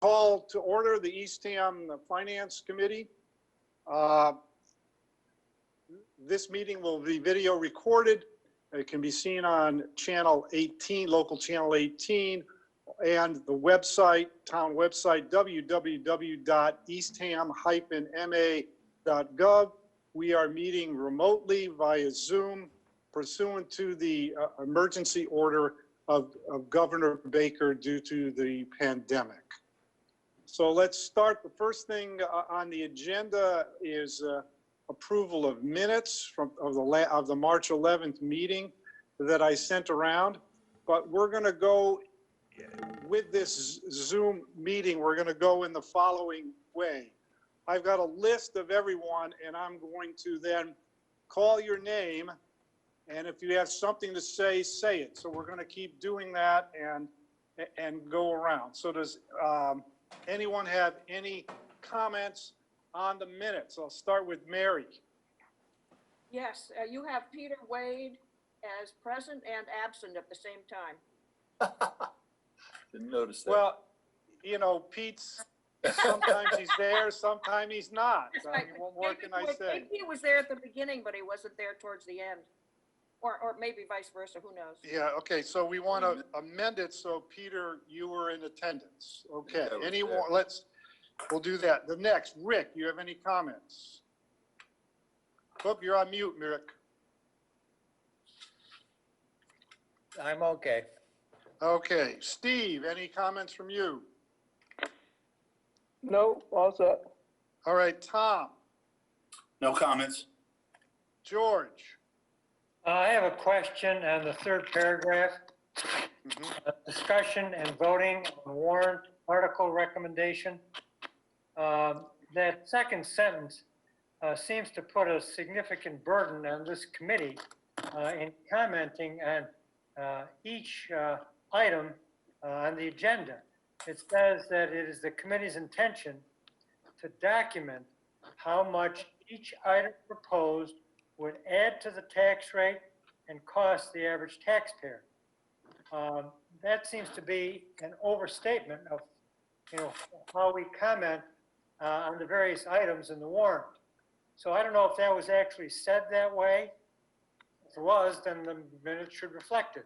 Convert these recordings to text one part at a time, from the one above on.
Call to order the Eastham Finance Committee. This meeting will be video recorded. It can be seen on channel 18, local channel 18, and the website, town website, www.eastham-ma.gov. We are meeting remotely via Zoom pursuant to the emergency order of Governor Baker due to the pandemic. So let's start. The first thing on the agenda is approval of minutes of the March 11th meeting that I sent around. But we're going to go with this Zoom meeting. We're going to go in the following way. I've got a list of everyone, and I'm going to then call your name. And if you have something to say, say it. So we're going to keep doing that and go around. So does anyone have any comments on the minutes? I'll start with Mary. Yes, you have Peter Wade as present and absent at the same time. Didn't notice that. Well, you know, Pete's, sometimes he's there, sometimes he's not. That's I right. mean, what more can I say? Maybe he was there at the beginning, but he wasn't there towards the end. Or maybe vice versa, who knows? Yeah, okay, so we want to amend it so Peter, you were in attendance. Okay, anyone, we'll do that. The next, Rick, you have any comments? Oh, you're on mute, Rick. I'm okay. Okay, Steve, any comments from you? No, all set. All right, Tom. No comments. George. I have a question on the third paragraph. Discussion and voting on warrant article recommendation. That second sentence seems to put a significant burden on this committee in commenting on each item on the agenda. It says that it is the committee's intention to document how much each item proposed would add to the tax rate and cost the average taxpayer. That seems to be an overstatement of, how we comment on the various items in the warrant. So I don't know if that was actually said that way. If it was, then the minutes should reflect it.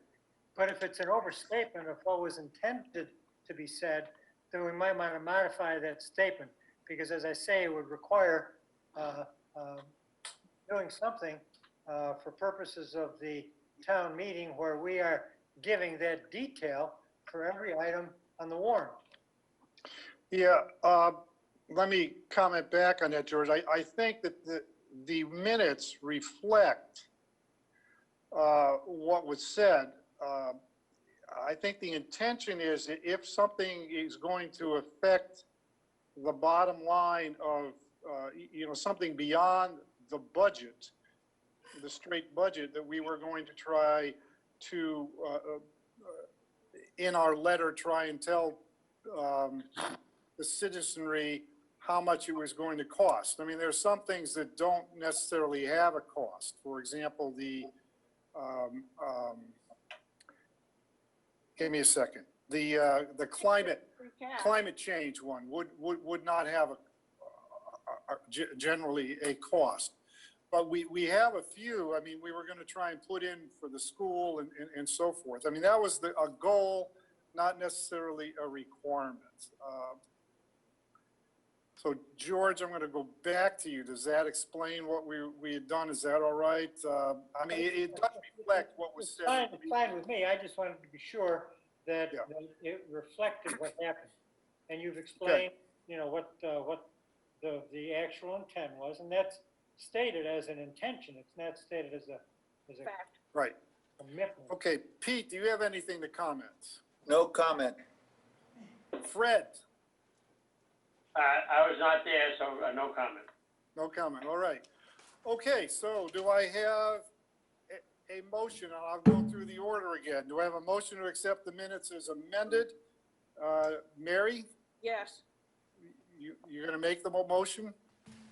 But if it's an overstatement of what was intended to be said, then we might want to modify that statement, because as I say, it would require doing something for purposes of the town meeting where we are giving that detail for every item on the warrant. Yeah, let me comment back on that, George. I think that the minutes reflect what was said. I think the intention is that if something is going to affect the bottom line of, something beyond the budget, the straight budget, that we were going to try to, in our letter, try and tell the citizenry how much it was going to cost. I mean, there's some things that don't necessarily have a cost. For example, give me a second. The climate change one would not have generally a cost. But we have a few. I mean, we were going to try and put in for the school and so forth. I mean, that was a goal, not necessarily a requirement. So George, I'm going to go back to you. Does that explain what we had done? Is that all right? I mean, it does reflect what was said. It's fine with me. I just wanted to be sure that it reflected what happened. And you've explained, what the actual intent was, and that's stated as an intention. It's not stated as a Fact. Right. commitment. Okay, Pete, do you have anything to comment? No comment. Fred? I was not there, so no comment. No comment, all right. Okay, so do I have a motion? I'll go through the order again. Do I have a motion to accept the minutes as amended? Mary? Yes. You're going to make the motion?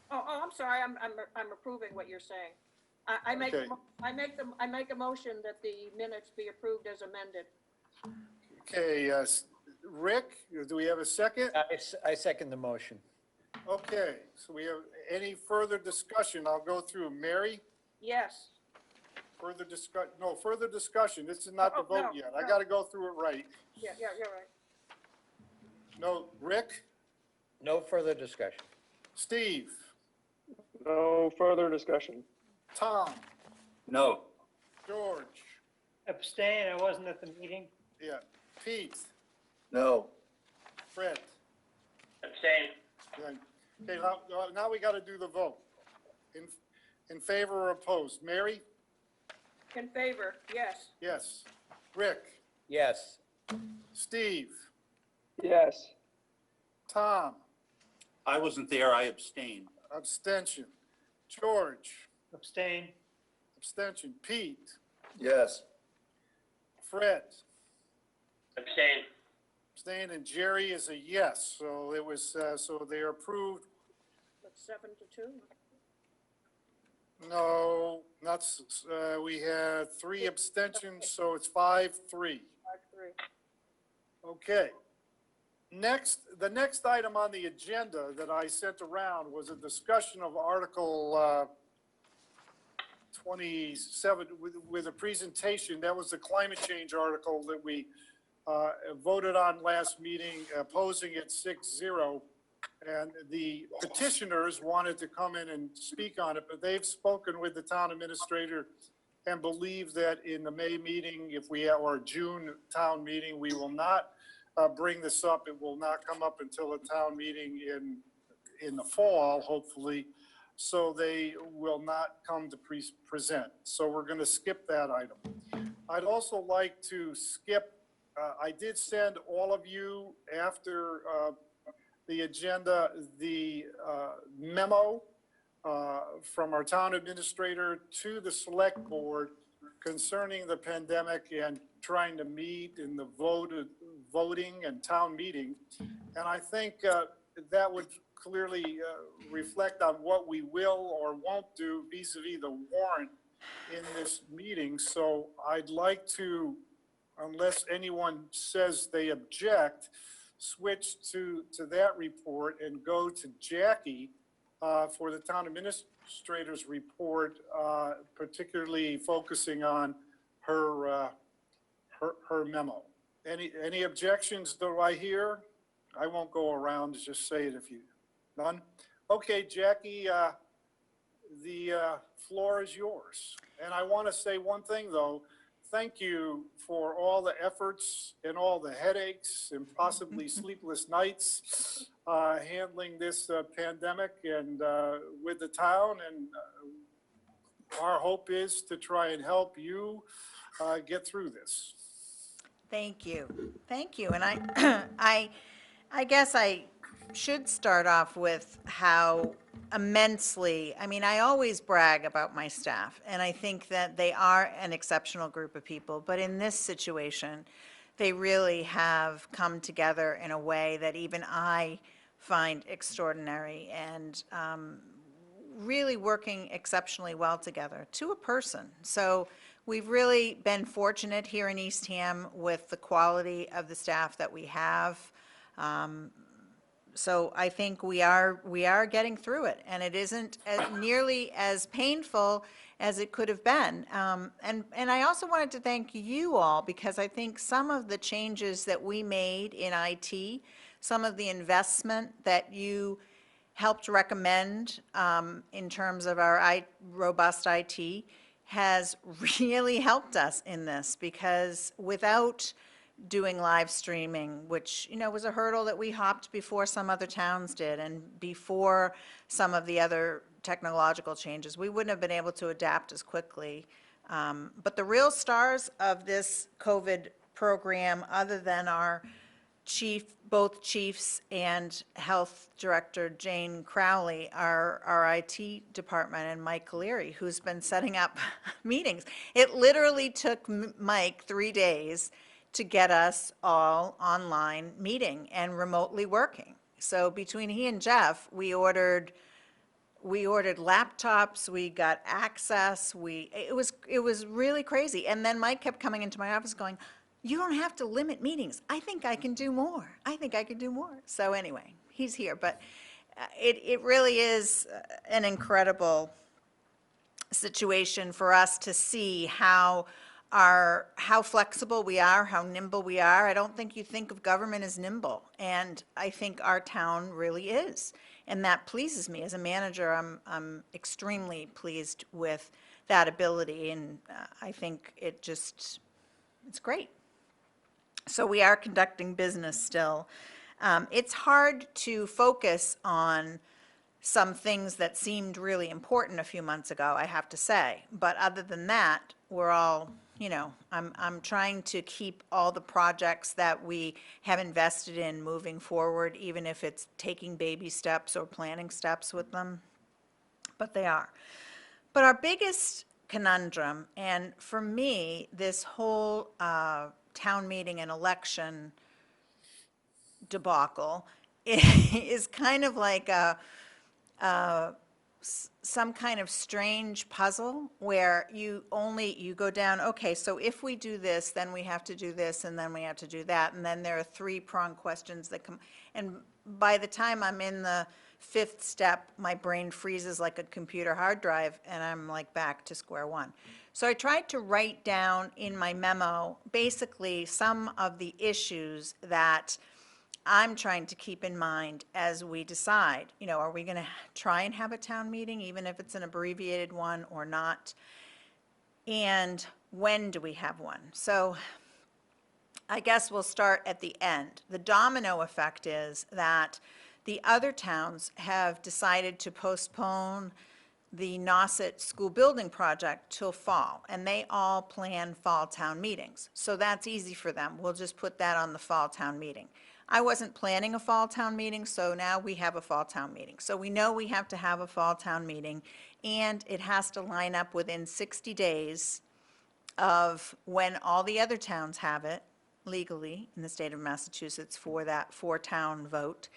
Oh, I'm sorry. I'm approving what you're saying. I make a motion that the minutes be approved as amended. Okay, Rick, do we have a second? I second the motion. Okay, so we have any further discussion? I'll go through. Mary, Yes. further discussion. This is not the Oh, no, vote yet. I no. got to go through it right. Yeah, you're right. No, Rick, No further discussion. Steve, No further discussion. Tom, No. George, Abstain, I wasn't at the meeting. yeah, Pete, No. Fred. Abstain. Good. Okay, now we got to do the vote. In favor or opposed? Mary? In favor, yes. Yes. Rick? Yes. Steve? Yes. Tom? I wasn't there. I abstained. Abstention. George? Abstain, Abstention. Pete? Yes. Fred? Abstain. Abstain, and Jerry is a yes. So it was, so they are approved. That's 7-2. No, not, we had 3 abstentions, so it's 5-3. 5-3. Okay. Next, the next item on the agenda that I sent around was a discussion of Article 27 with a presentation. That was the climate change article that we voted on last meeting, opposing it 6-0. And the petitioners wanted to come in and speak on it, but they've spoken with the town administrator and believe that in the May meeting, if we have our June town meeting, we will not bring this up. It will not come up until a town meeting in the fall, hopefully. So they will not come to present. So we're going to skip that item. I'd also like to skip, I did send all of you after the agenda, the memo from our town administrator to the select board concerning the pandemic and trying to meet in the voting and town meeting. And I think that would clearly reflect on what we will or won't do vis-a-vis the warrant in this meeting. So I'd like to, unless anyone says they object, switch to that report and go to Jackie for the town administrator's report, particularly focusing on her memo. Any objections do I hear? I won't go around, just say it if you, none? Okay, Jackie, the floor is yours. And I want to say one thing though, thank you for all the efforts and all the headaches and possibly sleepless nights handling this pandemic and with the town. And our hope is to try and help you get through this. Thank you. Thank you. And I guess I should start off with how immensely, I mean, I always brag about my staff, and I think that they are an exceptional group of people, but in this situation, they really have come together in a way that even I find extraordinary, and really working exceptionally well together to a person. So we've really been fortunate here in Eastham with the quality of the staff that we have. So I think we are getting through it, and it isn't nearly as painful as it could have been. And I also wanted to thank you all, because I think some of the changes that we made in IT, some of the investment that you helped recommend in terms of our robust IT has really helped us in this, because without doing live streaming, which, you know, was a hurdle that we hopped before some other towns did and before some of the other technological changes, we wouldn't have been able to adapt as quickly. But the real stars of this COVID program, other than our both chiefs and health director Jane Crowley, our IT department, and Mike Caleri, who's been setting up meetings. It literally took Mike 3 days to get us all online meeting and remotely working. So between he and Jeff, we ordered laptops, we got access, it was really crazy. And then Mike kept coming into my office going, you don't have to limit meetings. I think I can do more. I think I can do more. So anyway, he's here, but it really is an incredible situation for us to see how flexible we are, how nimble we are. I don't think you think of government as nimble, and I think our town really is. And that pleases me. As a manager, I'm extremely pleased with that ability, and I think it's great. So we are conducting business still. It's hard to focus on some things that seemed really important a few months ago, I have to say. But other than that, we're all, I'm trying to keep all the projects that we have invested in moving forward, even if it's taking baby steps or planning steps with them. But they are. But our biggest conundrum, and for me, this whole town meeting and election debacle is kind of like some kind of strange puzzle where you go down, okay, so if we do this, then we have to do this, and then we have to do that, and then there are three-pronged questions that come, and by the time I'm in the fifth step, my brain freezes like a computer hard drive, and I'm like back to square one. So I tried to write down in my memo, basically, some of the issues that I'm trying to keep in mind as we decide, are we going to try and have a town meeting, even if it's an abbreviated one or not? And when do we have one? So I guess we'll start at the end. The domino effect is that the other towns have decided to postpone the Nauset School Building Project till fall, and they all plan fall town meetings. So that's easy for them. We'll just put that on the fall town meeting. I wasn't planning a fall town meeting, so now we have a fall town meeting. So we know we have to have a fall town meeting, and it has to line up within 60 days of when all the other towns have it legally in the state of Massachusetts for that four-town vote.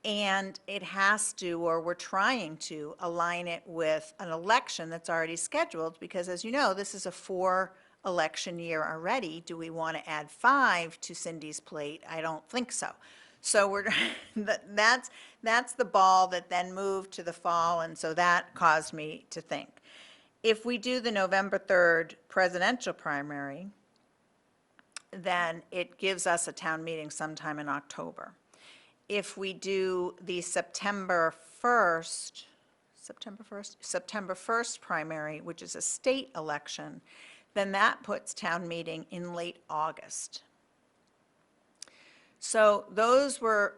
And it has to, or we're trying to, align it with an election that's already scheduled, because as you know, this is a four-election year already. Do we want to add 5 to Cindy's plate? I don't think so. So that's the ball that then moved to the fall, and so that caused me to think. If we do the November 3rd presidential primary, then it gives us a town meeting sometime in October. If we do the September 1st primary, which is a state election, then that puts town meeting in late August. So those were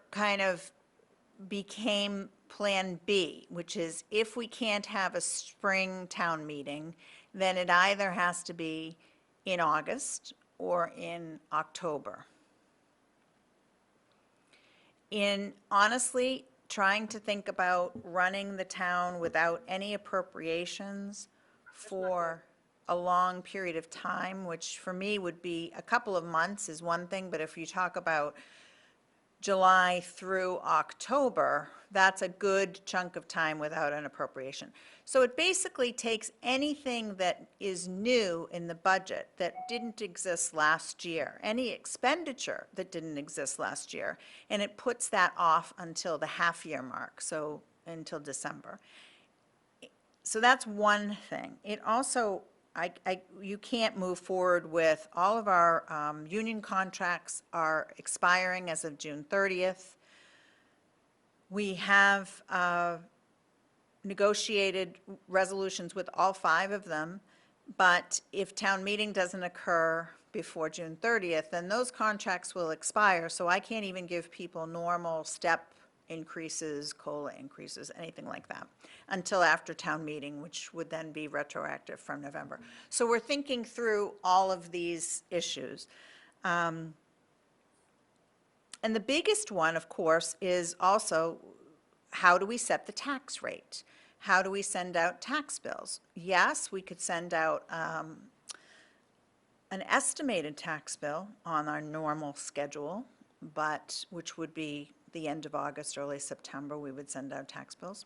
became Plan B, which is if we can't have a spring town meeting, then it either has to be in August or in October. In honestly trying to think about running the town without any appropriations for a long period of time, which for me would be a couple of months is one thing, but if you talk about July through October, that's a good chunk of time without an appropriation. So it basically takes anything that is new in the budget that didn't exist last year, any expenditure that didn't exist last year, and it puts that off until the half-year mark, so until December. So that's one thing. It also, you can't move forward with all of our union contracts are expiring as of June 30th. We have negotiated resolutions with all 5 of them, but if town meeting doesn't occur before June 30th, then those contracts will expire, so I can't even give people normal step increases, COLA increases, anything like that, until after town meeting, which would then be retroactive from November. So we're thinking through all of these issues. And the biggest one, of course, is also how do we set the tax rate? How do we send out tax bills? Yes, we could send out an estimated tax bill on our normal schedule, but which would be the end of August, early September, we would send out tax bills.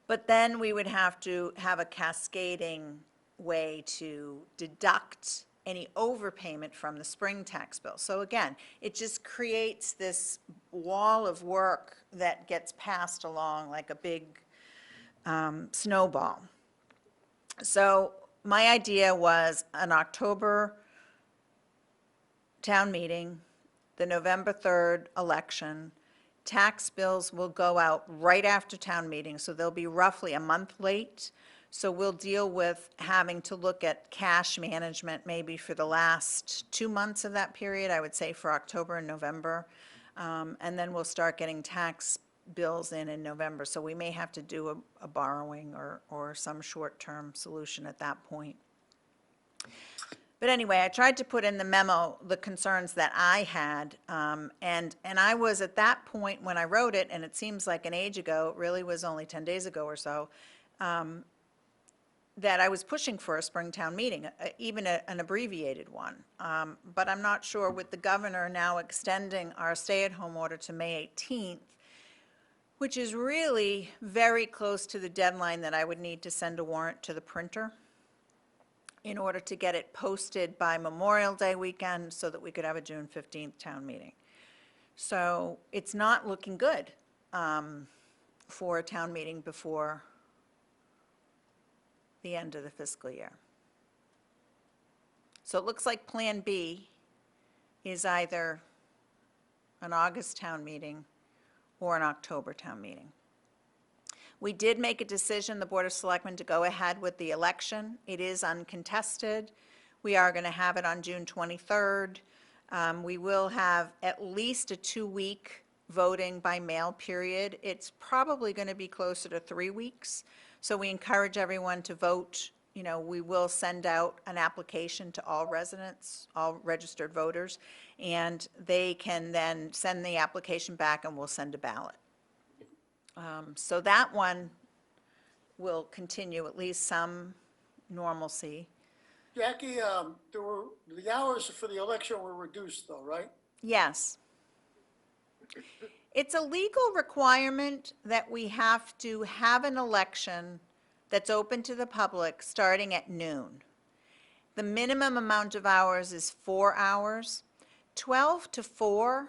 But then we would have to have a cascading way to deduct any overpayment from the spring tax bill. So again, it just creates this wall of work that gets passed along like a big snowball. So my idea was an October town meeting, the November 3rd election. Tax bills will go out right after town meeting, so they'll be roughly a month late. So we'll deal with having to look at cash management maybe for the last 2 months of that period, I would say for October and November. And then we'll start getting tax bills in November. So we may have to do a borrowing or some short-term solution at that point. But anyway, I tried to put in the memo the concerns that I had, and I was at that point when I wrote it, and it seems like an age ago, it really was only 10 days ago or so, that I was pushing for a Springtown meeting, even an abbreviated one. But I'm not sure with the governor now extending our stay-at-home order to May 18th, which is really very close to the deadline that I would need to send a warrant to the printer in order to get it posted by Memorial Day weekend so that we could have a June 15th town meeting. So it's not looking good for a town meeting before the end of the fiscal year. So it looks like Plan B is either an August town meeting or an October town meeting. We did make a decision, the Board of Selectmen, to go ahead with the election. It is uncontested. We are going to have it on June 23rd. We will have at least a 2-week voting by mail period. It's probably going to be closer to 3 weeks. So we encourage everyone to vote. You know, we will send out an application to all residents, all registered voters, and they can then send the application back and we'll send a ballot. So that one will continue, at least some normalcy. Jackie, the hours for the election were reduced though, right? Yes. It's a legal requirement that we have to have an election that's open to the public starting at noon. The minimum amount of hours is 4 hours. 12 to 4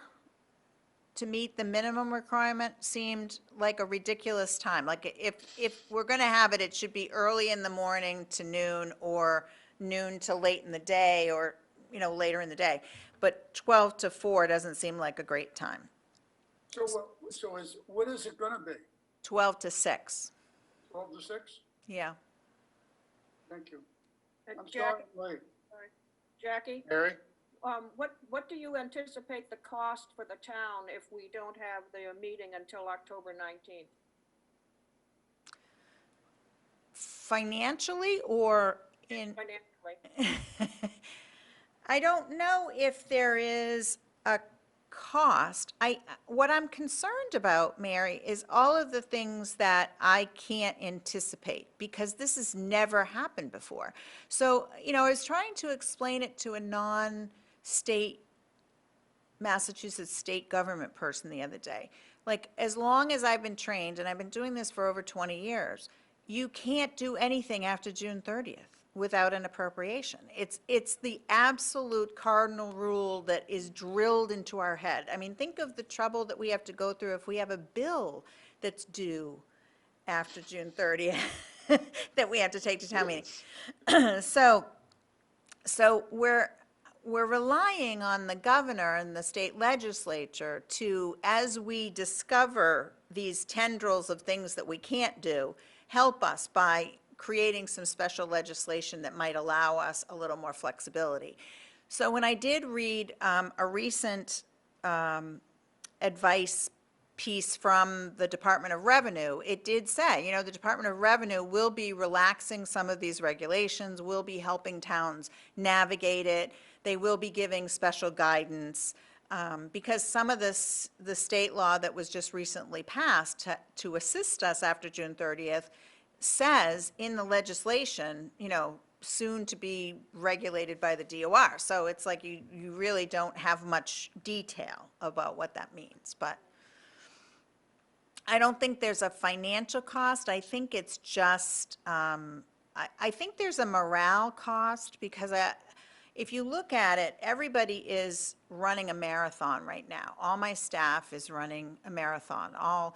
to meet the minimum requirement seemed like a ridiculous time. Like if we're going to have it, it should be early in the morning to noon or noon to late in the day or, you know, later in the day. But 12 to 4 doesn't seem like a great time. So what is it gonna be? 12 to 6. 12 to 6? Yeah. Thank you. I'm Jackie, sorry, late. Jackie, Mary? what do you anticipate the cost for the town if we don't have the meeting until October 19th? Financially or in? Financially? I don't know if there is a cost. What I'm concerned about, Mary, is all of the things that I can't anticipate because this has never happened before. So, you know, I was trying to explain it to a non-state Massachusetts state government person the other day. Like, as long as I've been trained, and I've been doing this for over 20 years, you can't do anything after June 30th without an appropriation. It's the absolute cardinal rule that is drilled into our head. I mean, think of the trouble that we have to go through if we have a bill that's due after June 30th that we have to take to town meeting. So we're relying on the governor and the state legislature to, as we discover these tendrils of things that we can't do, help us by creating some special legislation that might allow us a little more flexibility. So when I did read a recent advice piece from the Department of Revenue, it did say, you know, the Department of Revenue will be relaxing some of these regulations, will be helping towns navigate it, they will be giving special guidance, because some of the state law that was just recently passed to assist us after June 30th says in the legislation, you know, soon to be regulated by the DOR. So it's like you really don't have much detail about what that means. But I don't think there's a financial cost. I think it's just, I think there's a morale cost because, if you look at it, everybody is running a marathon right now. All my staff is running a marathon. All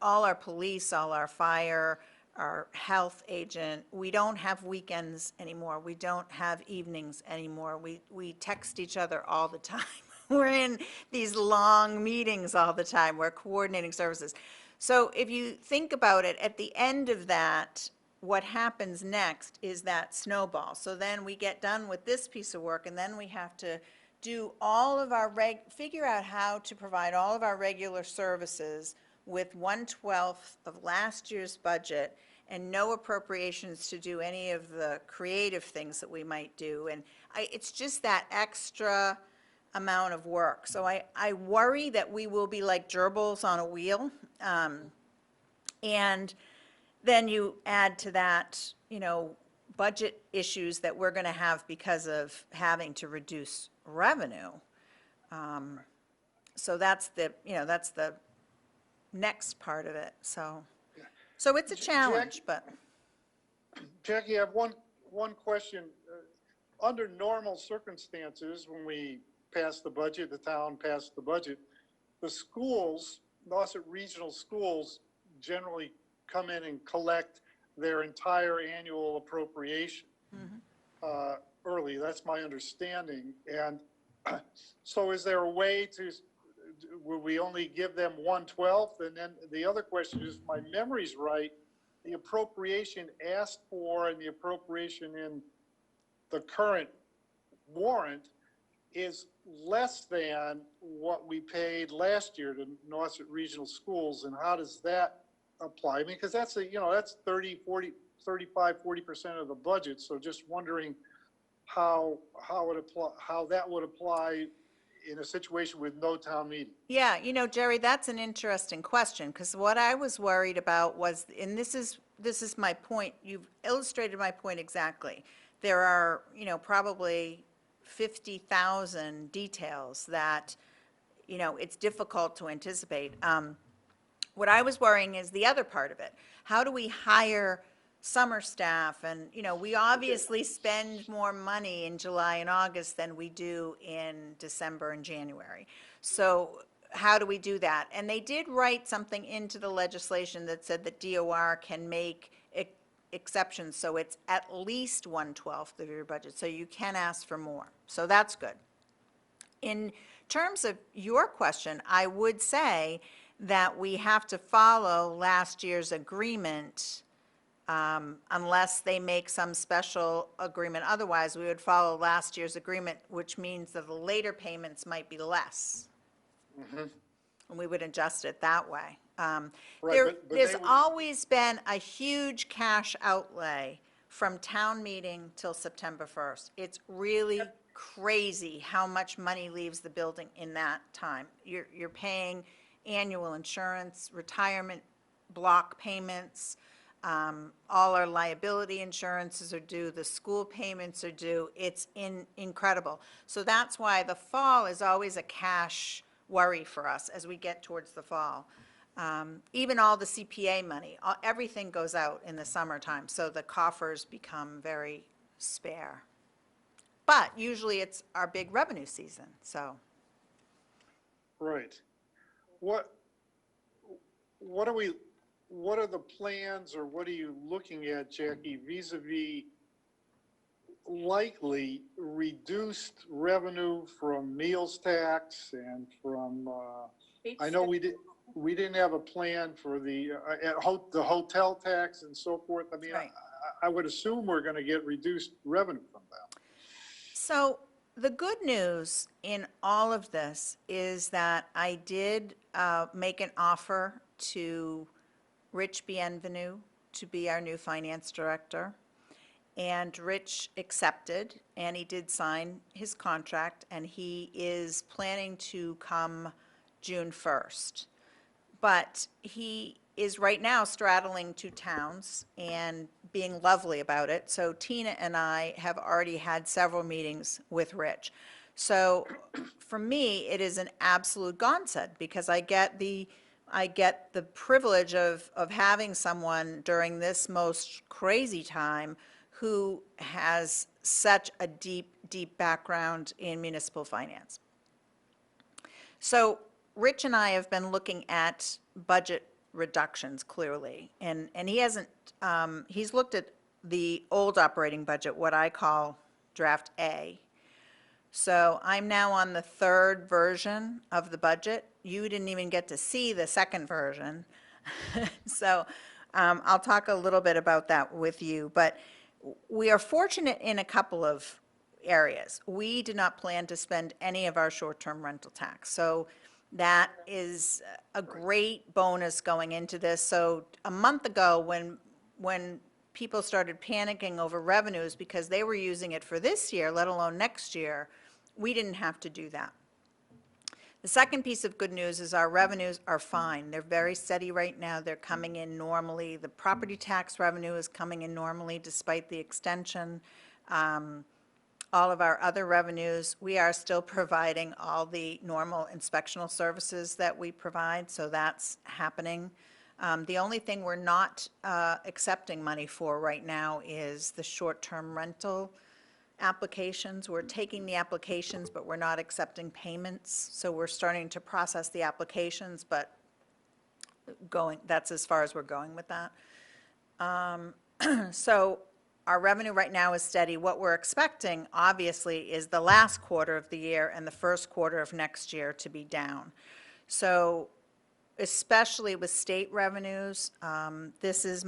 our police, all our fire, our health agent, we don't have weekends anymore. We don't have evenings anymore. We text each other all the time. We're in these long meetings all the time. We're coordinating services. So if you think about it, at the end of that, what happens next is that snowball. So then we get done with this piece of work, and then we have to do all of our figure out how to provide all of our regular services with 1/12 of last year's budget and no appropriations to do any of the creative things that we might do. And it's just that extra amount of work. So I worry that we will be like gerbils on a wheel. And then you add to that, budget issues that we're going to have because of having to reduce revenue. So that's the next part of it. So it's a challenge, but. Jackie, I have one question. Under normal circumstances, when we pass the budget, the town passed the budget, the schools, Nauset Regional Schools, generally come in and collect their entire annual appropriation early. That's my understanding. And so is there a way to, will we only give them 1/12? And then the other question is, if my memory's right, the appropriation asked for and the appropriation in the current warrant is less than what we paid last year to Nauset Regional Schools. And how does that apply? I mean, because that's that's 30, 40, 35, 40% of the budget. So just wondering how that would apply in a situation with no town meeting. Yeah, Jerry, that's an interesting question, because what I was worried about was, and this is my point, you've illustrated my point exactly. There are, probably 50,000 details that, it's difficult to anticipate. What I was worrying is the other part of it. How do we hire summer staff? And, we obviously spend more money in July and August than we do in December and January. So how do we do that? And they did write something into the legislation that said that DOR can make exceptions, so it's at least 1/12 of your budget, so you can ask for more. So that's good. In terms of your question, I would say that we have to follow last year's agreement, unless they make some special agreement. Otherwise, we would follow last year's agreement, which means that the later payments might be less. And we would adjust it that way. Right, but There's they would- always been a huge cash outlay from town meeting till September 1st. It's really crazy how much money leaves the building in that time. You're paying annual insurance, retirement block payments, all our liability insurances are due, the school payments are due. It's incredible. So that's why the fall is always a cash worry for us as we get towards the fall. Even all the CPA money, everything goes out in the summertime, so the coffers become very spare. But usually it's our big revenue season, so. Right. What are the plans, or what are you looking at, Jackie, vis-a-vis likely reduced revenue from meals tax and from, I know we didn't have a plan for the hotel tax and so forth. I mean, Right. I would assume we're going to get reduced revenue from that. So the good news in all of this is that I did make an offer to Rich Bienvenu to be our new finance director. And Rich accepted, and he did sign his contract, and he is planning to come June 1st. But he is right now straddling two towns and being lovely about it. So Tina and I have already had several meetings with Rich. So for me, it is an absolute godsend, because I get the privilege of having someone during this most crazy time who has such a deep, deep background in municipal finance. So Rich and I have been looking at budget reductions clearly, and he hasn't, he's looked at the old operating budget, what I call draft A. So I'm now on the third version of the budget. You didn't even get to see the second version. So I'll talk a little bit about that with you, but we are fortunate in a couple of areas. We did not plan to spend any of our short-term rental tax. So that is a great bonus going into this. So a month ago, when people started panicking over revenues because they were using it for this year, let alone next year, we didn't have to do that. The second piece of good news is our revenues are fine. They're very steady right now. They're coming in normally. The property tax revenue is coming in normally despite the extension. All of our other revenues, we are still providing all the normal inspectional services that we provide, so that's happening. The only thing we're not accepting money for right now is the short-term rental applications. We're taking the applications, but we're not accepting payments. So we're starting to process the applications, but that's as far as we're going with that. So our revenue right now is steady. What we're expecting, obviously, is the last quarter of the year and the first quarter of next year to be down. So especially with state revenues, this is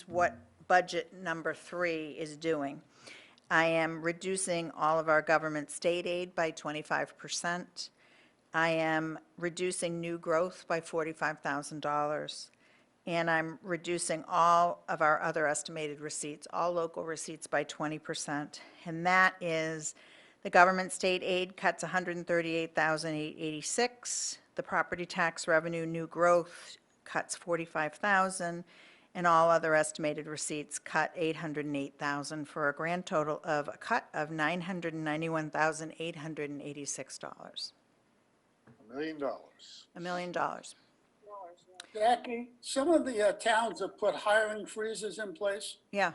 what budget number 3 is doing. I am reducing all of our government state aid by 25%. I am reducing new growth by $45,000. And I'm reducing all of our other estimated receipts, all local receipts, by 20%. And that is the government state aid cuts $138,886. The property tax revenue new growth cuts $45,000. And all other estimated receipts cut $808,000 for a grand total of a cut of $991,886. $1 million. $1 million. Jackie, some of the towns have put hiring freezes in place. Yeah.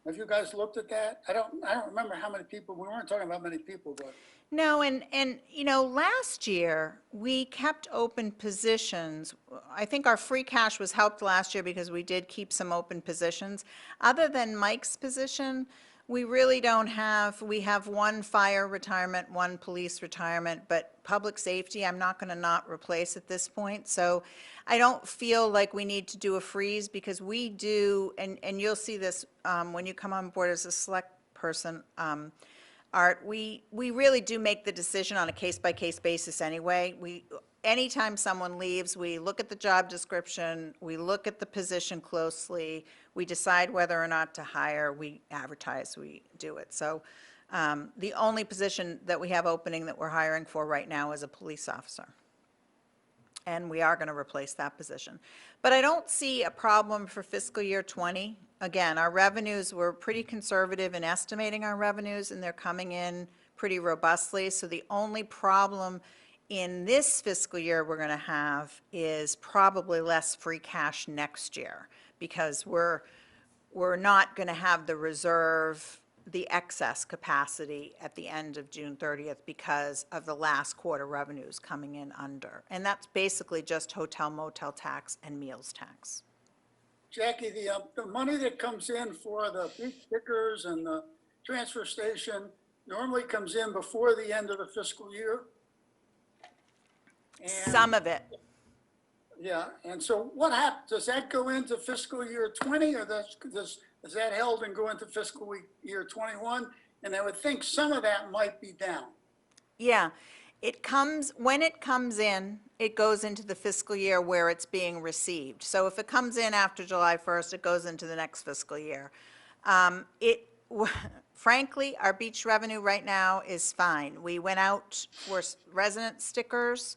Have you guys looked at that? I don't remember how many people, we weren't talking about many people, but No, and you know, last year, we kept open positions. I think our free cash was helped last year because we did keep some open positions. Other than Mike's position, we really don't have, we have one fire retirement, one police retirement, but public safety, I'm not going to not replace at this point. So I don't feel like we need to do a freeze because we do, and you'll see this when you come on board as a select person, Art, we really do make the decision on a case-by-case basis anyway. Anytime someone leaves, we look at the job description, we look at the position closely, we decide whether or not to hire, we advertise, we do it. So the only position that we have opening that we're hiring for right now is a police officer. And we are going to replace that position. But I don't see a problem for fiscal year 20. Again, our revenues, we're pretty conservative in estimating our revenues, and they're coming in pretty robustly. So the only problem in this fiscal year we're going to have is probably less free cash next year, because we're not going to have the reserve, the excess capacity at the end of June 30th because of the last quarter revenues coming in under. And that's basically just hotel, motel tax and meals tax. Jackie, the money that comes in for the beach stickers and the transfer station normally comes in before the end of the fiscal year. And, Some of it. Yeah, and so what happens, does that go into fiscal year 20 or is that held and go into fiscal year 21? And I would think some of that might be down. Yeah, when it comes in, it goes into the fiscal year where it's being received. So if it comes in after July 1st, it goes into the next fiscal year. Frankly, our beach revenue right now is fine. We went out for resident stickers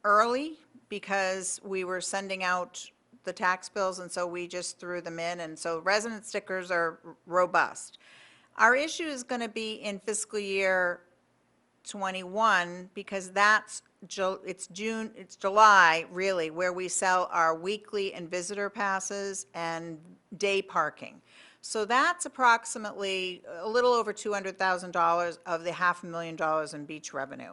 early because we were sending out the tax bills, and so we just threw them in, and so resident stickers are robust. Our issue is going to be in fiscal year 21 because that's it's June, it's July, really, where we sell our weekly and visitor passes and day parking. So that's approximately a little over $200,000 of the $500,000 in beach revenue.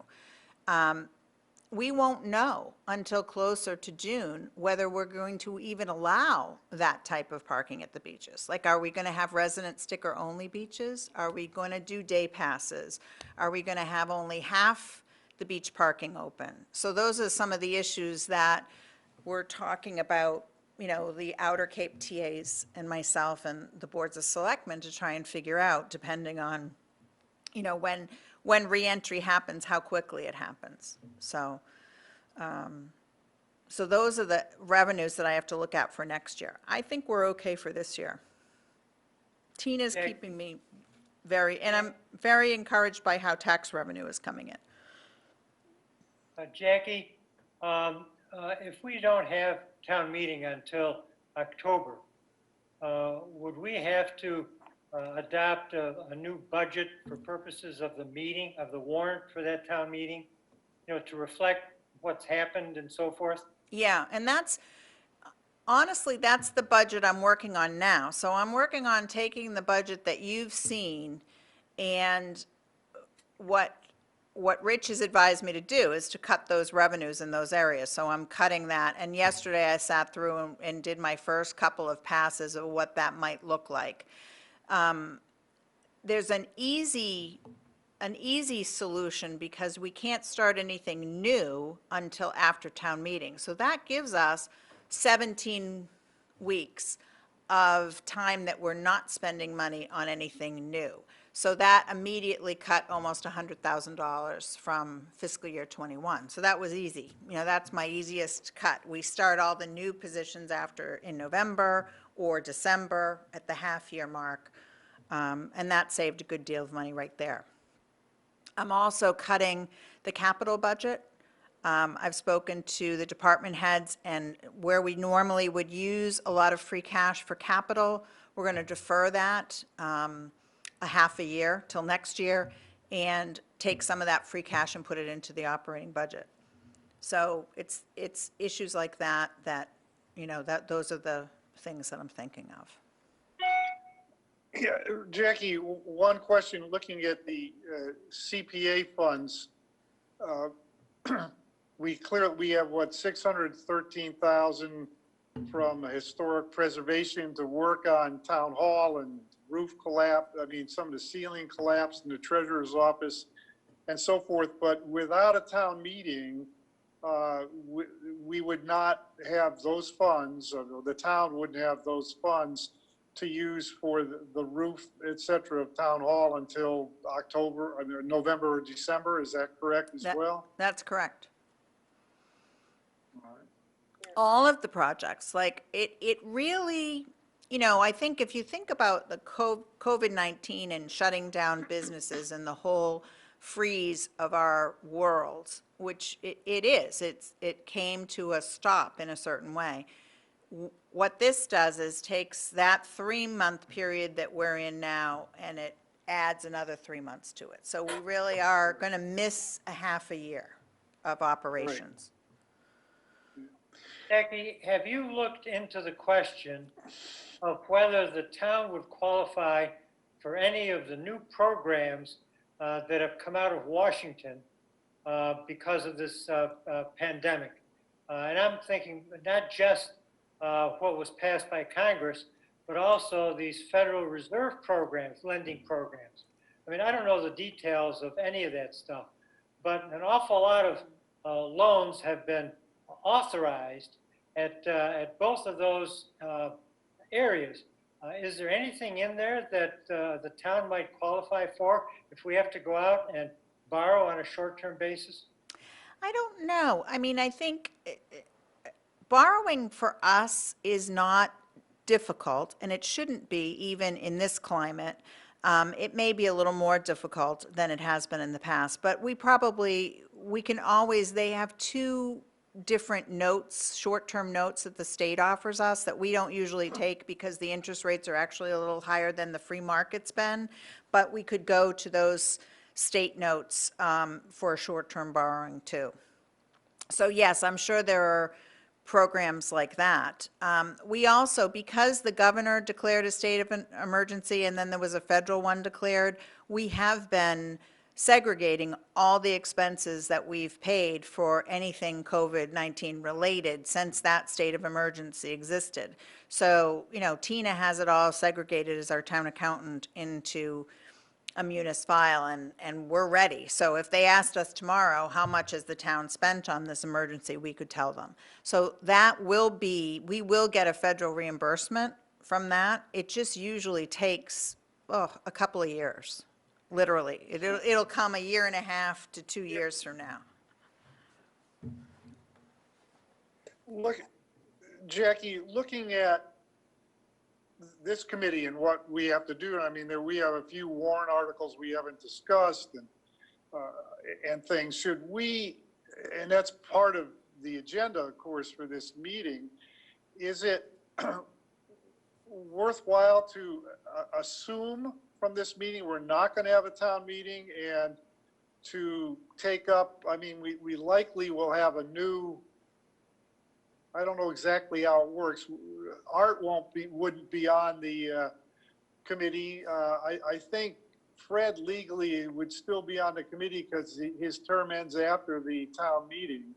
We won't know until closer to June whether we're going to even allow that type of parking at the beaches. Like, are we going to have resident sticker-only beaches? Are we going to do day passes? Are we going to have only half the beach parking open? So those are some of the issues that we're talking about, you know, the Outer Cape TAs and myself and the boards of selectmen to try and figure out, depending on, you know, when reentry happens, how quickly it happens. So, so those are the revenues that I have to look at for next year. I think we're okay for this year. Tina's Okay. keeping me and I'm very encouraged by how tax revenue is coming in. Jackie, if we don't have town meeting until October, would we have to adopt a new budget for purposes of the meeting, of the warrant for that town meeting, you know, to reflect what's happened and so forth? Yeah, and honestly, that's the budget I'm working on now. So I'm working on taking the budget that you've seen, and what Rich has advised me to do is to cut those revenues in those areas. So I'm cutting that. And yesterday I sat through and did my first couple of passes of what that might look like. There's an easy solution because we can't start anything new until after town meeting. So that gives us 17 weeks of time that we're not spending money on anything new. So that immediately cut almost $100,000 from fiscal year '21. So that was easy. You know, that's my easiest cut. We start all the new positions in November or December at the half-year mark. And that saved a good deal of money right there. I'm also cutting the capital budget. I've spoken to the department heads, and where we normally would use a lot of free cash for capital, we're going to defer that a half a year till next year and take some of that free cash and put it into the operating budget. So it's issues like that, you know, those are the things that I'm thinking of. Yeah, Jackie, one question, looking at the CPA funds, we have what, 613,000 from historic preservation to work on town hall and roof collapse, some of the ceiling collapsed in the treasurer's office and so forth, but without a town meeting, we would not have those funds, or the town wouldn't have those funds to use for the roof, et cetera, of town hall until November or December. Is that correct as well? That's correct. All of the projects, like it really, you know, I think if you think about the COVID-19 and shutting down businesses and the whole freeze of our world, which it came to a stop in a certain way. What this does is takes that 3-month period that we're in now and it adds another 3 months to it. So we really are going to miss a half a year of operations. Jackie, have you looked into the question of whether the town would qualify for any of the new programs that have come out of Washington because of this pandemic? And I'm thinking not just what was passed by Congress, but also these Federal Reserve programs, lending programs. I mean, I don't know the details of any of that stuff, but an awful lot of loans have been authorized at both of those areas. Is there anything in there that the town might qualify for if we have to go out and borrow on a short-term basis? I don't know. I mean, I think borrowing for us is not difficult, and it shouldn't be even in this climate. It may be a little more difficult than it has been in the past, but we can always, they have 2 different notes, short-term notes that the state offers us that we don't usually take because the interest rates are actually a little higher than the free market's been, but we could go to those state notes for a short-term borrowing too. So yes, I'm sure there are programs like that. We also, because the governor declared a state of an emergency and then there was a federal one declared, we have been segregating all the expenses that we've paid for anything COVID-19 related since that state of emergency existed. So, you know, Tina has it all segregated as our town accountant into a munis file, and we're ready. So if they asked us tomorrow, how much has the town spent on this emergency, we could tell them. So that will be, we will get a federal reimbursement from that. It just usually takes, a couple of years, literally. It'll come a year and a half to 2 years from now. Look, Jackie, looking at this committee and what we have to do, I mean, we have a few warrant articles we haven't discussed and things. Should we, and that's part of the agenda, of course, for this meeting, is it worthwhile to assume from this meeting we're not going to have a town meeting and to take up, I mean, we likely will have a new, I don't know exactly how it works. Art wouldn't be on the committee. I think Fred legally would still be on the committee because his term ends after the town meeting.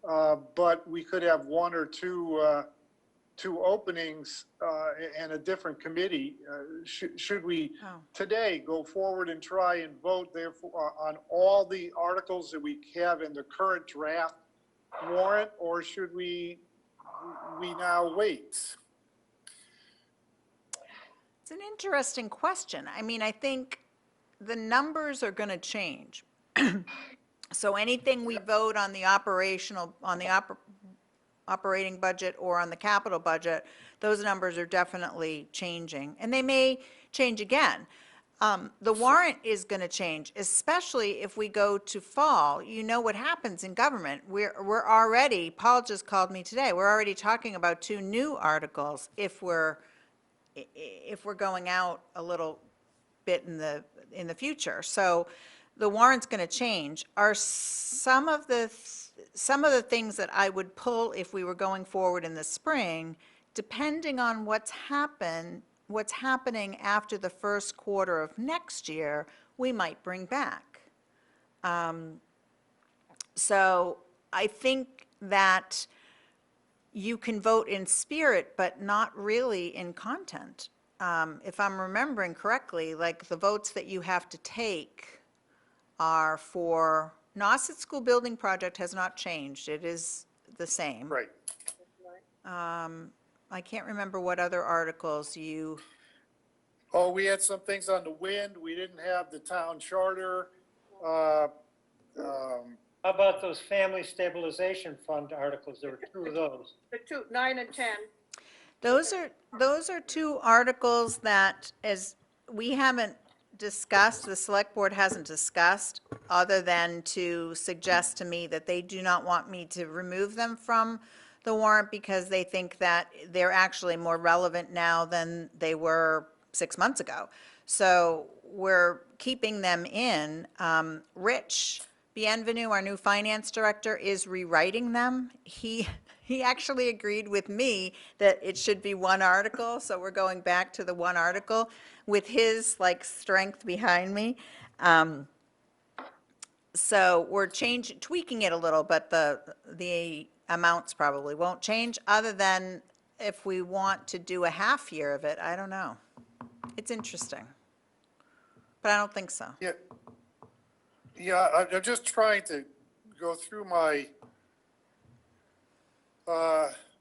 But we could have one or two openings and a different committee. Should we today go forward and try and vote therefore on all the articles that we have in the current draft warrant, or should we now wait? It's an interesting question. I mean, I think the numbers are going to change. So anything we vote on the operational, on the operating budget or on the capital budget, those numbers are definitely changing, and they may change again. The warrant is going to change, especially if we go to fall. You know what happens in government. We're already, Paul just called me today, we're already talking about 2 new articles if we're going out a little bit in the future. So the warrant's going to change. Are some of the things that I would pull if we were going forward in the spring, depending on what's happening after the first quarter of next year, we might bring back. So I think that you can vote in spirit, but not really in content. If I'm remembering correctly, like the votes that you have to take are for, Nauset School Building Project has not changed. It is the same. Right. I can't remember what other articles you, Oh, we had some things on the wind. We didn't have the town charter. How about those family stabilization fund articles? There were 2 of those. The 9 and 10. those are 2 articles that, as we haven't discussed, the select board hasn't discussed, other than to suggest to me that they do not want me to remove them from the warrant because they think that they're actually more relevant now than they were 6 months ago. So we're keeping them in. Rich Bienvenu, our new finance director, is rewriting them. He actually agreed with me that it should be 1 article, so we're going back to the 1 article with his strength behind me. So we're tweaking it a little, but the amounts probably won't change, other than if we want to do a half year of it. I don't know. It's interesting, but I don't think so. Yeah, I'm just trying to go through my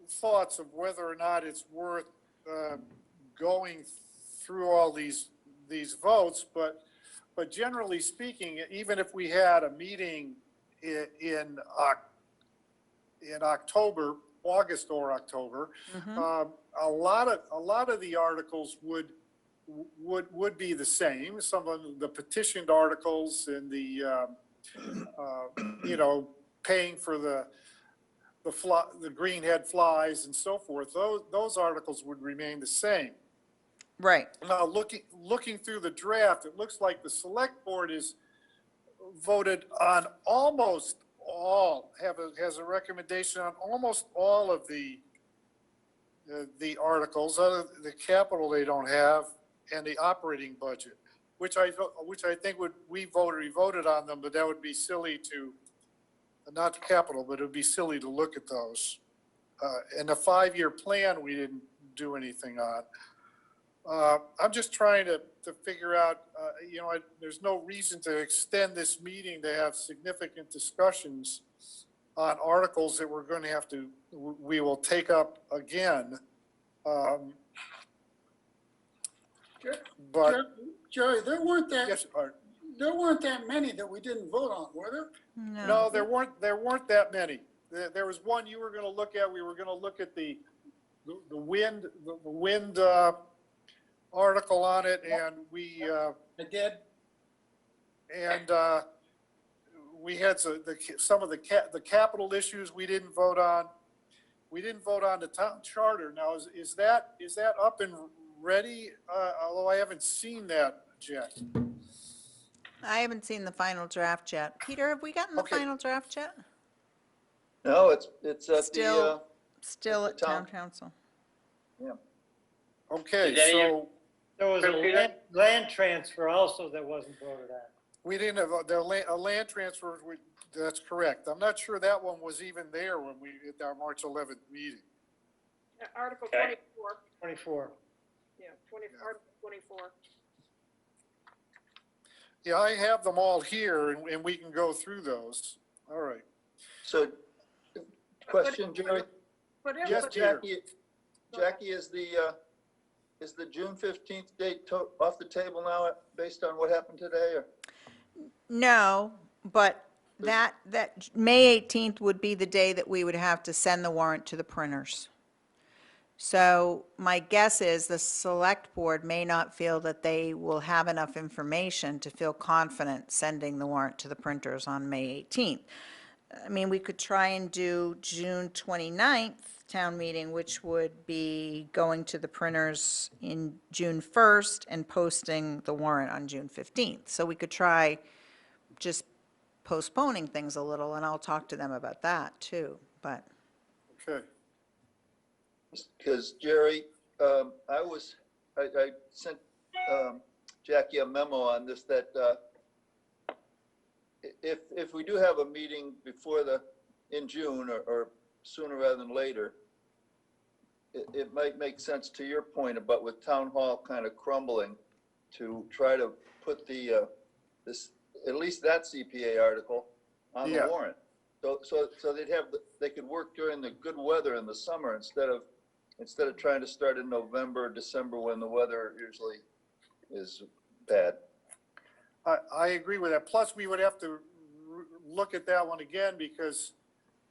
thoughts of whether or not it's worth going through all these votes, but generally speaking, even if we had a meeting in October, August or October, a lot of the articles would be the same. Some of the petitioned articles and the paying for the greenhead flies and so forth, those articles would remain the same. Right. Now, looking through the draft, it looks like the select board is voted on almost has a recommendation on almost all of the articles, other the capital they don't have, and the operating budget, which I think we voted on them, but that would be silly to, not the capital, but it would be silly to look at those. And the 5-year plan, we didn't do anything on. I'm just trying to figure out, there's no reason to extend this meeting to have significant discussions on articles that we're going to have to, we will take up again. But, Jerry, there weren't yes, Art. that many that we didn't vote on, were there? No, there weren't that many. There was one you were going to look at. We were going to look at the wind article on it, and we I did. and we had some of the capital issues we didn't vote on. We didn't vote on the town charter. Now, is that up and ready? Although I haven't seen that yet. I haven't seen the final draft yet. Peter, have we gotten the Okay. final draft yet? No, it's at Still- the, Still at town town. council. Okay, Did any of so There was a Peter? land transfer also that wasn't voted on. we didn't have a land transfer. That's correct. I'm not sure that one was even there when we at our March 11th meeting. Article Okay. 24, 24. yeah, Article 24. Yeah, I have them all here, and we can go through those. All right. so, question, Jerry? But if, Yes, but- Peter. Jackie, is the June 15th date off the table now based on what happened today, or? No, but that May 18th would be the day that we would have to send the warrant to the printers. So my guess is the select board may not feel that they will have enough information to feel confident sending the warrant to the printers on May 18th. I mean, we could try and do June 29th town meeting, which would be going to the printers in June 1st and posting the warrant on June 15th. So we could try just postponing things a little, and I'll talk to them about that too, but. Okay. Because Jerry, I sent Jackie a memo on this, that if we do have a meeting in June or sooner rather than later, it might make sense, to your point about with town hall kind of crumbling, to try to put at least that CPA article on Yeah. the warrant. So they could work during the good weather in the summer instead of trying to start in November, December, when the weather usually is bad. I agree with that. Plus, we would have to look at that one again, because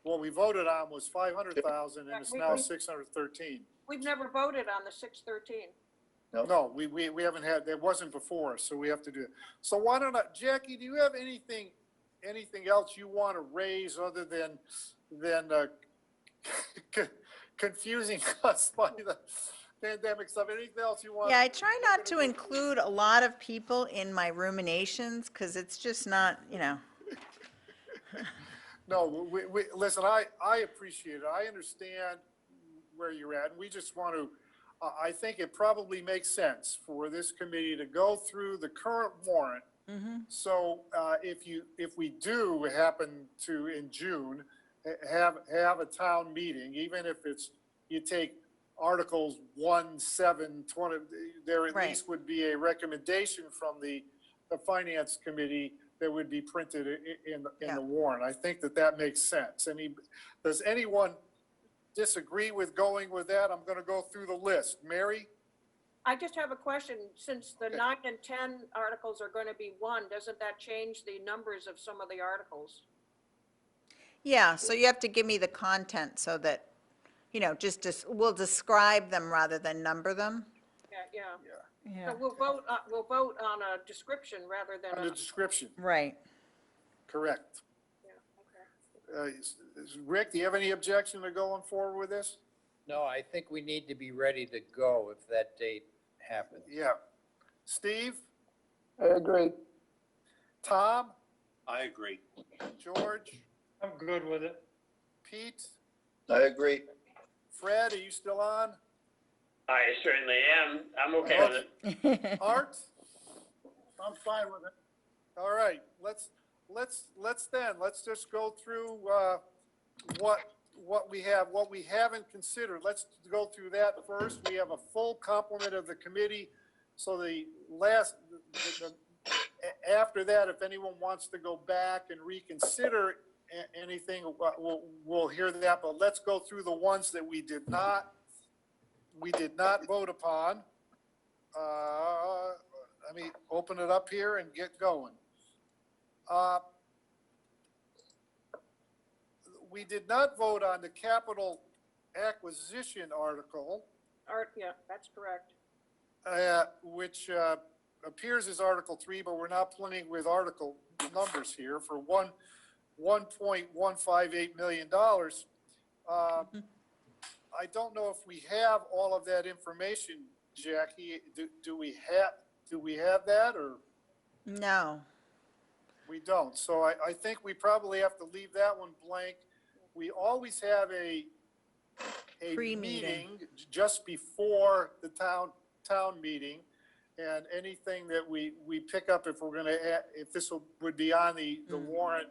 what we voted on was 500,000 and it's now 613. we've never voted on the 613. No, we haven't had, that wasn't before us, so we have to do it. So why don't Jackie, do you have anything else you want to raise other than confusing us by the pandemic stuff? Anything else you want? Yeah, I try not to include a lot of people in my ruminations, because it's just not, No, listen, I appreciate it. I understand where you're at, and we just want to, I think it probably makes sense for this committee to go through the current warrant. So if we do happen to, in June, have a town meeting, even if it's, you take Articles 1, 7, 20, there at Right. least would be a recommendation from the Finance Committee that would be printed in Yeah. the warrant. I think that makes sense. Does anyone disagree with going with that? I'm going to go through the list. Mary? I just have a question. Since the Okay. 9 and 10 articles are going to be one, doesn't that change the numbers of some of the articles? Yeah, so you have to give me the content so that, we'll describe them rather than number them. Yeah. Yeah. So we'll vote on a description rather than On the description, Right. correct. yeah, okay. Rick, do you have any objection to going forward with this? No, I think we need to be ready to go if that date happens. Yeah. Steve? I agree. Tom? I agree. George? I'm good with it. Pete, I agree. Fred, are you still on? I certainly am. I'm okay with it. Art? I'm fine with it. All right, let's just go through, what we have, what we haven't considered. Let's go through that first. We have a full complement of the committee. So after that, if anyone wants to go back and reconsider anything, we'll hear that, but let's go through the ones that we did not vote upon. Let me open it up here and get going. We did not vote on the capital acquisition article, Yeah, that's correct. which appears as Article 3, but we're not playing with article numbers here for $1.158 million. I don't know if we have all of that information, Jackie. Do we have that, or No. we don't? So I think we probably have to leave that one blank. We always have a Pre-meeting. meeting just before the town meeting, and anything that we pick up, if we're going to, if this would be on the warrant,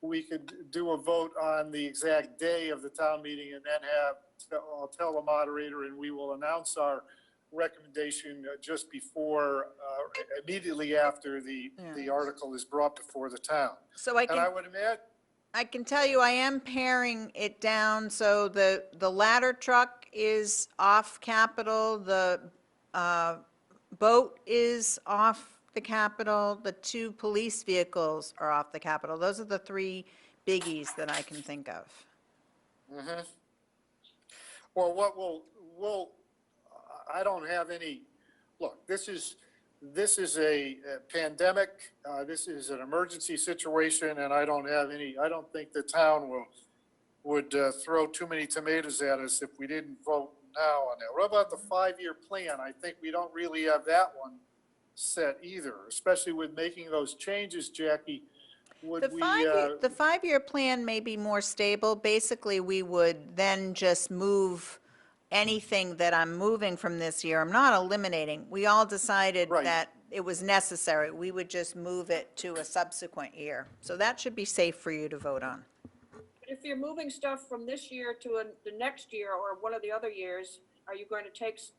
we could do a vote on the exact day of the town meeting, and then I'll tell the moderator, and we will announce our recommendation just before, immediately after the article is brought before the town. So And I would imagine, I can tell you, I am paring it down, so the ladder truck is off capital, the boat is off the capital, the 2 police vehicles are off the capital. Those are the 3 biggies that I can think of. well, what I don't have any, look, this is a pandemic, this is an emergency situation, and I don't think the town would throw too many tomatoes at us if we didn't vote now on that. What about the 5-year plan? I think we don't really have that one set either, especially with making those changes, Jackie. The 5-year plan may be more stable. Basically, we would then just move anything that I'm moving from this year. I'm not eliminating. We all decided Right. that it was necessary. We would just move it to a subsequent year. So that should be safe for you to vote on. If you're moving stuff from this year to the next year or one of the other years, are you going to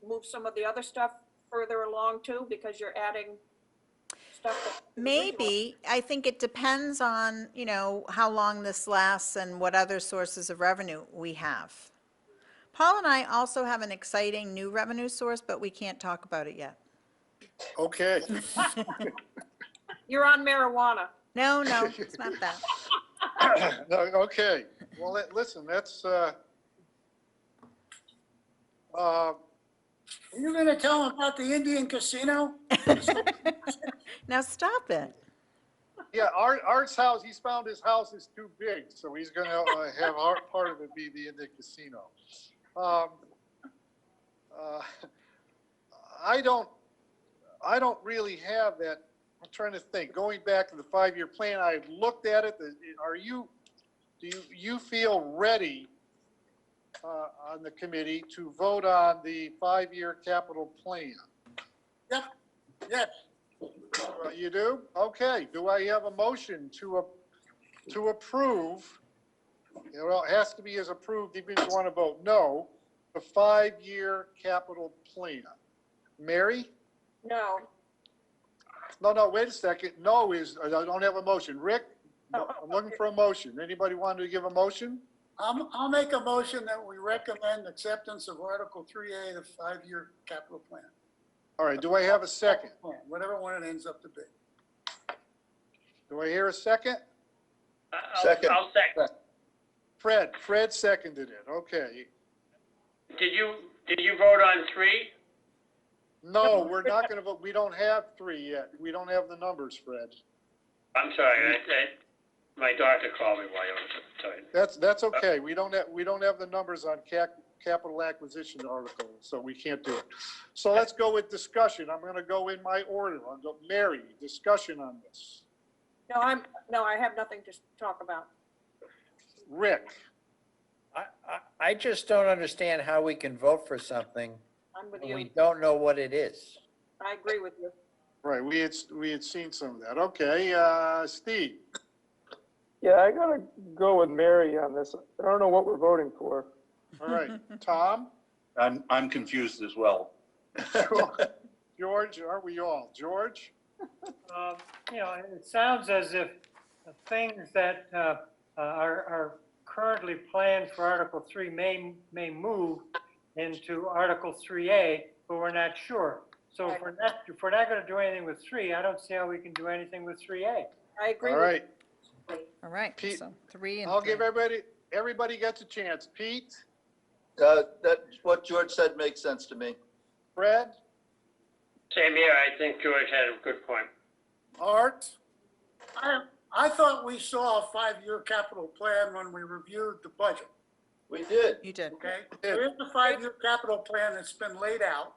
move some of the other stuff further along too, because you're adding stuff that? Maybe. I think it depends on, how long this lasts and what other sources of revenue we have. Paul and I also have an exciting new revenue source, but we can't talk about it yet. Okay. You're on marijuana. No, it's not that. No, okay. Well, listen, that's, Are you gonna tell them about the Indian casino? Now stop it. yeah, Art's house, he's found his house is too big, so he's going to have part of it be the Indian casino. I don't really have that. I'm trying to think. Going back to the 5-year plan, I looked at it. Do you feel ready on the committee to vote on the 5-year capital plan? Yep, yes. You do? Okay. Do I have a motion to approve? Well, it has to be as approved, even if you want to vote no, the 5-year capital plan. Mary? No. No, wait a second. No is, I don't have a motion. Rick? I'm looking for a motion. Anybody want to give a motion? I'll make a motion that we recommend acceptance of Article 3A, the 5-year capital plan. All right, do I have a second? Whatever one it ends up to be. Do I hear a second? Second. I'll second. Fred seconded it. Okay. Did you vote on 3? No, we're not going to vote. We don't have 3 yet. We don't have the numbers, Fred. I'm sorry, my doctor called me while I was at the time. That's okay. We don't have the numbers on capital acquisition article, so we can't do it. So let's go with discussion. I'm going to go in my order. I'll go, Mary, discussion on this. No, I have nothing to talk about. Rick, I just don't understand how we can vote for something I'm with when we you. don't know what it is. I agree with you. right, we had seen some of that. Okay, Steve, Yeah, I gotta go with Mary on this. I don't know what we're voting for. all right, Tom, I'm confused as well. George, aren't we all? George? You know, it sounds as if the things that are currently planned for Article 3 may move into Article 3A, but we're not sure. So if we're not going to do anything with 3, I don't see how we can do anything with 3A. I agree All with right, All right, Pete, so 3 and I'll 3. give everybody gets a chance. Pete, That, what George said makes sense to me. Fred, Same here, I think George had a good point. Art, I thought we saw a 5-year capital plan when we reviewed the budget, We did. You did. okay? There is a 5-year capital plan that's been laid out.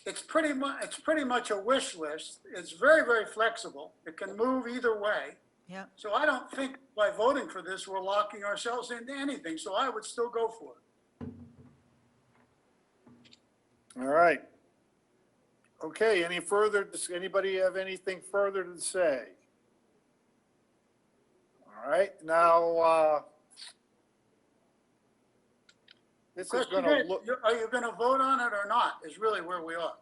It's pretty much a wish list. It's very, very flexible. It can move either way. Yeah. So I don't think by voting for this, we're locking ourselves into anything, so I would still go for it. all right. Okay, anybody have anything further to say? All right, now, this is Question gonna is, look, are you gonna vote on it or not, is really where we are.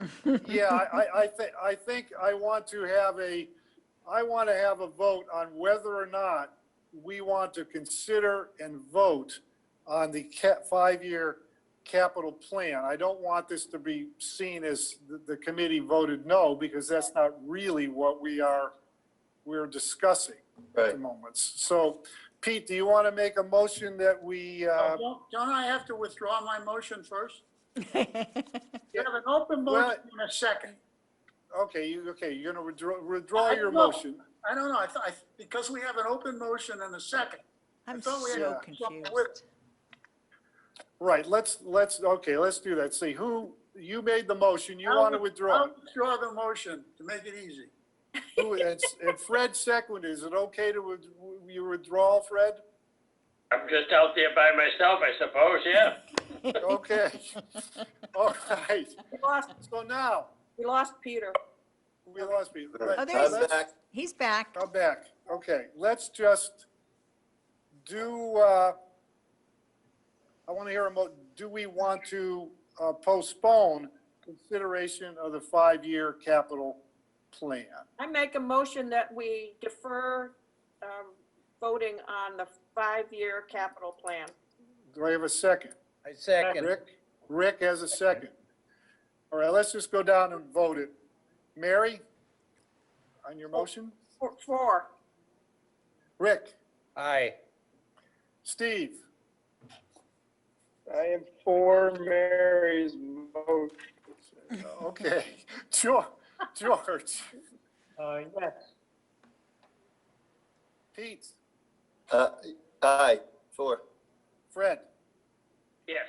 yeah, I think I want to have a vote on whether or not we want to consider and vote on the 5-year capital plan. I don't want this to be seen as the committee voted no, because that's not really what we're discussing at Right. the moment. So, Pete, do you want to make a motion that we, Don't I have to withdraw my motion first? You have an open Well- motion in a second. okay, you're going to withdraw I your don't know. motion. I don't know, because we have an open motion in a second. I'm thought we had so something with confused. Right, let's do that. See, you made the motion, you want to withdraw. I'll withdraw the motion to make it easy. And Fred seconded, is it okay to, you withdraw, Fred? I'm just out there by myself, I suppose, yeah. Okay. All right, so now, We lost Peter. we lost me. Oh, there's- I'm back. He's back. I'm back, okay, let's just do, I want to hear do we want to postpone consideration of the 5-year capital plan? I make a motion that we defer voting on the 5-year capital plan. Do I have a second? I second. Rick has a second. All right, let's just go down and vote it. Mary, on your motion? Four. Rick, Aye. Steve, I am for Mary's motion. okay. George, Yes. Pete, Aye, 4. Fred, Yes.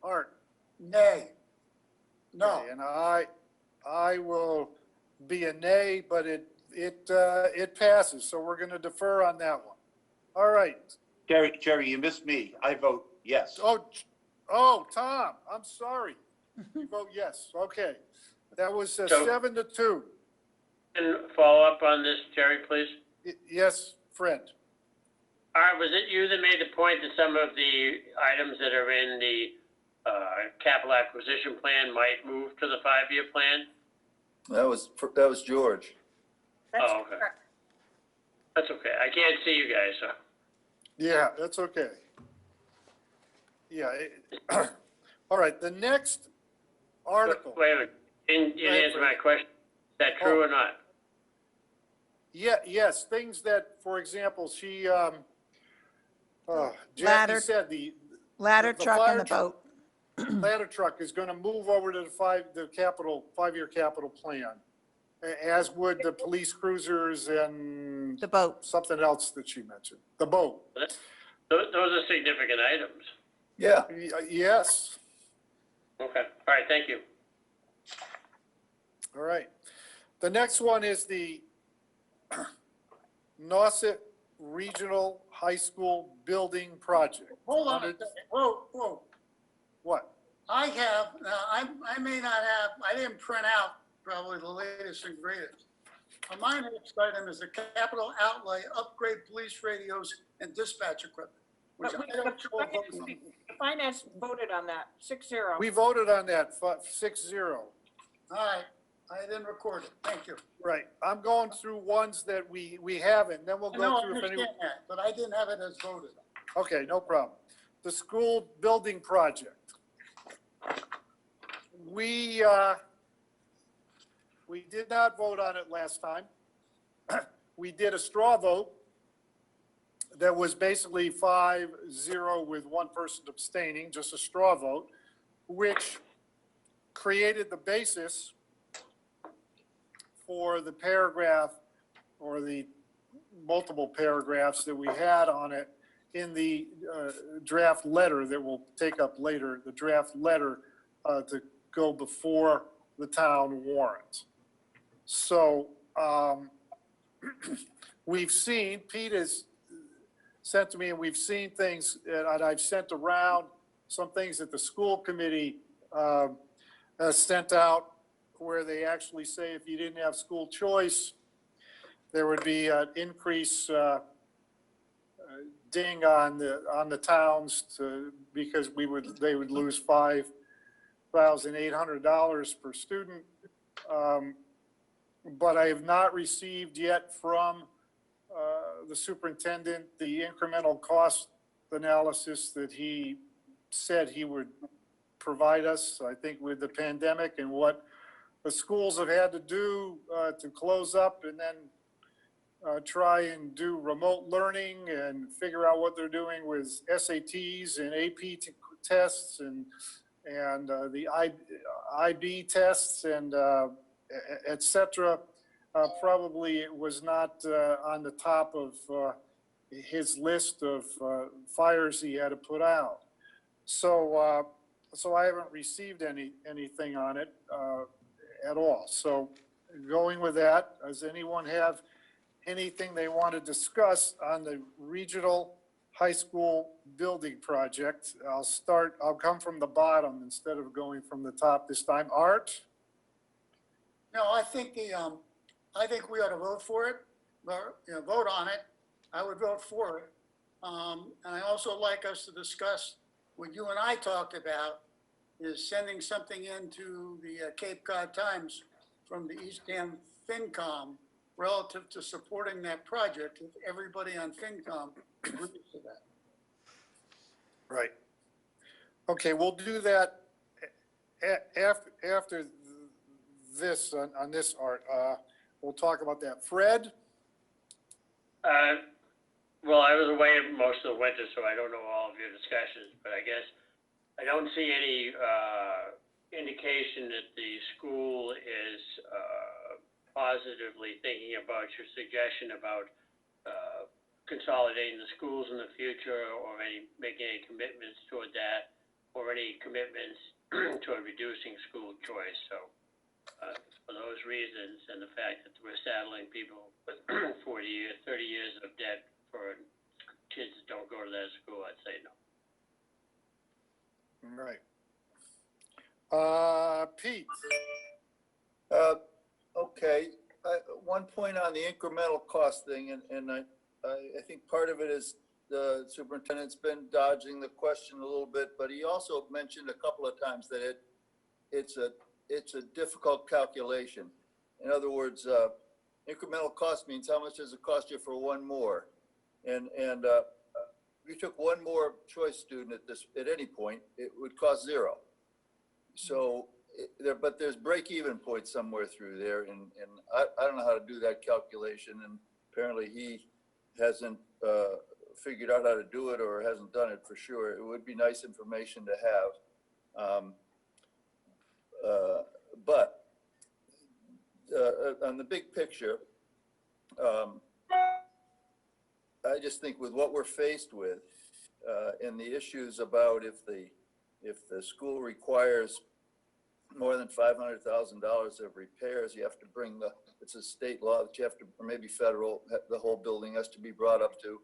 Art. Nay. No. Okay, and I will be a nay, but it passes, so we're going to defer on that one. All right. Jerry, you missed me. I vote yes. Oh, Tom, I'm sorry. You vote yes, okay. That was So- 7-2. And follow up on this, Jerry, please. Yes, Fred. Art, was it you that made the point that some of the items that are in the capital acquisition plan might move to the 5-year plan? That was George. That's Oh, okay. correct. That's okay. I can't see you guys, so. Yeah, that's okay. Yeah. All right, the next article. Wait a minute. You didn't answer my question. Is that true or not? Yeah, yes, things that, for example, Jackie Ladder. said the Ladder The truck and the fire boat. ladder truck is going to move over to the 5-year capital plan, as would the police cruisers and The boat. something else that she mentioned, the boat. Those are significant items. Yeah. Yes, Okay. All right, thank you. all right. The next one is the Nauset Regional High School Building Project. Hold on a second. Whoa. What? I have, I may not have, I didn't print out probably the latest and greatest. On my next item is the capital outlay, upgrade police radios and dispatch equipment, which But I don't show a vote on. the finance voted on that, 6-0. We voted on that, 6-0. All right, I didn't record it. Thank you. Right. I'm going through ones that we haven't, then we'll I know, go I through if any. understand that, but I didn't have it as voted. Okay, no problem. The school building project. We did not vote on it last time. We did a straw vote that was basically 5-0 with one person abstaining, just a straw vote, which created the basis for the paragraph or the multiple paragraphs that we had on it in the draft letter that we'll take up later, the draft letter to go before the town warrant. So we've seen, Pete has sent to me, and we've seen things, and I've sent around some things that the school committee has sent out where they actually say if you didn't have school choice, there would be an increase ding on the towns because they would lose $5,800 per student. But I have not received yet from the superintendent the incremental cost analysis that he said he would provide us. I think with the pandemic and what the schools have had to do to close up and then try and do remote learning and figure out what they're doing with SATs and AP tests and the IB tests and et cetera. Probably it was not on the top of his list of fires he had to put out. So I haven't received anything on it at all. So going with that, does anyone have anything they want to discuss on the regional high school building project? I'll come from the bottom instead of going from the top this time. Art? No, I think I think we ought to vote for it, or, vote on it. I would vote for it. And I also like us to discuss what you and I talked about is sending something into the Cape Cod Times from the Eastham FinCom relative to supporting that project if everybody on FinCom agrees to that. Right. Okay, we'll do that after this on this, Art. We'll talk about that. Fred? Well, I was away most of the winter, so I don't know all of your discussions, but I guess I don't see any indication that the school is positively thinking about your suggestion about consolidating the schools in the future or making any commitments toward that or any commitments toward reducing school choice. So for those reasons and the fact that we're saddling people with 40 years, 30 years of debt for kids that don't go to that school, I'd say no. Right. Pete? Okay, one point on the incremental cost thing, and I think part of it is the superintendent's been dodging the question a little bit, but he also mentioned a couple of times that it's a difficult calculation. In other words, incremental cost means how much does it cost you for one more? And if you took one more choice student at any point, it would cost zero. So but there's break-even points somewhere through there, and I don't know how to do that calculation, and apparently he hasn't figured out how to do it or hasn't done it for sure. It would be nice information to have. But on the big picture, I just think with what we're faced with and the issues about if the school requires more than $500,000 of repairs, you have to bring it's a state law that you have to, or maybe federal, the whole building has to be brought up to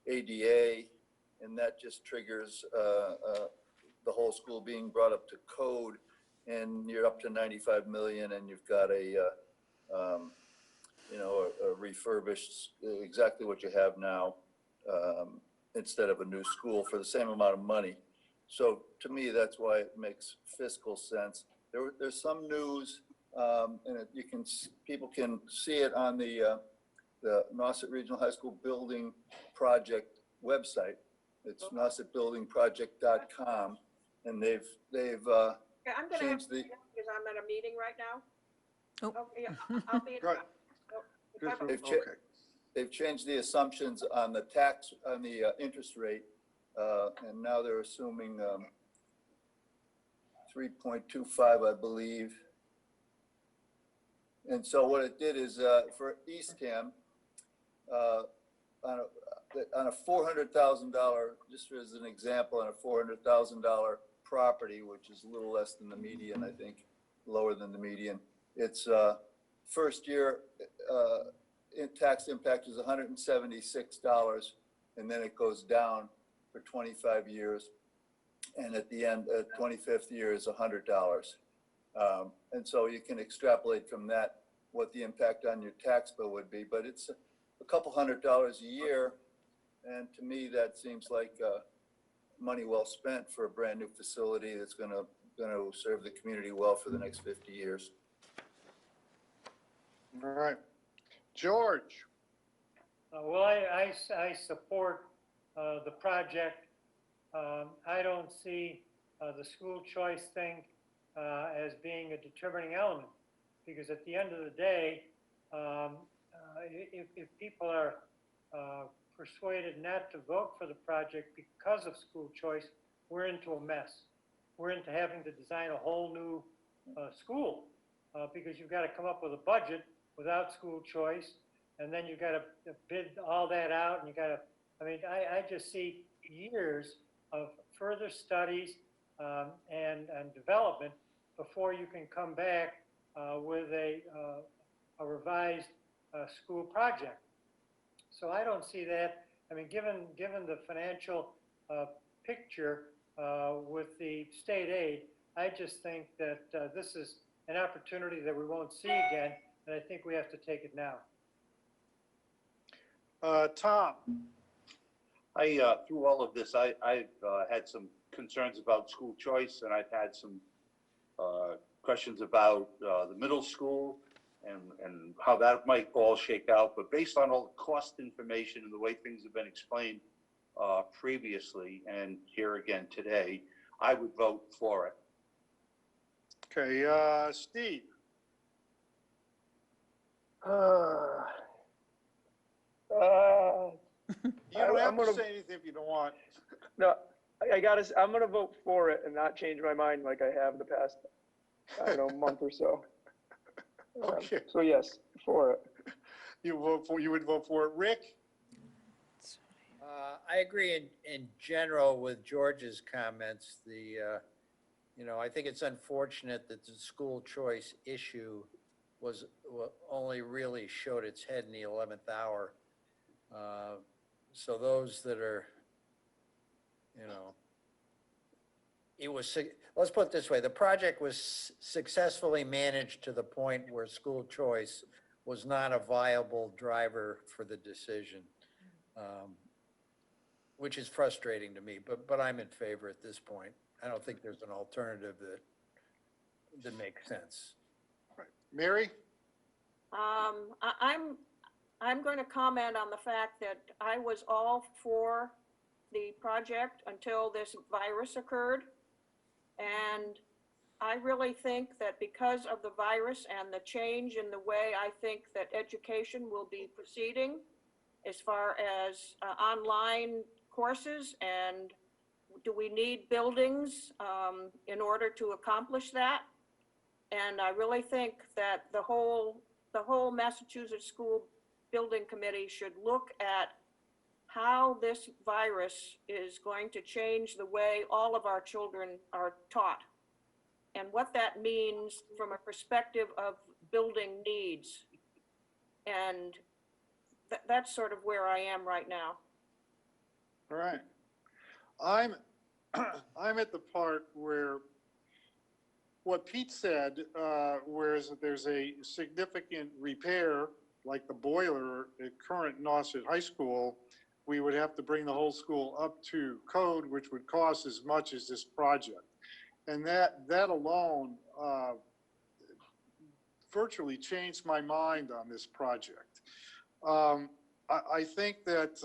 ADA, and that just triggers the whole school being brought up to code, and you're up to 95 million, and you've got a refurbished, exactly what you have now, instead of a new school for the same amount of money. So to me, that's why it makes fiscal sense. There's some news, and people can see it on the Nauset Regional High School Building Project website. It's nausetbuildingproject.com, and they've Yeah, I'm gonna have changed to, the, because I'm at a meeting right now. Oh. Okay, yeah, I'll be in. Right. If I- They've Okay. they've changed the assumptions on the tax, on the interest rate, and now they're assuming 3.25, I believe. And so what it did is, for Eastham, on a $400,000, just as an example, on a $400,000 property, which is a little less than the median, I think, lower than the median, it's first year tax impact is $176, and then it goes down for 25 years, and at the end, 25th year is $100. And so you can extrapolate from that what the impact on your tax bill would be, but it's a couple $100 a year, and to me that seems like money well spent for a brand new facility that's going to serve the community well for the next 50 years. All right. George? Well, I support the project. I don't see the school choice thing as being a determining element, because at the end of the day, if people are persuaded not to vote for the project because of school choice, we're into a mess. We're into having to design a whole new school, because you've got to come up with a budget without school choice, and then you've got to bid all that out, and you got to, I just see years of further studies and development before you can come back with a revised school project. So I don't see that. Given the financial picture with the state aid, I just think that this is an opportunity that we won't see again, and I think we have to take it now. Tom? Through all of this, I've had some concerns about school choice, and I've had some questions about the middle school and how that might all shake out. But based on all the cost information and the way things have been explained previously and here again today, I would vote for it. Okay, Steve? You don't have to say anything if you don't want. No, I'm gonna vote for it and not change my mind like I have the past, month or so. Okay. So yes, for it. You would vote for it. Rick? I agree in general with George's comments. I think it's unfortunate that the school choice issue only really showed its head in the 11th hour. So those that are, let's put it this way, the project was successfully managed to the point where school choice was not a viable driver for the decision, which is frustrating to me, but I'm in favor at this point. I don't think there's an alternative that makes sense. Right. Mary? I'm going to comment on the fact that I was all for the project until this virus occurred. And I really think that because of the virus and the change in the way I think that education will be proceeding as far as online courses, and do we need buildings in order to accomplish that? And I really think that the whole Massachusetts School Building Committee should look at how this virus is going to change the way all of our children are taught. and what that means from a perspective of building needs. And that's sort of where I am right now. All right. I'm, I'm at the part where what Pete said, whereas there's a significant repair, like the boiler at current Nauset High School, we would have to bring the whole school up to code, which would cost as much as this project. And that alone virtually changed my mind on this project. I think that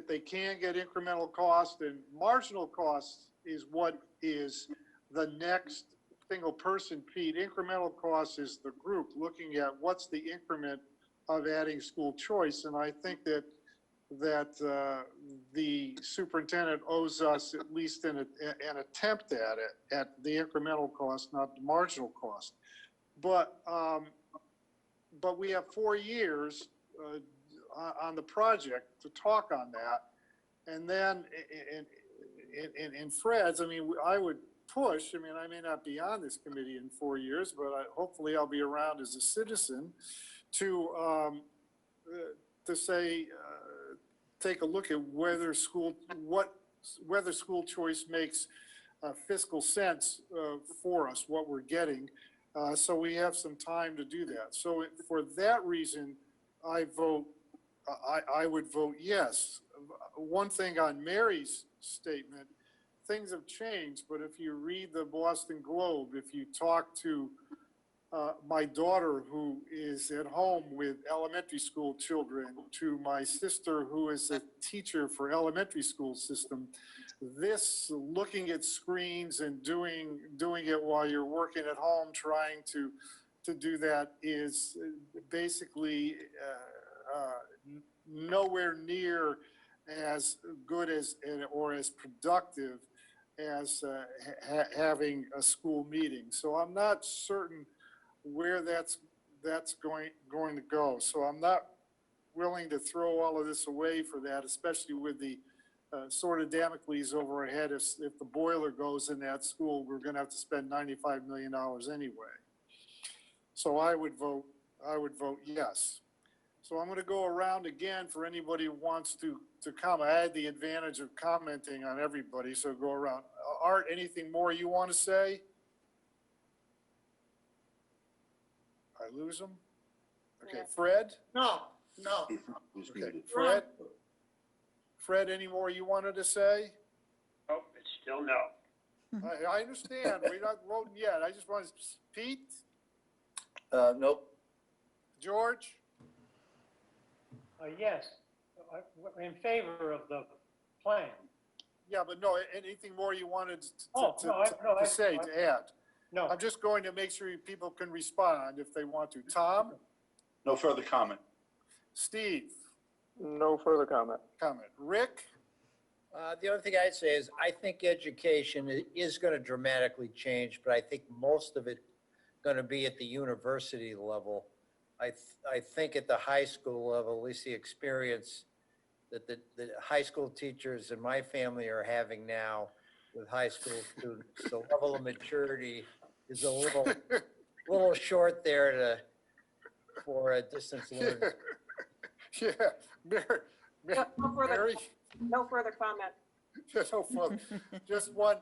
they can get incremental cost, and marginal cost is what is the next single person, Pete. Incremental cost is the group looking at what's the increment of adding school choice. And I think that the superintendent owes us at least an attempt at it, at the incremental cost, not the marginal cost. But we have 4 years on the project to talk on that. And then in Fred's, I mean, I would push, I mean, I may not be on this committee in 4 years, but hopefully I'll be around as a citizen to say, take a look at whether school choice makes fiscal sense for us, what we're getting. So we have some time to do that. So for that reason, I would vote yes. One thing on Mary's statement, things have changed, but if you read the Boston Globe, if you talk to my daughter who is at home with elementary school children, to my sister who is a teacher for elementary school system, this looking at screens and doing it while you're working at home, trying to do that is basically nowhere near as good as or as productive as having a school meeting. So I'm not certain where that's going to go. So I'm not willing to throw all of this away for that, especially with the sort of Damocles over our head. If the boiler goes in that school, we're going to have to spend $95 million anyway. So I would vote yes. So I'm going to go around again for anybody who wants to comment. I had the advantage of commenting on everybody, so go around. Art, anything more you want to say? I lose him? Okay, Fred? No. Okay, Fred, any more you wanted to say? Oh, it's still no. I understand. We're not voting yet. I just want to, Pete? Nope. George? Yes, in favor of the plan. Yeah, but no, anything more you wanted to say, to add? No. I'm just going to make sure people can respond if they want to. Tom? No further comment. Steve? No further comment. Rick? The only thing I'd say is I think education is going to dramatically change, but I think most of it going to be at the university level. I think at the high school level, at least the experience that the high school teachers in my family are having now with high school students, the level of maturity is a little short there for a distance learning. Yeah, Mary? No further comment. No further. Just one.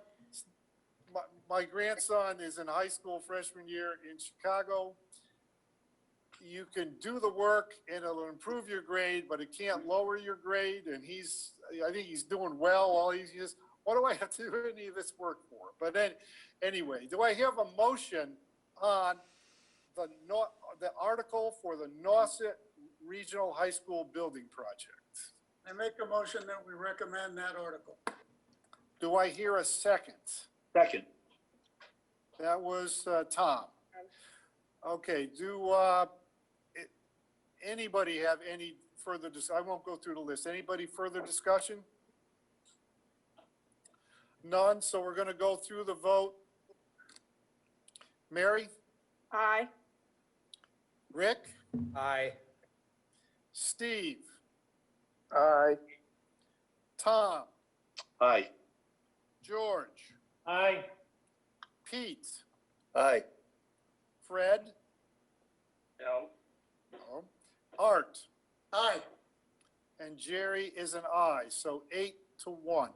My grandson is in high school freshman year in Chicago. You can do the work and it'll improve your grade, but it can't lower your grade. And I think he's doing well. All he's just, what do I have to do any of this work for? But then, anyway, do I have a motion on the article for the Nauset Regional High School Building Project? I make a motion that we recommend that article. Do I hear a second? Second. That was Tom. Okay, anybody have any further, I won't go through the list. Anybody further discussion? None, so we're going to go through the vote. Mary? Aye. Rick? Aye. Steve? Aye. Tom? Aye. George? Aye. Pete, Aye. Fred, No, no, Art, Aye. and Jerry is an aye, so 8-1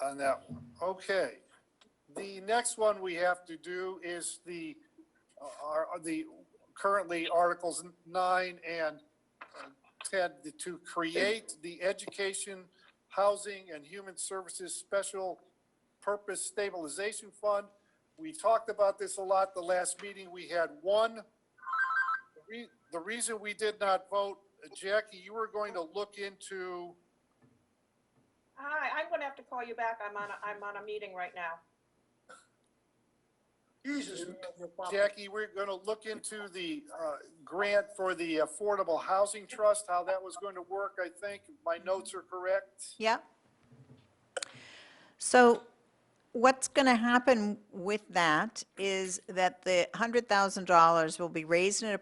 on that one. Okay. The next one we have to do is the currently Articles 9 and 10 to create the Education, Housing, and Human Services Special Purpose Stabilization Fund. We talked about this a lot the last meeting. We had one. The reason we did not vote, Jackie, you were going to look into, Hi, I'm gonna have to call you back. I'm on a meeting right now. Jesus. Jackie, we're going to look into the grant for the Affordable Housing Trust, how that was going to work, I think. My notes are correct. Yeah. So what's going to happen with that is that the $100,000 will be raised and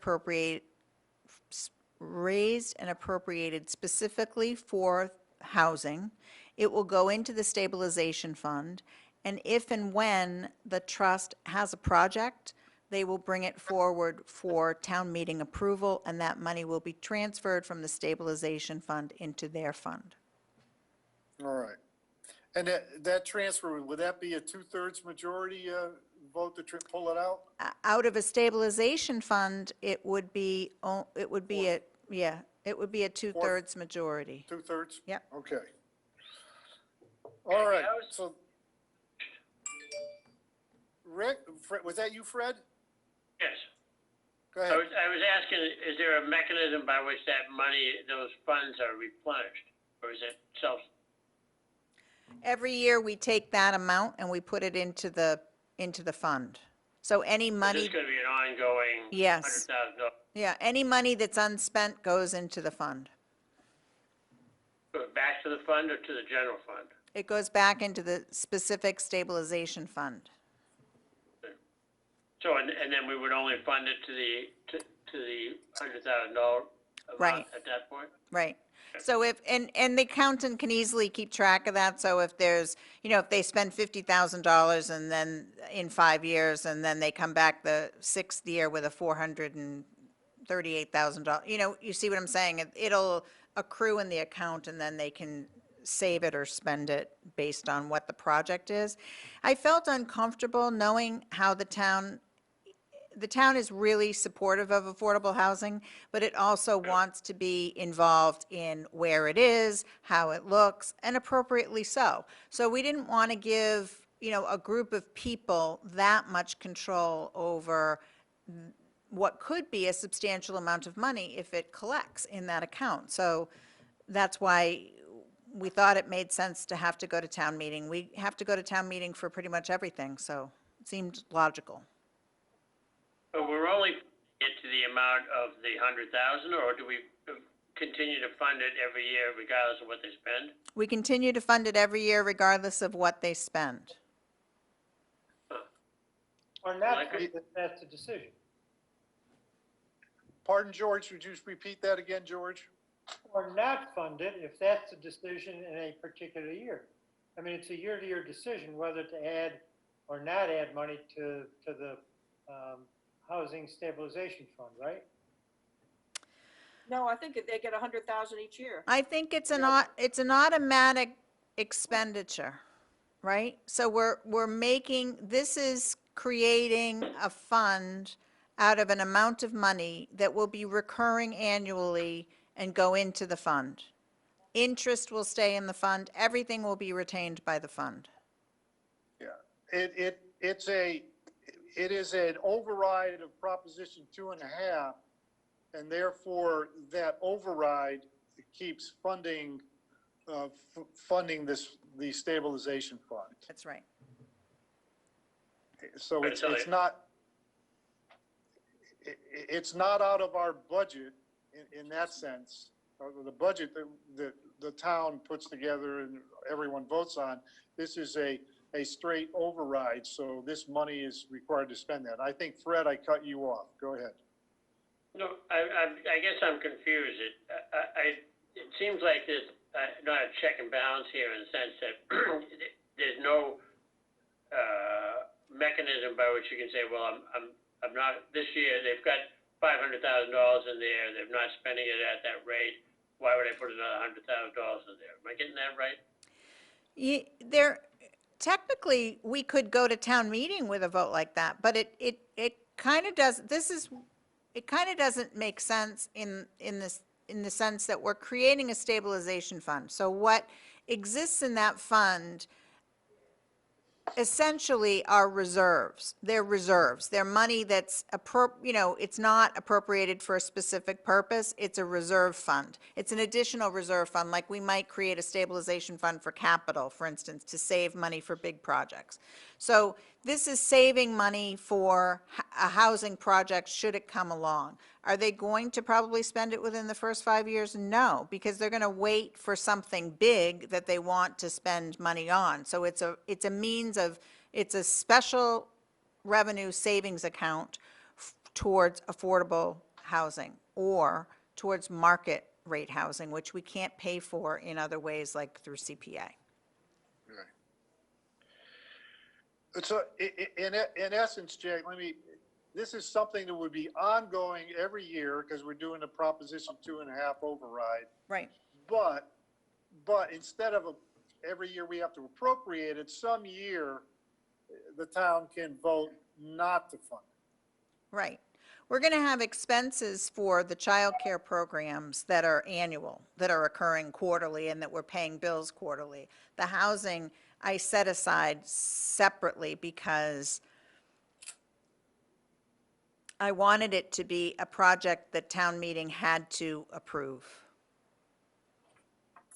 appropriated specifically for housing. It will go into the stabilization fund, and if and when the trust has a project, they will bring it forward for town meeting approval, and that money will be transferred from the stabilization fund into their fund. All right. And that transfer, would that be a 2/3 majority vote to pull it out? Out of a stabilization fund, it would be a 2/3 majority. 2/3? Yep. Okay. All right, I was- so Rick, was that you, Fred? yes. Go I ahead. was asking, is there a mechanism by which that money, those funds are replenished? Or is it self, Every year, we take that amount and we put it into the fund. So any is money, this gonna be an ongoing Yes. $100,000? yeah, any money that's unspent goes into the fund. Back to the fund or to the general fund? It goes back into the specific stabilization fund. So, and then we would only fund it to the $100,000 Right. amount at that point? Right. So if, and the accountant can easily keep track of that, so if there's, if they spend $50,000 and then in 5 years, and then they come back the 6th year with a $438,000, you see what I'm saying? It'll accrue in the account, and then they can save it or spend it based on what the project is. I felt uncomfortable knowing how the town is really supportive of affordable housing, but it also wants to be involved in where it is, how it looks, and appropriately so. So we didn't want to give, a group of people that much control over what could be a substantial amount of money if it collects in that account. So that's why we thought it made sense to have to go to town meeting. We have to go to town meeting for pretty much everything, so it seemed logical. But we're only into the amount of the 100,000, or do we continue to fund it every year regardless of what they spend? We continue to fund it every year regardless of what they spend. Or not, Like if that's a decision. Pardon, George, would you repeat that again, George? Or not fund it if that's a decision in a particular year. I mean, it's a year-to-year decision whether to add or not add money to the Housing Stabilization Fund, right? No, I think they get 100,000 each year. I think it's an automatic expenditure, right? So this is creating a fund out of an amount of money that will be recurring annually and go into the fund. Interest will stay in the fund, everything will be retained by the fund. Yeah, it is an override of Proposition 2.5, and therefore that override keeps funding the stabilization fund. That's right. So Right, so it's not out of our budget in that sense. The budget that the town puts together and everyone votes on, this is a straight override, so this money is required to spend that. I think, Fred, I cut you off. Go ahead. No, I guess I'm confused. It seems like there's not a check and balance here in the sense that there's no mechanism by which you can say, well, I'm not, this year, they've got $500,000 in there, they're not spending it at that rate, why would I put another $100,000 in there? Am I getting that right? Technically, we could go to town meeting with a vote like that, but it kind of does, it kind of doesn't make sense in the sense that we're creating a stabilization fund. So what exists in that fund essentially are reserves. They're reserves. They're money that's it's not appropriated for a specific purpose. It's a reserve fund. It's an additional reserve fund, like we might create a stabilization fund for capital, for instance, to save money for big projects. So this is saving money for a housing project should it come along. Are they going to probably spend it within the first 5 years? No, because they're going to wait for something big that they want to spend money on. So it's a means of, it's a special revenue savings account towards affordable housing or towards market rate housing, which we can't pay for in other ways like through CPA. So in essence, Jay, this is something that would be ongoing every year because we're doing a Proposition 2.5 override. Right. But instead of every year we have to appropriate it, some year the town can vote not to fund it. Right. We're going to have expenses for the child care programs that are annual, that are occurring quarterly, and that we're paying bills quarterly. The housing I set aside separately because I wanted it to be a project that town meeting had to approve.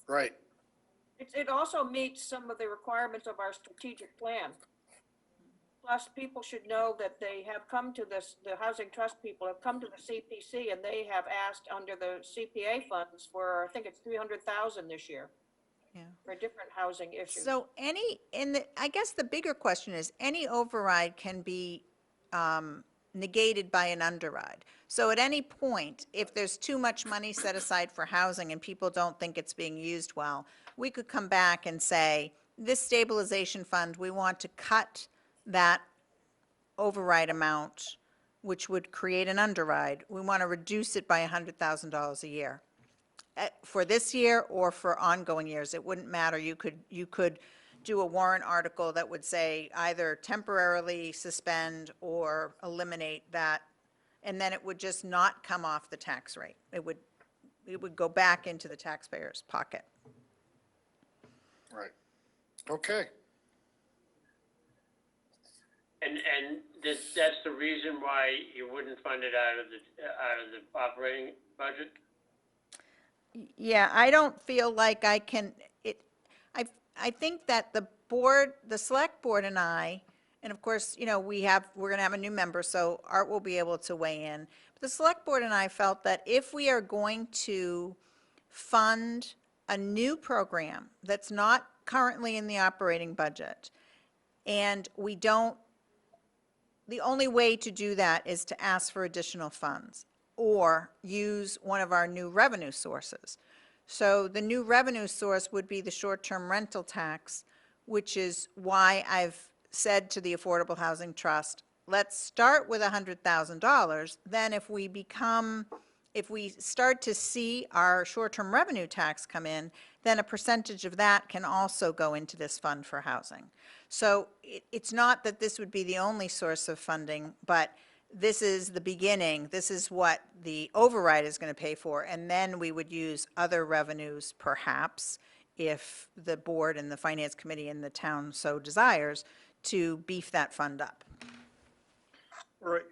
Right. It also meets some of the requirements of our strategic plan. Plus, people should know that they have come to this, the Housing Trust people have come to the CPC and they have asked under the CPA funds for, I think it's 300,000 this year. Yeah. For different housing issues. So I guess the bigger question is, any override can be negated by an underride. So at any point, if there's too much money set aside for housing and people don't think it's being used well, we could come back and say, this stabilization fund, we want to cut that override amount, which would create an underride. We want to reduce it by $100,000 a year. For this year or for ongoing years, it wouldn't matter. You could do a warrant article that would say either temporarily suspend or eliminate that, and then it would just not come off the tax rate. It would go back into the taxpayer's pocket. Right. Okay. And that's the reason why you wouldn't fund it out of the operating budget? Yeah, I don't feel like I can, I think that the board, the select board and I, and of course, we're going to have a new member, so Art will be able to weigh in. But the select board and I felt that if we are going to fund a new program that's not currently in the operating budget, and we don't, the only way to do that is to ask for additional funds or use one of our new revenue sources. So the new revenue source would be the short-term rental tax, which is why I've said to the Affordable Housing Trust, let's start with $100,000. Then if we start to see our short-term revenue tax come in, then a percentage of that can also go into this fund for housing. So it's not that this would be the only source of funding, but this is the beginning. This is what the override is going to pay for, and then we would use other revenues perhaps if the board and the finance committee and the town so desires to beef that fund up. Right,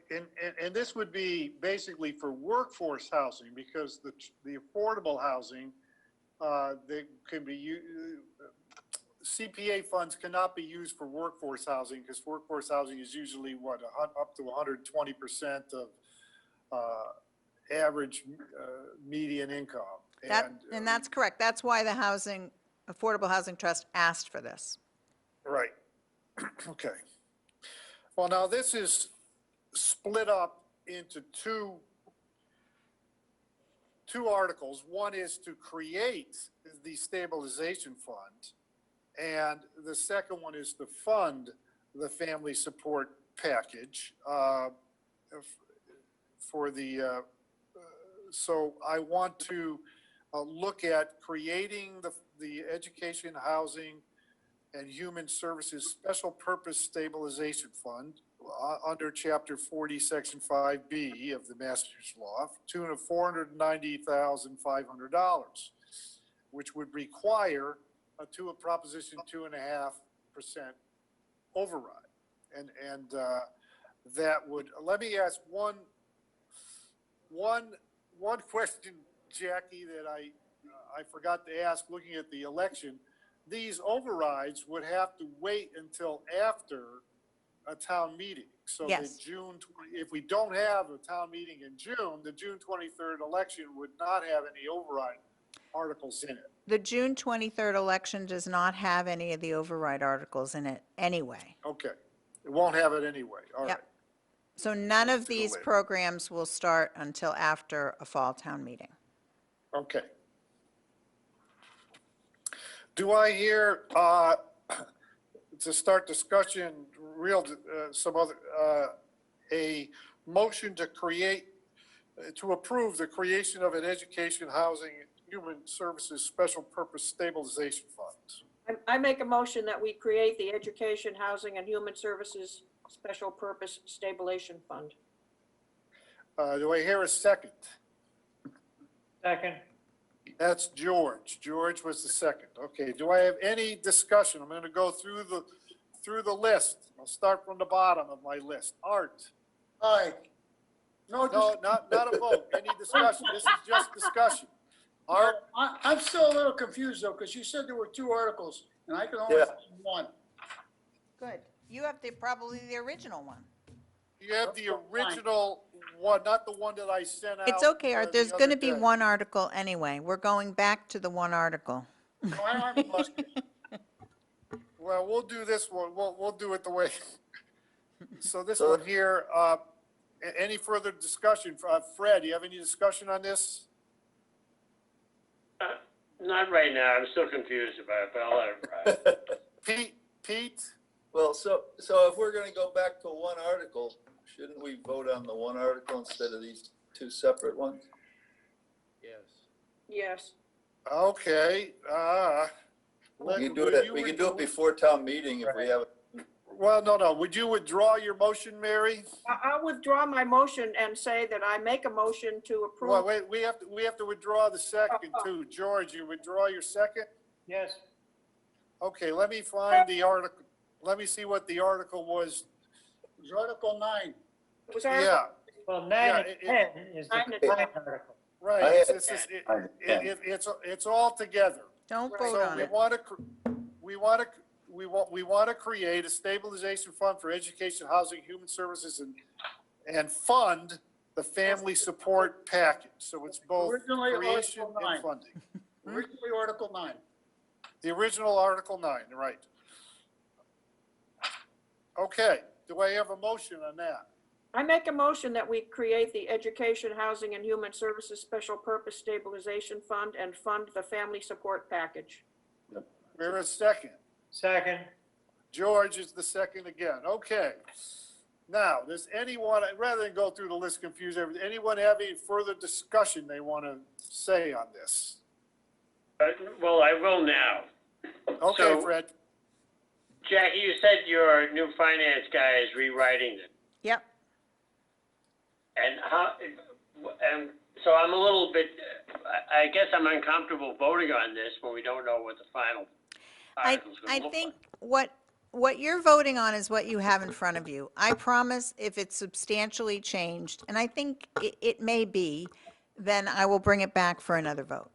and this would be basically for workforce housing, because the affordable housing, they can be CPA funds cannot be used for workforce housing, because workforce housing is usually up to 120% of average median income. And that's correct. That's why the Affordable Housing Trust asked for this. Right. Okay. Well, now this is split up into two articles. One is to create the stabilization fund, and the second one is to fund the family support package for the, so I want to look at creating the Education, Housing, and Human Services Special Purpose Stabilization Fund under Chapter 40, Section 5B of the Massachusetts law, to the tune of $490,500, which would require to a Proposition 2.5% override. And that would, let me ask one question, Jackie, that I forgot to ask looking at the election. These overrides would have to wait until after a town meeting. So Yes. if we don't have a town meeting in June, the June 23rd election would not have any override articles in it. The June 23rd election does not have any of the override articles in it anyway. Okay. It won't have it anyway. All right. Yep. So none of Let's do it these later. programs will start until after a fall town meeting. Okay. Do I hear, to start discussion, some other, a motion to create, to approve the creation of an Education, Housing, Human Services Special Purpose Stabilization Fund? I make a motion that we create the Education, Housing, and Human Services Special Purpose Stabilization Fund. Do I hear a second? Second. That's George. George was the second. Okay, do I have any discussion? I'm going to go through the list. I'll start from the bottom of my list. Art? Aye. No, not a vote. Any discussion? This is just discussion. Art? I'm still a little confused though, because you said there were two articles and I can only Yeah. find one. Good. You have probably the original one. You have the original one, not the one that I sent out. It's okay, Art. There's the going to other be day. one article anyway. We're going back to the one article. No, I don't have one. Well, we'll do this one. We'll do it the way. So this So- one here, any further discussion? Fred, do you have any discussion on this? Not right now, I'm still confused about it, but I'll let it ride. Pete? Well, so if we're gonna go back to one article, shouldn't we vote on the one article instead of these two separate ones? Yes. Yes. Okay, We can do it before town meeting if we have, Well, no. Would you withdraw your motion, Mary? I'll withdraw my motion and say that I make a motion to Well, approve. wait, we have to withdraw the second too. George, you withdraw your second? Yes. Okay, let me find the article. Let me see what the article was. It was Article 9. It was our- Yeah, Well, Yeah, 9 and 10 is the 9 and combined article. right. I It's, had it's, just- it- I understand. it's all together. Don't Right. vote So on we it. want to create a stabilization fund for education, housing, human services, and fund the family support package. So it's both Originally creation Article 9. and funding. Originally Article 9. The original Article 9, right. Okay, do I have a motion on that? I make a motion that we create the Education, Housing, and Human Services Special Purpose Stabilization Fund and fund the family support package. There is a second. Second. George is the second again. Okay. Now, does anyone, rather than go through the list, confuse everything, anyone have any further discussion they want to say on this? Well, I will now. Okay, So- Fred. Jackie, you said your new finance guy is rewriting it. Yep. And so I'm a little bit, I guess I'm uncomfortable voting on this when we don't know what the final article's I gonna look think like. what you're voting on is what you have in front of you. I promise if it's substantially changed, and I think it may be, then I will bring it back for another vote.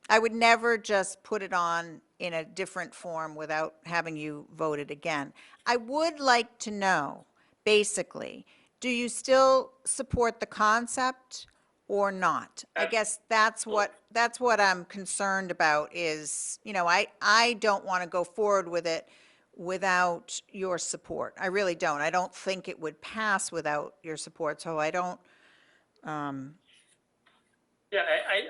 I would never just put it on in a different form without having you vote it again. I would like to know, basically, do you still support the concept or not? I guess that's what I'm concerned about is, I don't want to go forward with it without your support. I really don't. I don't think it would pass without your support, so I don't, Yeah,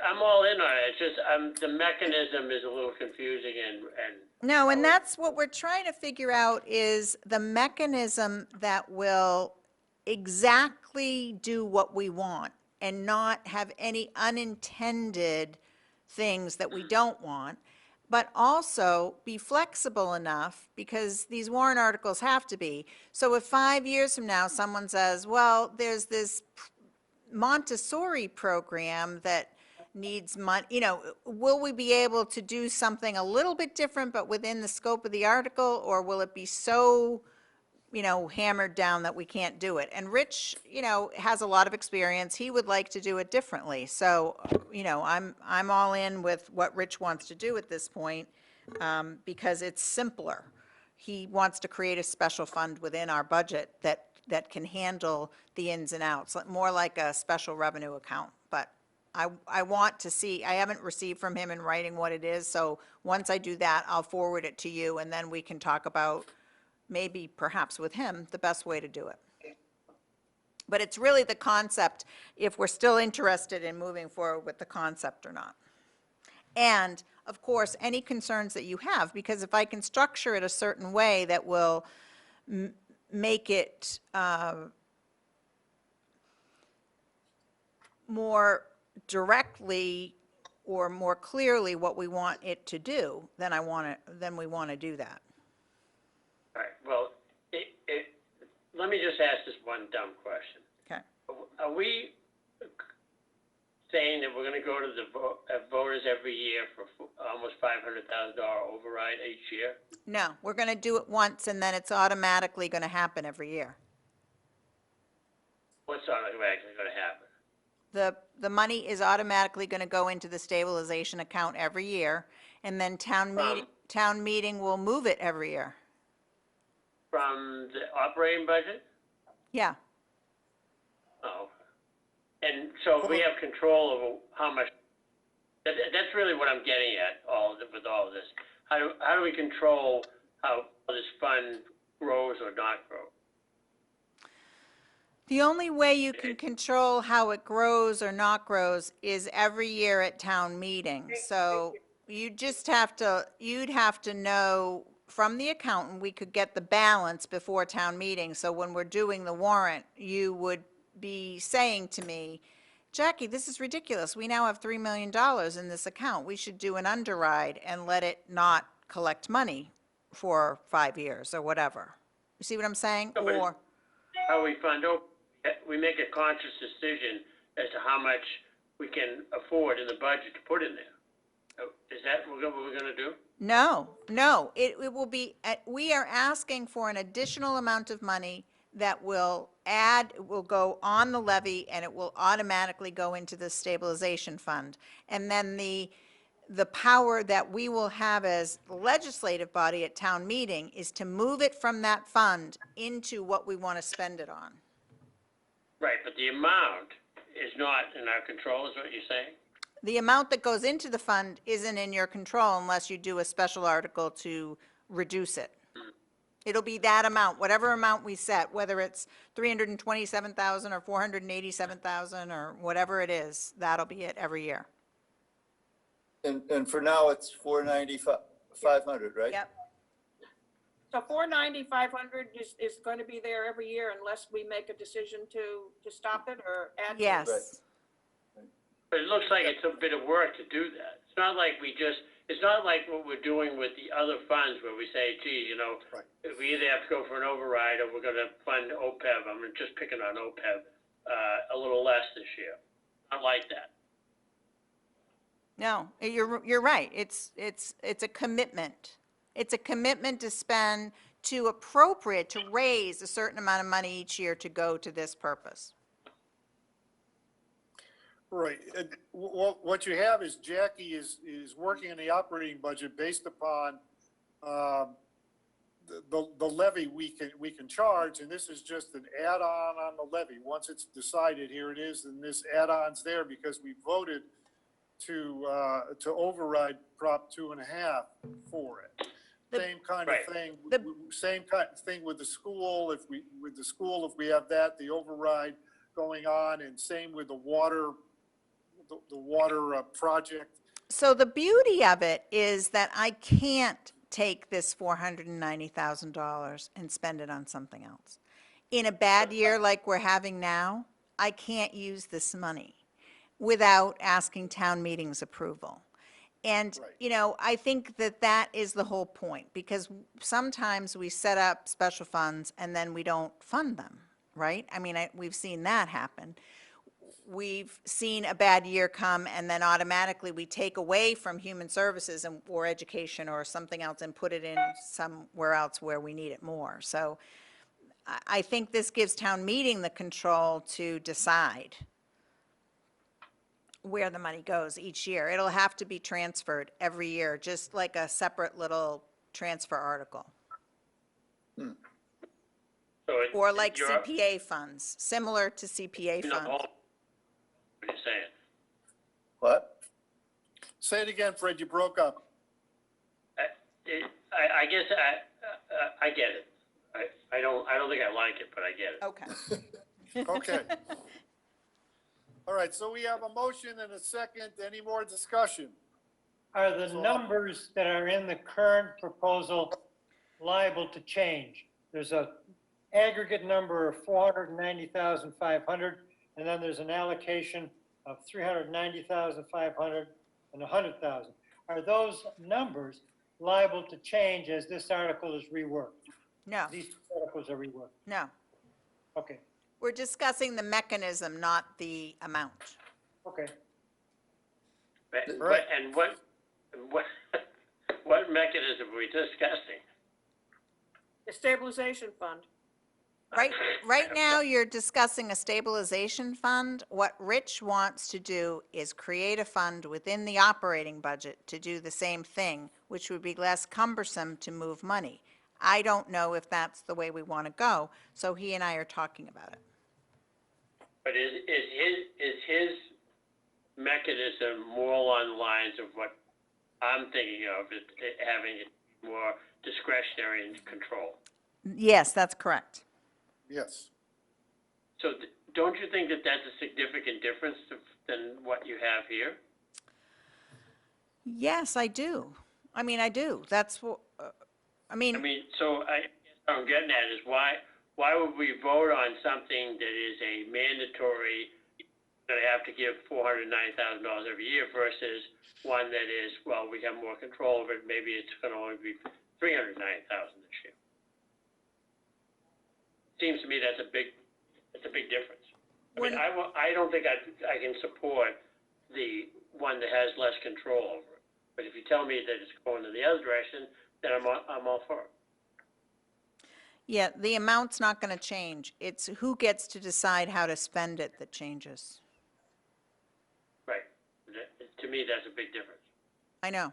I'm all in on it. It's just, the mechanism is a little confusing and No, and that's what we're trying to figure out is the mechanism that will exactly do what we want and not have any unintended things that we don't want, but also be flexible enough, because these warrant articles have to be. So if 5 years from now, someone says, well, there's this Montessori program that needs money, will we be able to do something a little bit different, but within the scope of the article, or will it be so, hammered down that we can't do it? And Rich, has a lot of experience. He would like to do it differently. So, I'm all in with what Rich wants to do at this point, because it's simpler. He wants to create a special fund within our budget that can handle the ins and outs, more like a special revenue account. But I want to see, I haven't received from him in writing what it is, so once I do that, I'll forward it to you, and then we can talk about, maybe perhaps with him, the best way to do it. But it's really the concept, if we're still interested in moving forward with the concept or not. And, of course, any concerns that you have, because if I can structure it a certain way that will make it more directly or more clearly what we want it to do, then we want to do that. all right, well, let me just ask this one dumb question. Okay. Are we saying that we're gonna go to the voters every year for almost $500,000 override each year? No, we're going to do it once, and then it's automatically going to happen every year. What's automatically gonna happen? The money is automatically going to go into the stabilization account every year, and then town meeting will move it every year. From the operating budget? Yeah. Oh, and so we have control over how much, that's really what I'm getting at, with all of this. How do we control how this fund grows or not grows? The only way you can control how it grows or not grows is every year at town meeting. So you'd have to know from the accountant, we could get the balance before town meeting. So when we're doing the warrant, you would be saying to me, Jackie, this is ridiculous. We now have $3 million in this account. We should do an underride and let it not collect money for 5 years or whatever. You see what I'm saying? No, but Or how we fund, we make a conscious decision as to how much we can afford in the budget to put in there. Is that what we're gonna do? no, it will be, we are asking for an additional amount of money that will go on the levy, and it will automatically go into the stabilization fund. And then the power that we will have as the legislative body at town meeting is to move it from that fund into what we want to spend it on. Right, but the amount is not in our control, is what you're saying? The amount that goes into the fund isn't in your control unless you do a special article to reduce it. It'll be that amount, whatever amount we set, whether it's 327,000 or 487,000 or whatever it is, that'll be it every year. And for now, it's 500, right? Yep. So 490, 500 is going to be there every year unless we make a decision to stop it or add to it? Yes. But it looks like it's a bit of work to do that. It's not like it's not like what we're doing with the other funds where we say, gee, Right. we either have to go for an override or we're gonna fund OPEB. I'm just picking on OPEB, a little less this year. Not like that. No, you're right. It's a commitment. It's a commitment to spend, to raise a certain amount of money each year to go to this purpose. Right. And what you have is Jackie is working in the operating budget based upon the levy we can charge, and this is just an add-on on the levy. Once it's decided, here it is, and this add-on's there because we voted to override Prop 2.5 for it. Same kind of thing. Same kind of thing with the school. If we have that, the override going on, and same with the water the water project. So the beauty of it is that I can't take this $490,000 and spend it on something else. In a bad year like we're having now, I can't use this money without asking town meeting's approval. And, Right. you know, I think that that is the whole point, because sometimes we set up special funds and then we don't fund them, right? I mean, we've seen that happen. We've seen a bad year come and then automatically we take away from human services and, or education or something else and put it in somewhere else where we need it more. So I think this gives town meeting the control to decide where the money goes each year. It'll have to be transferred every year, just like a separate little transfer article. So it- Or like you're- CPA funds, similar to CPA you know, funds. What are you saying? What? Say it again, Fred, you broke up. I guess I get it. I don't think I like it, but I get it. Okay. Okay. All right, so we have a motion and a second. Any more discussion? Are the So- numbers that are in the current proposal liable to change? There's a aggregate number of 490,500, and then there's an allocation of 390,500 and 100,000. Are those numbers liable to change as this article is reworked? No, These two articles are reworked. no. Okay, We're discussing the mechanism, not the amount. okay. But, and what mechanism are we discussing? The stabilization fund. Right now, you're discussing a stabilization fund. What Rich wants to do is create a fund within the operating budget to do the same thing, which would be less cumbersome to move money. I don't know if that's the way we want to go, so he and I are talking about it. But is his mechanism more along the lines of what I'm thinking of, it having more discretionary and control? Yes, that's correct. Yes. So don't you think that that's a significant difference than what you have here? Yes, I do. I mean, I do. That's what, I mean, So I guess what I'm getting at is why would we vote on something that is a mandatory, that I have to give $490,000 every year versus one that is, well, we have more control over it, maybe it's gonna only be $390,000 this year? Seems to me that's a big difference. I mean, I don't think I can support the one that has less control over it. But if you tell me that it's going in the other direction, then I'm all for it. yeah, the amount's not going to change. It's who gets to decide how to spend it that changes. Right. To me, that's a big difference. I know.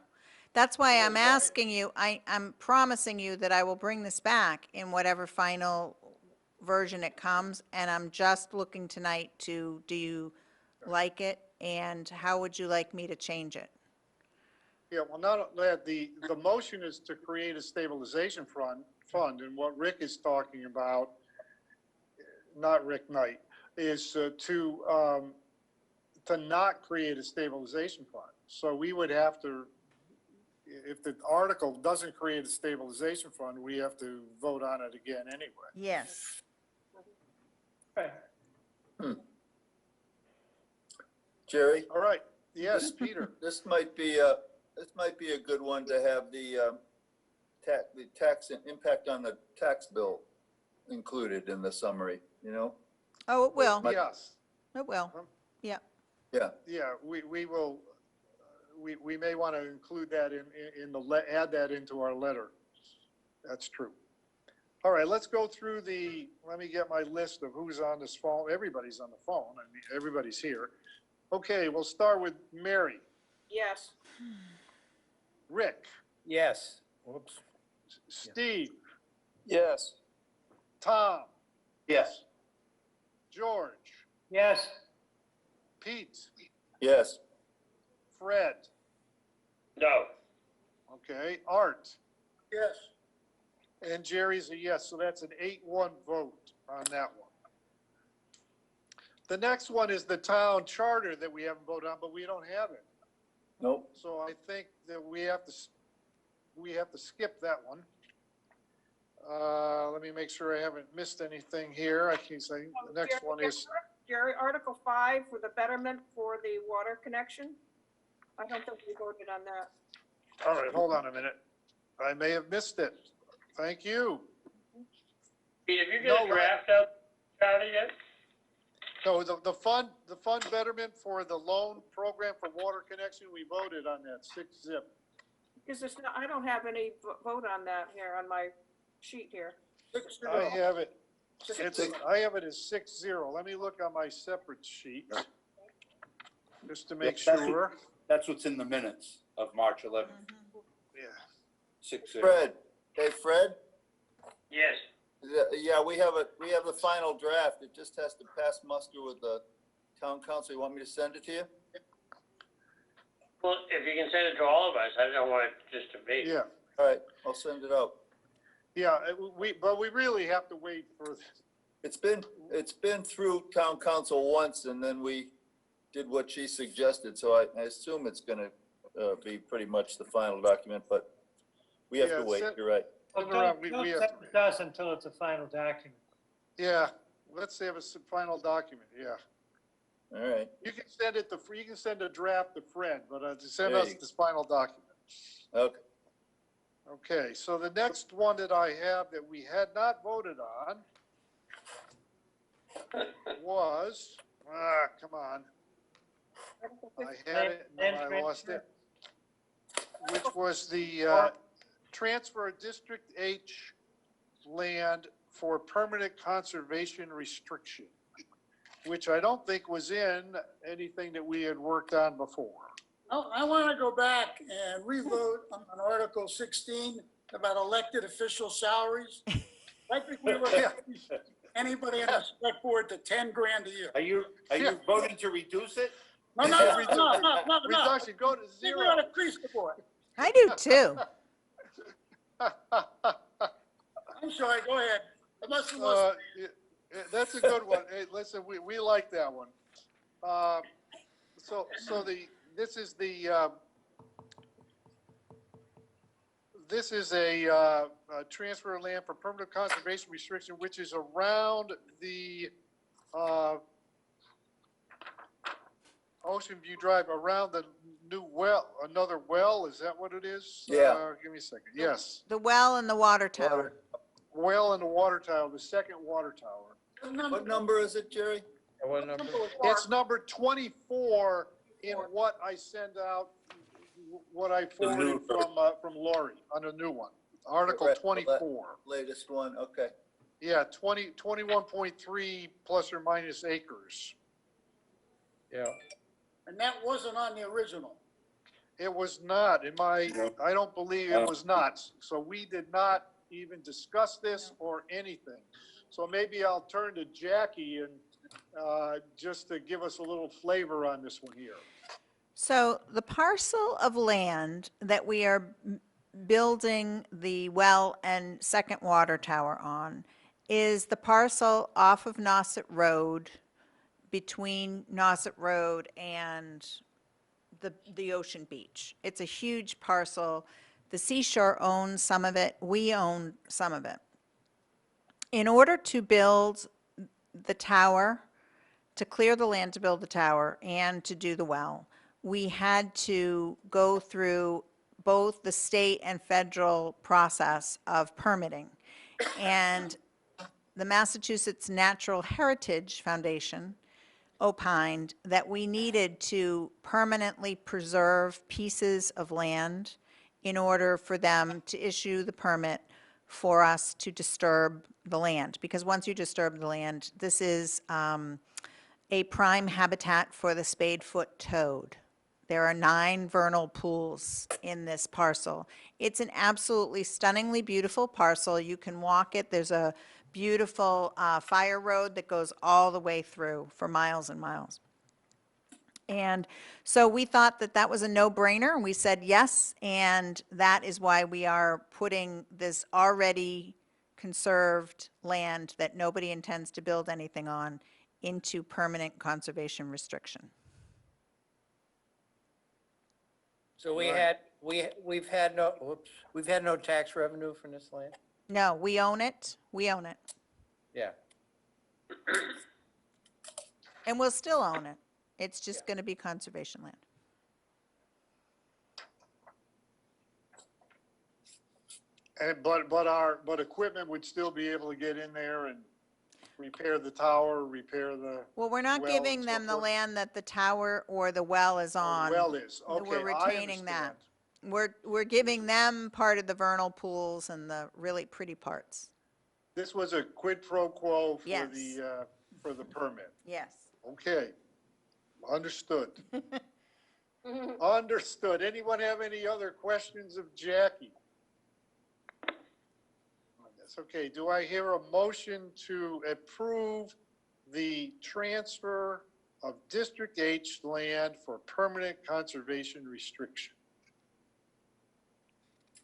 That's why I'm asking you, I'm promising you that I will bring this back in whatever final version it comes, and I'm just looking tonight to, do you like it, and how would you like me to change it? Yeah, well, not that, the motion is to create a stabilization fund, and what Rick is talking about, not Rick Knight, is to not create a stabilization fund. So we would have to, if the article doesn't create a stabilization fund, we have to vote on it again anyway. Yes. Right. Jerry? All right, yes, Peter. This might be a good one to have the tax impact on the tax bill included in the summary, you know? Oh, it will. Yes, It will. Yeah. Yeah, yeah, we will, we may want to include that add that into our letter. That's true. All right, let's go through let me get my list of who's on this phone. Everybody's on the phone. I mean, everybody's here. Okay, we'll start with Mary, Yes. Rick, Yes. Whoops. Steve, Yes. Tom, Yes. George, Yes, Pete, yes, Fred, No. okay, Art, Yes. and Jerry's a yes, so that's an 8-1 vote on that one. The next one is the town charter that we haven't voted on, but we don't have it. Nope. So I think that we have to skip that one. Let me make sure I haven't missed anything here. I can say the next one is, Jerry, Article 5 for the betterment for the water connection. I don't think we voted on that. all right, hold on a minute. I may have missed it. Thank you. Pete, have you got a draft out, yet? No, the fund betterment for the loan program for water connection, we voted on that, 6-0. Because it's not, I don't have any vote on that here on my sheet here. 6-0. I have it, Six. I have it as 6-0. Let me look on my separate sheet, just to make That's what- sure. That's what's in the minutes of March 11th, Yeah. 6-0. Fred, hey, Fred? Yes. Yeah, we have the final draft. It just has to pass muster with the town council. You want me to send it to you? Well, if you can send it to all of us, I don't want it just to me. Yeah, All right, I'll send it out. yeah, but we really have to wait for, It's been through town council once, and then we did what she suggested, so I assume it's gonna be pretty much the final document, but we have Yeah, to wait, send- you're right. Well, Don't- we don't have send to- it to us until it's a final document. yeah, let's have a final document, yeah. All right, You can send it to, you can send a draft to Fred, but send There us you go. this final document. okay. Okay, so the next one that I have that we had not voted on was, come on, I had it and then I lost it. Which was the transfer of District H land for permanent conservation restriction, which I don't think was in anything that we had worked on before. I want to go back and revote on Article 16 about elected official salaries. I think we were, anybody in the select board to 10 grand a year. Are you voting to reduce it? No. Reduction, go to I think we ought zero. to increase the board. I do too. I'm sorry, go ahead. I must have lost. That's a good one. Hey, listen, we like that one. This is a transfer of land for permanent conservation restriction, which is around the Ocean View Drive, around the new well, another well, is that what it is? Yeah. Give me a second. Yes, The well and the water tower. well and the water tower, the second water tower. What number is it, Jerry? And what number? It's number 24 in what I send out, what I forwarded from Lori on a new one. Article Right, well, that- 24. Latest one, okay. Yeah, 21.3 plus or minus acres. Yeah. And that wasn't on the original. It was not, I don't believe it was not. So we did not even discuss this or anything. So maybe I'll turn to Jackie and just to give us a little flavor on this one here. So the parcel of land that we are building the well and second water tower on is the parcel off of Nauset Road, between Nauset Road and the Ocean Beach. It's a huge parcel. The Seashore owns some of it. We own some of it. In order to build the tower, to clear the land to build the tower and to do the well, we had to go through both the state and federal process of permitting. And the Massachusetts Natural Heritage Foundation opined that we needed to permanently preserve pieces of land in order for them to issue the permit for us to disturb the land. Because once you disturb the land, this is a prime habitat for the spadefoot toad. There are 9 vernal pools in this parcel. It's an absolutely stunningly beautiful parcel. You can walk it. There's a beautiful fire road that goes all the way through for miles and miles. And so we thought that that was a no-brainer, and we said yes, and that is why we are putting this already conserved land that nobody intends to build anything on into permanent conservation restriction. So we've had no tax revenue from this land? No, we own it. We own it. Yeah. And we'll still own it. It's just going to be conservation land. And, but equipment would still be able to get in there and repair the tower, repair the Well, we're not well giving and so them the forth? land that the tower or the well is on. Well is, okay, We're I retaining that. understand. We're giving them part of the vernal pools and the really pretty parts. This was a quid pro quo Yes. for the permit. Yes. Okay, understood. Understood. Anyone have any other questions of Jackie? That's okay. Do I hear a motion to approve the transfer of District H land for permanent conservation restriction?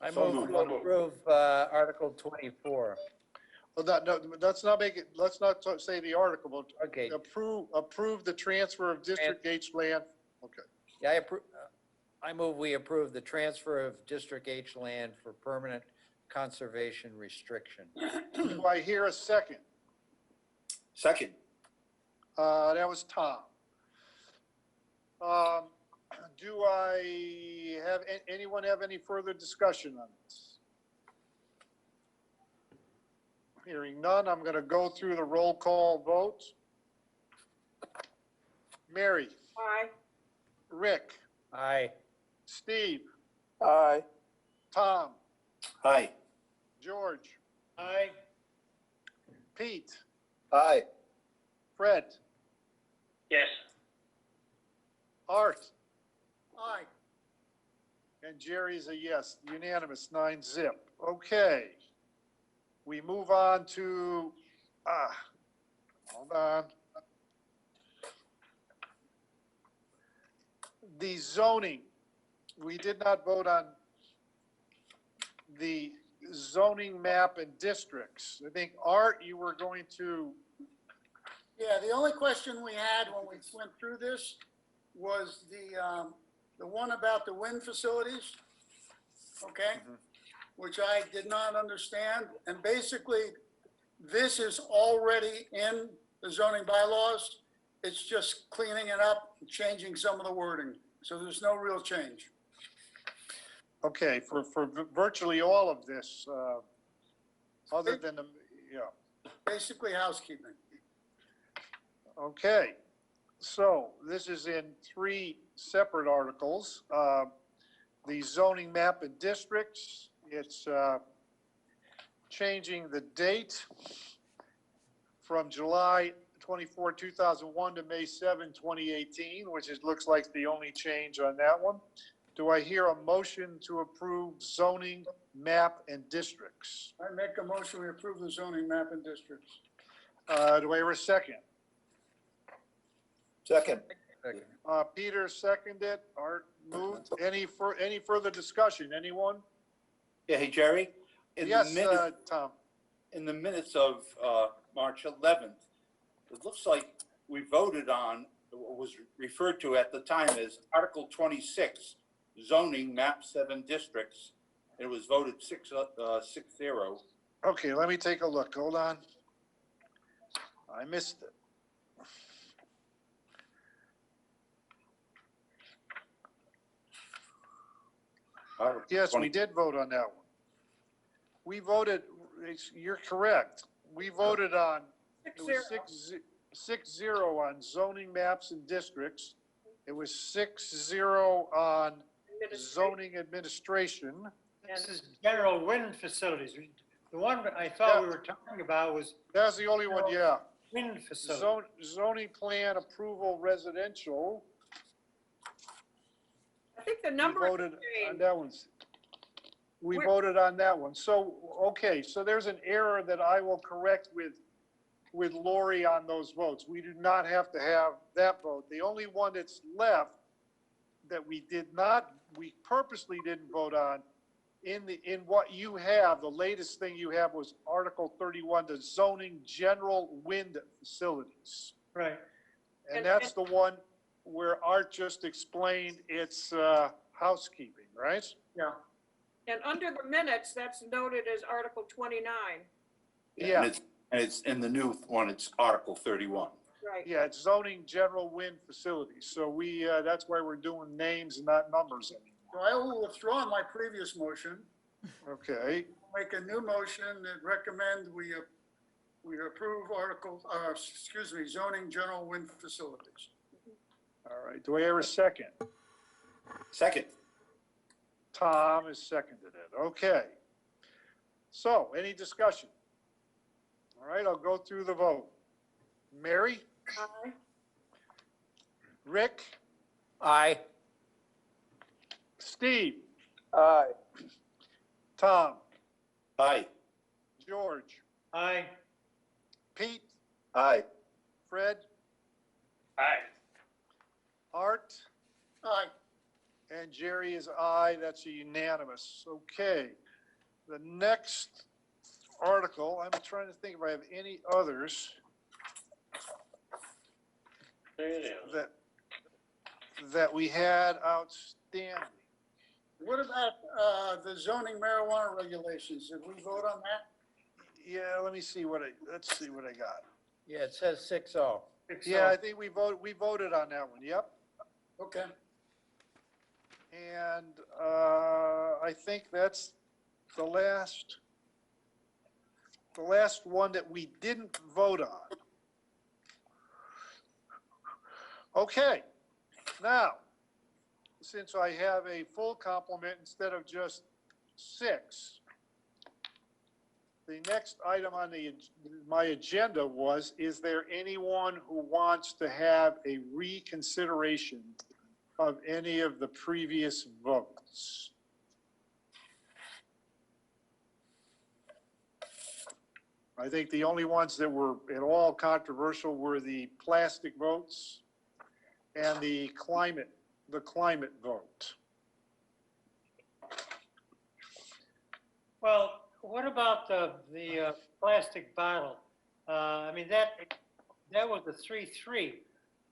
I So move moved. to approve Article 24. Well, no, let's not make it, let's not say the article, but Okay. approve the transfer of District H land. Okay. Yeah, I move we approve the transfer of District H land for permanent conservation restriction. Do I hear a second? Second. That was Tom. Do I have, anyone have any further discussion on this? Hearing none, I'm going to go through the roll call vote. Mary, Aye. Rick, Aye. Steve, Aye. Tom, Aye. George, Aye. Pete, Aye. Fred, Yes. Art, Aye. and Jerry's a yes, unanimous, 9-0. Okay. We move on to, hold on. The zoning, we did not vote on the zoning map and districts. I think, Art, you were going to, Yeah, the only question we had when we went through this was the one about the wind facilities, okay? Which I did not understand. And basically, this is already in the zoning bylaws. It's just cleaning it up, and changing some of the wording. So there's no real change. okay, for virtually all of this, other than the, yeah. Basically housekeeping. Okay, so this is in 3 separate articles. The zoning map and districts, it's changing the date from July 24, 2001 to May 7, 2018, which looks like the only change on that one. Do I hear a motion to approve zoning map and districts? I make a motion, we approve the zoning map and districts. Do I hear a second? Second. Peter seconded, Art moved. Any further discussion? Anyone? Yeah, hey, Jerry? In the Yes, minute- Tom. In the minutes of March 11th, it looks like we voted on, what was referred to at the time as Article 26, zoning map 7 districts. It was voted 6-0. Okay, let me take a look. Hold on. I missed it. Article Yes, 20 we did vote on that one. We voted, you're correct. We voted on, it was 6-0 on zoning maps and districts. It was 6-0 on zoning administration. This is general wind facilities. The one I thought we were talking about was That's the only one, yeah. wind facilities. Zoning plan approval residential. I think the We number voted on changed. that one. We voted on that one. So, okay, so there's an error that I will correct with Lori on those votes. We do not have to have that vote. The only one that's left that we purposely didn't vote on in what you have, the latest thing you have was Article 31, the zoning general wind facilities. Right. And that's the one where Art just explained it's housekeeping, right? Yeah. And under the minutes, that's noted as Article 29. Yeah. And it's in the new one, it's Article 31. Right. Yeah, it's zoning general wind facilities. So we, that's why we're doing names and not numbers anymore. So I will withdraw my previous motion, Okay, make a new motion that recommend we approve zoning general wind facilities. all right. Do I hear a second? Second. Tom has seconded it. Okay. So, any discussion? All right, I'll go through the vote. Mary? Aye. Rick? Aye. Steve? Aye. Tom? Aye. George? Aye. Pete? Aye. Fred? Aye. Art? Aye. And Jerry is aye. That's a unanimous. Okay. The next article, I'm trying to think if I have any others There it is. that we had outstanding. What about the zoning marijuana regulations? Did we vote on that? Yeah, let's see what I got. Yeah, it says 6-0. Yeah, I think we voted on that one. Yep. Okay. And I think that's the last one that we didn't vote on. Okay, now, since I have a full complement instead of just 6, the next item on my agenda was, is there anyone who wants to have a reconsideration of any of the previous votes? I think the only ones that were at all controversial were the plastic votes and the climate vote. Well, what about the plastic bottle? I mean, that was a 3-3.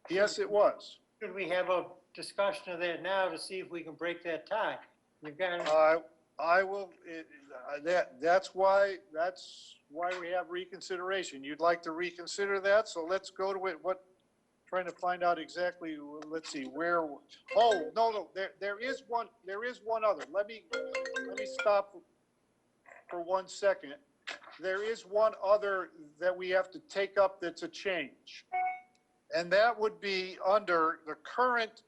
Yes, it was. Should we have a discussion of that now to see if we can break that tie? You've got, I will, that's why we have reconsideration. You'd like to reconsider that, so let's go to it. Trying to find out exactly, let's see, where, oh, no, there is one other. Let me stop for 1 second. There is one other that we have to take up that's a change. And that would be under the current,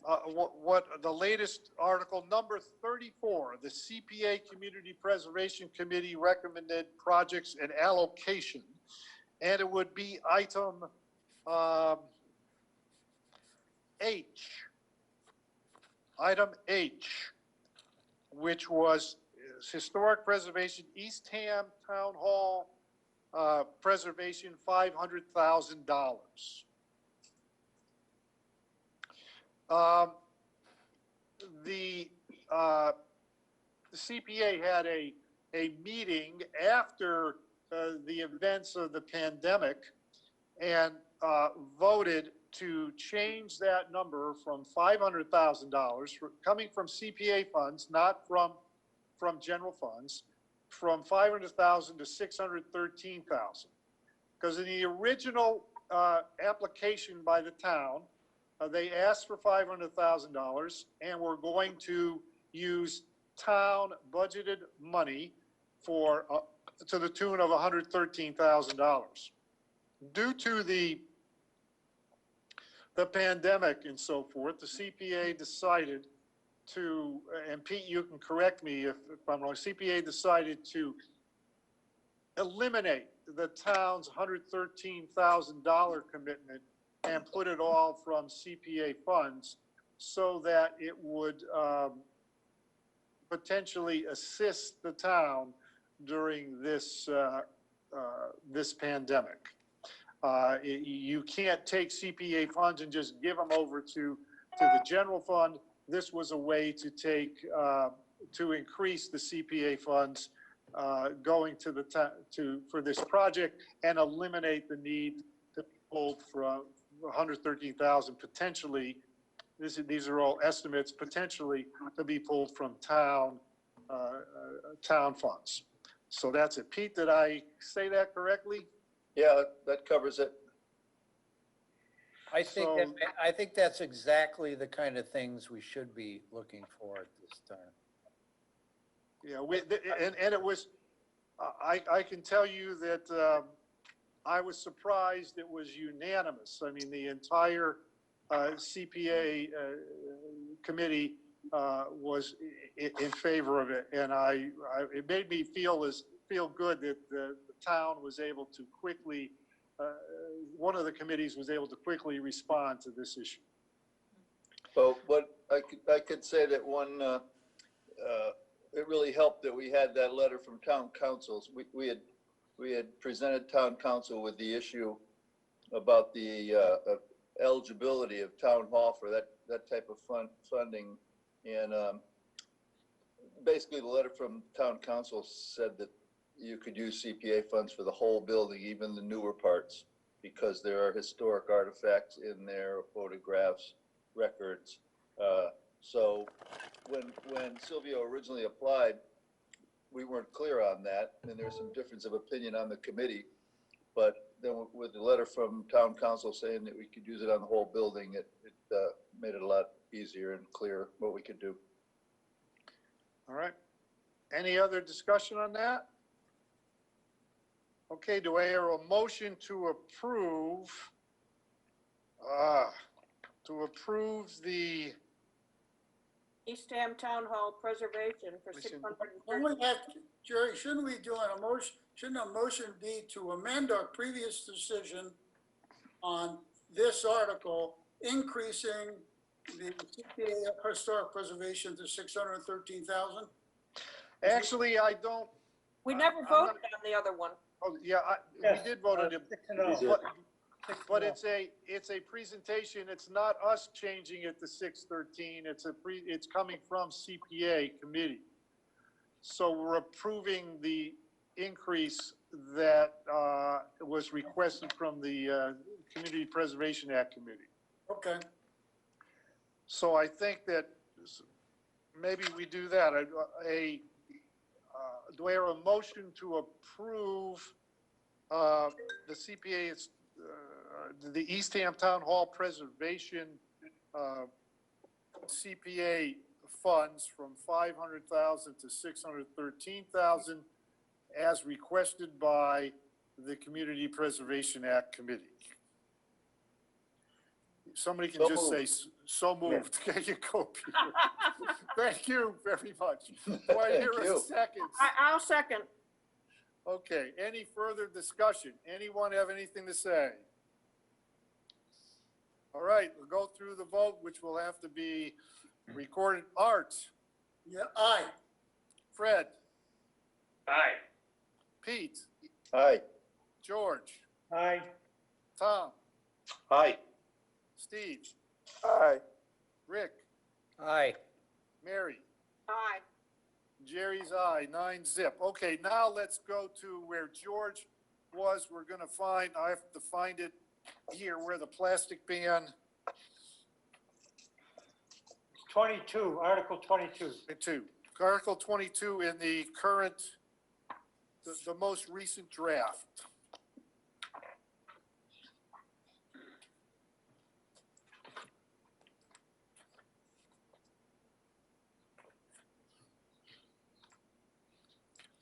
what the latest article, number 34, the CPA Community Preservation Committee recommended projects and allocation. And it would be item H. Item H, which was historic preservation, Eastham Town Hall preservation, $500,000. The CPA had a meeting after the events of the pandemic and voted to change that number from $500,000 coming from CPA funds, not from general funds, from $500,000 to $613,000. Because in the original application by the town, they asked for $500,000 and we're going to use town budgeted money for to the tune of $113,000. Due to the pandemic and so forth, the CPA decided to, and Pete, you can correct me if I'm wrong, CPA decided to eliminate the town's $113,000 commitment and put it all from CPA funds so that it would potentially assist the town during this this pandemic. You can't take CPA funds and just give them over to the general fund. This was a way to take to increase the CPA funds going to for this project and eliminate the need to pull from 113,000 potentially. These are all estimates, potentially to be pulled from town funds. So that's it. Pete, did I say that correctly? Yeah, that covers it. I think that's exactly the kind of things we should be looking for at this time. Yeah, and it was, I can tell you that I was surprised it was unanimous. I mean, the entire CPA committee was in favor of it, and it made me feel good that the town was able to quickly, one of the committees was able to quickly respond to this issue. Well, what I could say that one, it really helped that we had that letter from town councils. We had presented town council with the issue about the eligibility of town hall for that type of funding. And basically the letter from town council said that you could use CPA funds for the whole building, even the newer parts, because there are historic artifacts in there, photographs, records. So when Silvio originally applied, we weren't clear on that, and there's some difference of opinion on the committee. But then with the letter from town council saying that we could use it on the whole building, it made it a lot easier and clear what we could do. All right. Any other discussion on that? Okay, do I hear a motion to approve the Eastham Town Hall preservation for Listen, 630. Jerry, shouldn't we do a motion, shouldn't a motion be to amend our previous decision on this article, increasing the CPA historic preservation to 613,000? Actually, I don't. We never I'm voted not- on the other one. Oh, yeah, Yes, we did vote on it, 6-0. but it's a presentation. It's not us changing it to 613. It's coming from CPA committee. So we're approving the increase that was requested from the Community Preservation Act committee. Okay. So I think that maybe we do that. Do I hear a motion to approve the CPA, the Eastham Town Hall Preservation CPA funds from 500,000 to 613,000 as requested by the Community Preservation Act Committee? Somebody can So just say, moved. so moved. There you go, Peter. Thank you very much. Do I hear Thank a you. second? I'll second. Okay, any further discussion? Anyone have anything to say? All right, we'll go through the vote, which will have to be recorded. Art, Yeah, aye. Fred, Aye. Pete, Aye. George, Aye. Tom, Aye. Steve, Aye. Rick, Aye. Mary, Aye. Jerry's aye, 9-0. Okay, now let's go to where George was. We're gonna find, I have to find it here, where the plastic ban, 22, Article 22. Article 22 in the current, the most recent draft.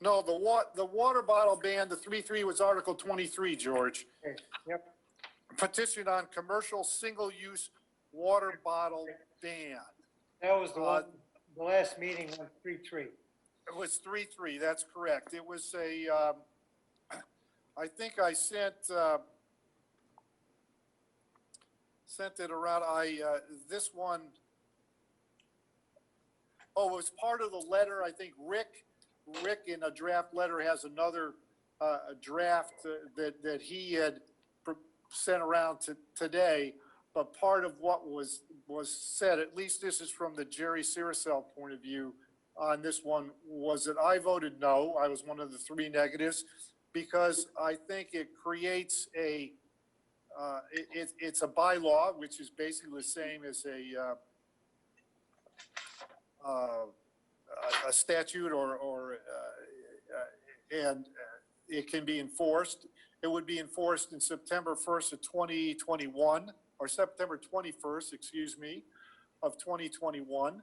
No, the water bottle ban, the 3-3 was Article 23, George. Okay, yep. Petition on commercial single-use water bottle ban. That was the one, the last meeting on 3-3. It was 3-3, that's correct. It was I think I sent it around, this one, it was part of the letter. I think Rick in a draft letter has another a draft that he had sent around today, but part of what was said, at least this is from the Jerry Siricel point of view, on this one was that I voted no. I was one of the three negatives because I think it creates it's a bylaw, which is basically the same as a statute and it can be enforced. It would be enforced in September 1st of 2021, or September 21st, excuse me, of 2021.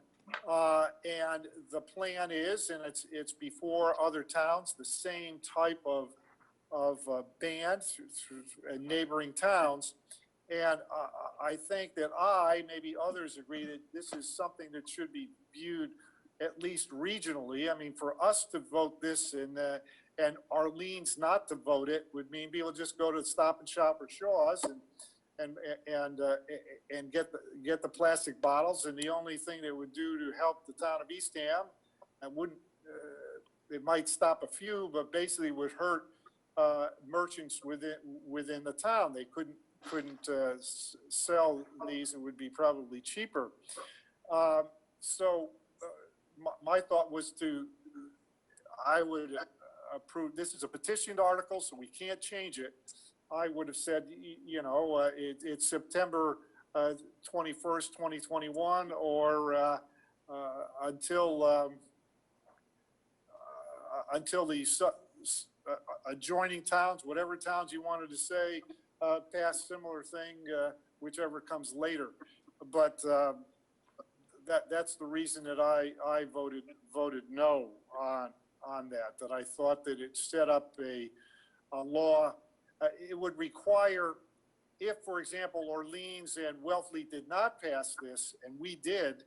And the plan is, and it's before other towns, the same type of ban through neighboring towns. And I think that maybe others agree that this is something that should be viewed at least regionally. I mean, for us to vote this and Arlene's not to vote it would mean people just go to Stop and Shop or Shaw's and get the plastic bottles. And the only thing they would do to help the town of Eastham, and wouldn't, it might stop a few, but basically would hurt merchants within the town. They couldn't sell these and would be probably cheaper. So my thought was I would approve, this is a petitioned article, so we can't change it. I would have said, it's September 21st, 2021, or until the adjoining towns, whatever towns you wanted to say, pass similar thing, whichever comes later. But that's the reason that I voted no on that I thought that it set up a law. It would require, if, for example, Orleans and Wellfleet did not pass this, and we did,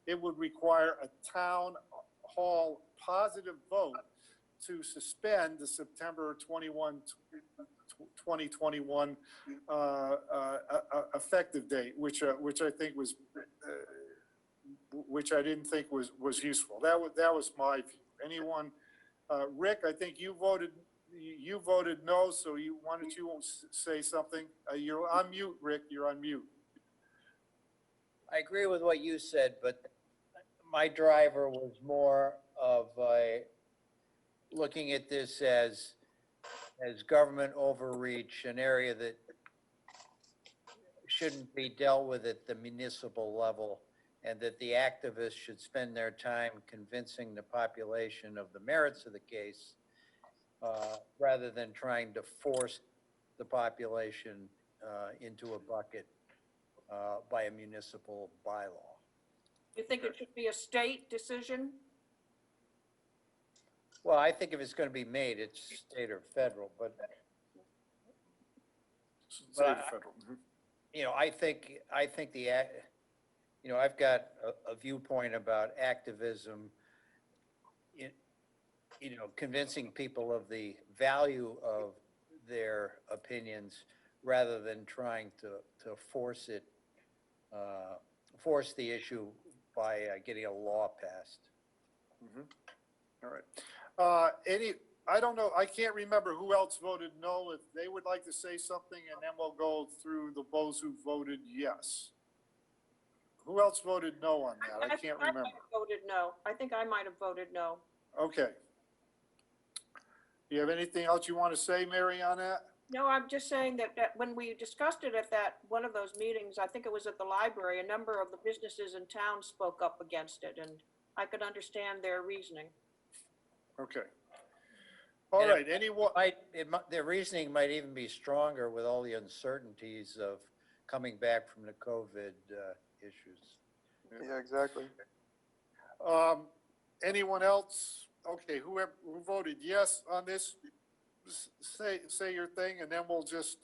it would require a town hall positive vote to suspend the September 2021 effective date, which I think was, which I didn't think was useful. That was my view. Anyone, Rick? I think you voted no. So why don't you say something? You're on mute, Rick. You're on mute. I agree with what you said, but my driver was more of looking at this as government overreach, an area that shouldn't be dealt with at the municipal level, and that the activists should spend their time convincing the population of the merits of the case, rather than trying to force the population into a bucket by a municipal bylaw. You think it should be a state decision? Well, I think if it's going to be made, it's state or federal, but Federal. I think I've got a viewpoint about activism, convincing people of the value of their opinions rather than trying to force the issue by getting a law passed. All right. I don't know. I can't remember who else voted no. If they would like to say something, and then we'll go through those who voted yes. Who else voted no on that? I can't remember. I might have voted no. I think I might have voted no. Okay. You have anything else you want to say, Mary, on that? No, I'm just saying that when we discussed it at one of those meetings, I think it was at the library, a number of the businesses in town spoke up against it, and I could understand their reasoning. Okay. All right. Anyone? Their reasoning might even be stronger with all the uncertainties of coming back from the COVID issues. Yeah, exactly. Anyone else? Okay, who voted yes on this, say your thing, and then we'll just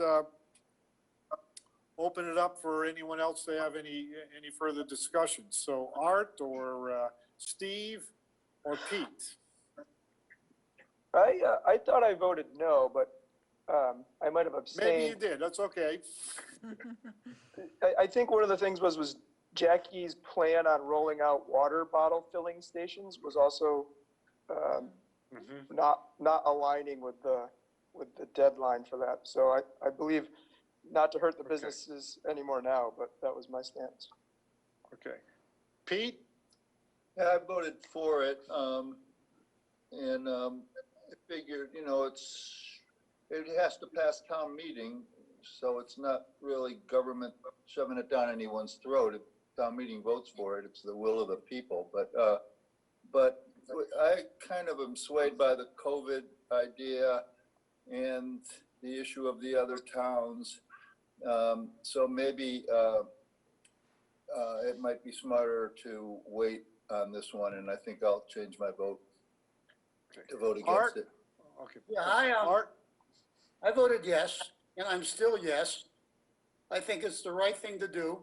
open it up for anyone else to have any further discussions. So Art or Steve or Pete? I thought I voted no, but I might have abstained. Maybe you did. That's okay. I think one of the things was Jackie's plan on rolling out water bottle filling stations was also not aligning with the deadline for that. So I believe not to hurt the businesses anymore now, but that was my stance. Okay. Pete? Yeah, I voted for it, and, I figured, you know, it has to pass town meeting, so it's not really government shoving it down anyone's throat. If town meeting votes for it, it's the will of the people, but I kind of am swayed by the COVID idea and the issue of the other towns. So maybe, it might be smarter to wait on this one, and I think I'll change my vote to vote Art? against it. Okay. Yeah, Art? I voted yes, and I'm still yes. I think it's the right thing to do.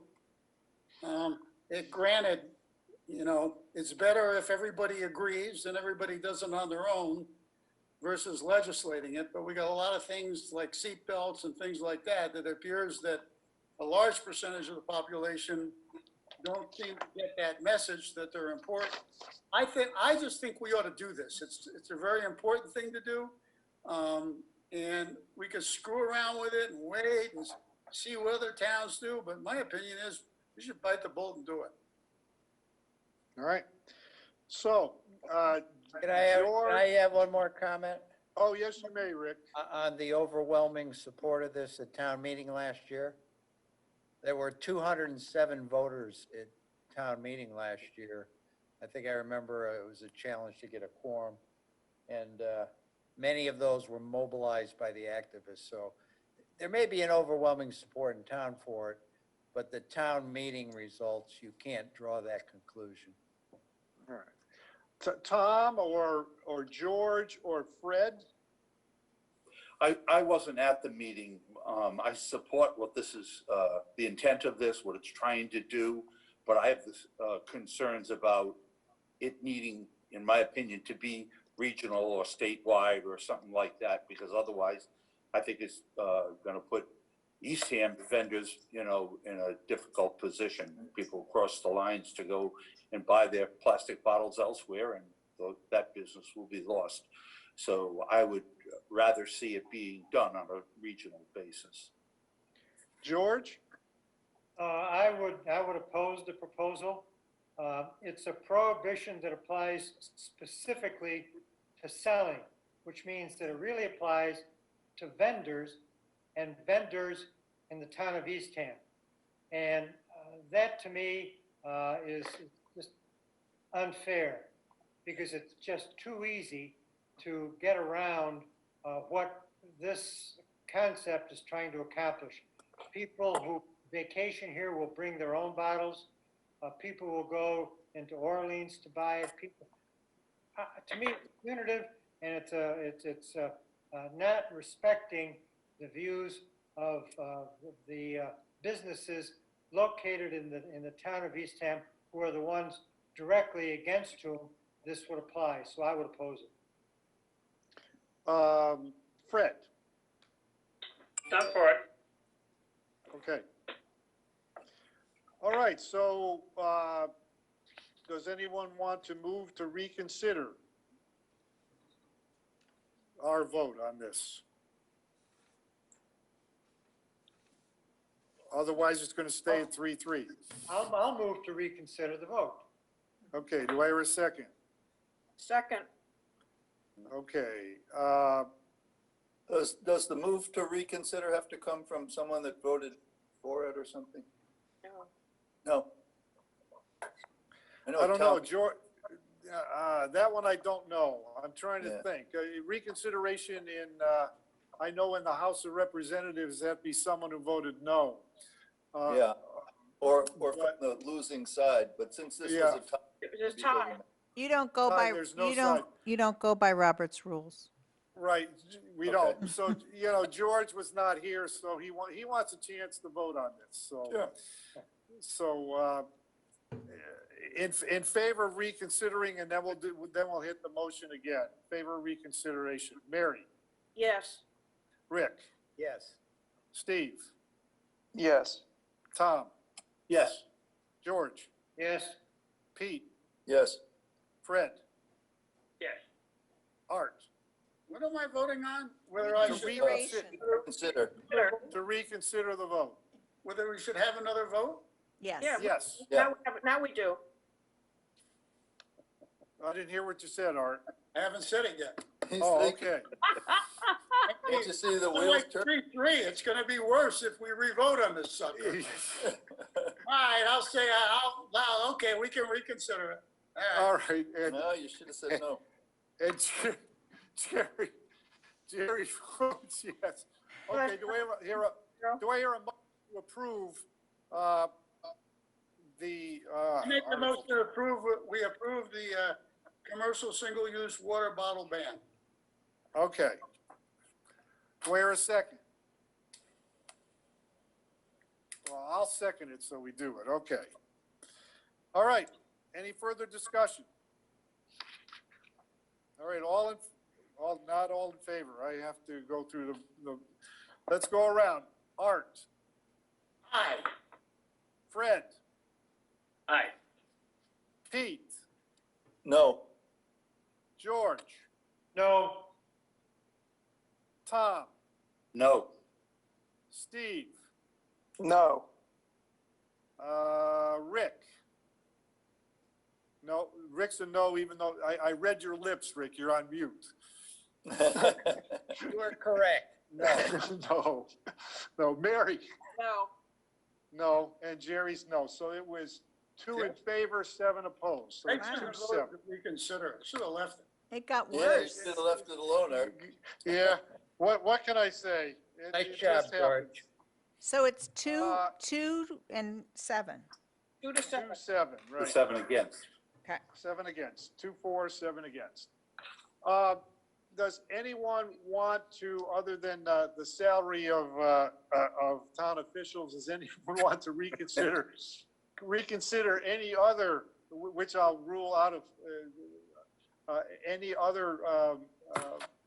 Granted, you know, it's better if everybody agrees and everybody does it on their own versus legislating it, but we got a lot of things like seatbelts and things like that, that appears that a large percentage of the population don't seem to get that message that they're important. I just think we ought to do this. It's a very important thing to do. And we could screw around with it and wait and see what other towns do, but my opinion is we should bite the bullet and do it. All right. So, Can I have one more comment? oh, yes, you may, Rick. On the overwhelming support of this at town meeting last year? There were 207 voters at town meeting last year. I think I remember it was a challenge to get a quorum. And many of those were mobilized by the activists. So there may be an overwhelming support in town for it, but the town meeting results, you can't draw that conclusion. All right. Tom or George or Fred? I wasn't at the meeting. I support what this is, the intent of this, what it's trying to do, but I have this, concerns about it needing, in my opinion, to be regional or statewide or something like that, because otherwise I think it's going to put Eastham vendors, you know, in a difficult position. People cross the lines to go and buy their plastic bottles elsewhere, and that business will be lost. So I would rather see it being done on a regional basis. George? I would oppose the proposal. It's a prohibition that applies specifically to selling, which means that it really applies to vendors and vendors in the town of Eastham. And that to me is just unfair, because it's just too easy to get around what this concept is trying to accomplish. People who vacation here will bring their own bottles. People will go into Orleans to buy it. People, to me, it's punitive, and it's not respecting the views of the businesses located in the town of Eastham, who are the ones directly against whom this would apply. So I would oppose it. Fred? I'm for it. Okay. All right, so does anyone want to move to reconsider our vote on this? Otherwise, it's going to stay at 3-3. I'll move to reconsider the vote. Okay, do I hear a second? Second. Okay, Does the move to reconsider have to come from someone that voted for it or something? No. No. I don't know, George, that one I don't know. I'm trying to Yeah. think. Reconsideration in, I know in the House of Representatives, that'd be someone who voted no. Yeah, or from but- the losing side, but since this Yeah. was a tie. It was a tie. You don't go Fine, by, there's no you don't go by Robert's rules. Right, we don't. So, you know, George was not here, so he wants a chance to vote on this, so. Sure. So, in favor of reconsidering, and then we'll hit the motion again. Favor of reconsideration. Mary? Yes. Rick? Yes. Steve? Yes. Tom? Yes. George? Yes. Pete? Yes. Fred? Yes. Art? What am I voting on? Whether I To should, Consider. to reconsider the vote. whether we should have another vote? Yes. Yeah. Yes. Yeah. Now we do. I didn't hear what you said, Art. I haven't said it yet. He's Oh, thinking, okay. can't you see the It's wheels like turn? 3-3. It's gonna be worse if we revote on this sucker. All right, I'll say, okay, we can reconsider it. All right. All right, and, No, you should have said no. and Jerry votes yes. Okay, do I hear a motion to approve, the, I make the article? motion to approve, we approve the, commercial single-use water bottle ban. Okay. Do I hear a second? Well, I'll second it, so we do it, okay. All right, any further discussion? All right, not all in favor, I have to go through let's go around. Art, Aye. Fred, Aye. Pete, No, George, No, Tom, No. Steve, No. Rick. No, Rick's a no, even though I read your lips, Rick, you're on mute. You are correct. No. No, Mary, No, no, and Jerry's no. So it was 2 in favor, 7 opposed. So I it's should 2-7. have voted to reconsider. Should have left it. It got yeah, you worse. should have left it alone, Art. Yeah, what can I say? Nice It job, just happens. George. So it's 2, Uh, 2 and 7. 2-7. 2-7, right. 7 against. Okay. 7 against, 2-4, 7 against. Does anyone want to, other than the salary of town officials, does anyone want to reconsider any other, which I'll rule out of, any other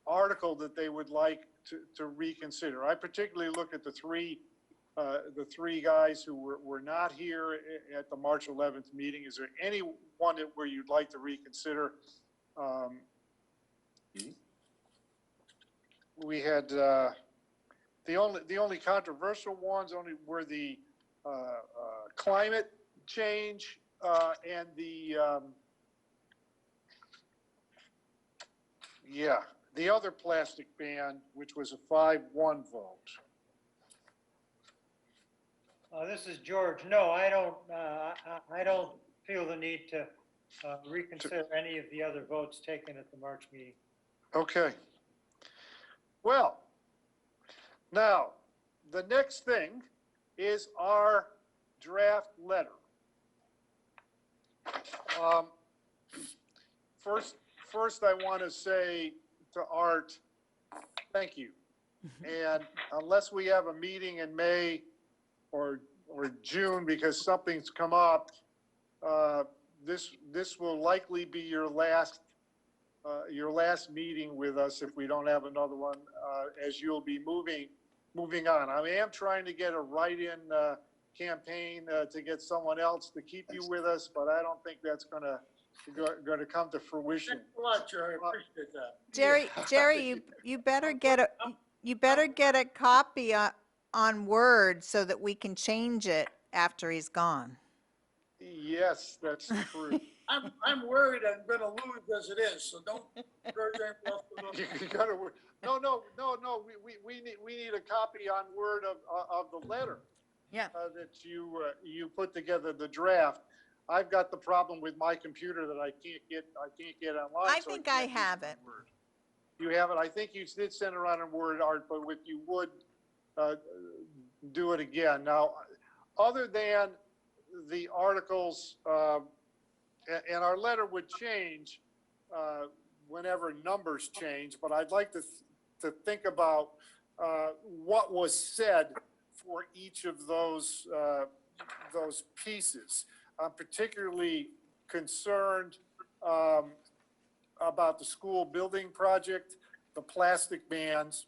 article that they would like to reconsider? I particularly look at the three guys who were not here at the March 11th meeting. Is there any one where you'd like to reconsider? We had, the only controversial ones were the climate change and the other plastic ban, which was a 5-1 vote. this is George. No, I don't feel the need to reconsider any of the other votes taken at the March meeting. Okay. Well, now, the next thing is our draft letter. First, I want to say to Art, thank you. And unless we have a meeting in May or June because something's come up, this will likely be your last meeting with us if we don't have another one, as you'll be moving on. I am trying to get a write-in campaign to get someone else to keep you with us, but I don't think that's going to come to fruition. Thanks a lot, Jerry. I appreciate that. Jerry, you better get a copy on Word so that we can change it after he's gone. Yes, that's true. I'm worried I'm gonna lose as it is, so don't encourage anyone else to lose. You gotta, no, we need a copy on Word of the letter. Yeah. That you put together the draft. I've got the problem with my computer that I can't get online. I so think can't I use have it. Word. You have it? I think you did send it around in Word, Art, but if you would, do it again. Now, other than the articles, and our letter would change whenever numbers change, but I'd like to think about what was said for each of those pieces. I'm particularly concerned about the school building project, the plastic bans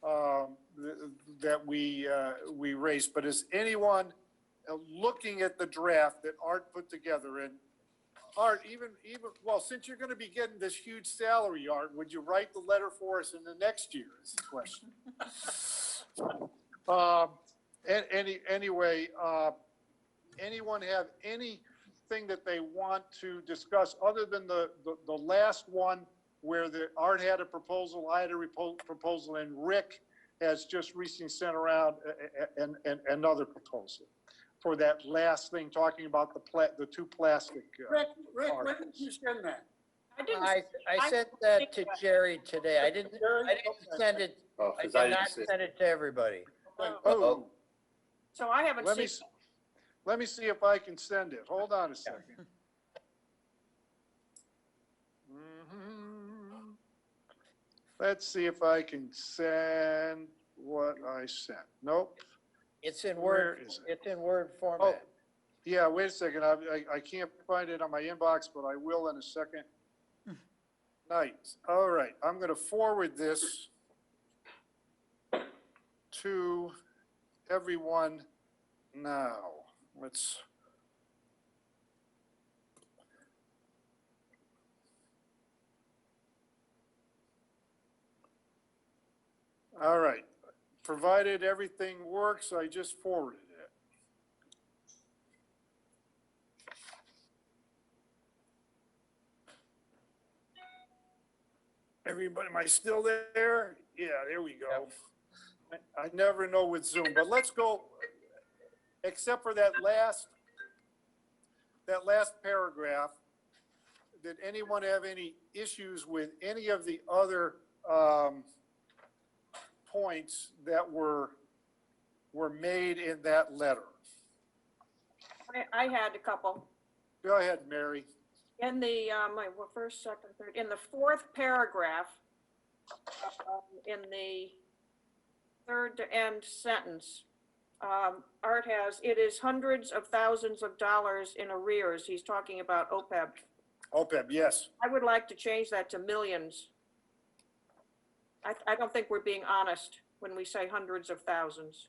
that we raised. But is anyone looking at the draft that Art put together? And Art, even well, since you're going to be getting this huge salary, Art, would you write the letter for us in the next year? Is the question. Anyway, anyone have any thing that they want to discuss, other than the last one where the Art had a proposal, I had a proposal, and Rick has just recently sent around another proposal for that last thing, talking about the two plastic. Rick, when did you send that? I didn't. I sent that to Jerry today. I didn't Jerry? send it, Oh, I 'cause did didn't not see it. send it to everybody. Oh, So I haven't let me, seen. let me see if I can send it. Hold on a second. Mhm. Let's see if I can send what I sent. Nope. It's in Where Word, is it? it's in Word Oh, format. yeah, wait a second. I can't find it on my inbox, but I will in a second. Nice. All right, I'm going to forward this to everyone now. Let's. All right, provided everything works, I just forwarded it. Everybody, am I still there? Yeah, there we go. I never know with Zoom, but let's go, except for that last paragraph. Did anyone have any issues with any of the other points that were made in that letter? I had a couple. Go ahead, Mary. In the, first, second, third, in the fourth paragraph, in the third to end sentence, Art has, it is hundreds of thousands of dollars in arrears. He's talking about OPEB. OPEB, yes. I would like to change that to millions. I don't think we're being honest when we say hundreds of thousands.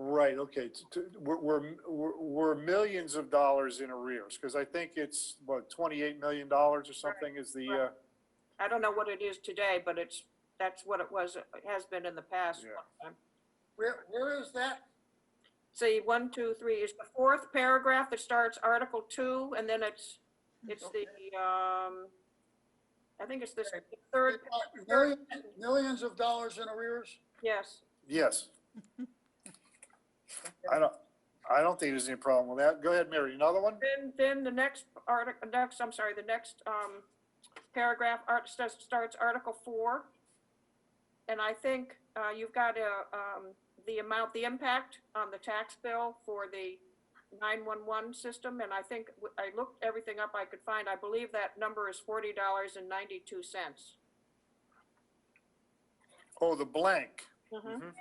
Right, okay. We're millions of dollars in arrears, because I think it's, what, $28 million or something is the, Right. I don't know what it is today, but that's what it was, it has been in the past. Yeah. Where is that? See, 1, 2, 3 is the fourth paragraph that starts Article 2, and then it's the, I think it's this third, Millions of dollars in arrears? yes. yes. I don't think there's any problem with that. Go ahead, Mary. Another one? Then the next the next paragraph starts Article 4. And I think you've got the impact on the tax bill for the 911 system. And I think I looked everything up I could find. I believe that number is $40.92. Oh, the blank. Mhm.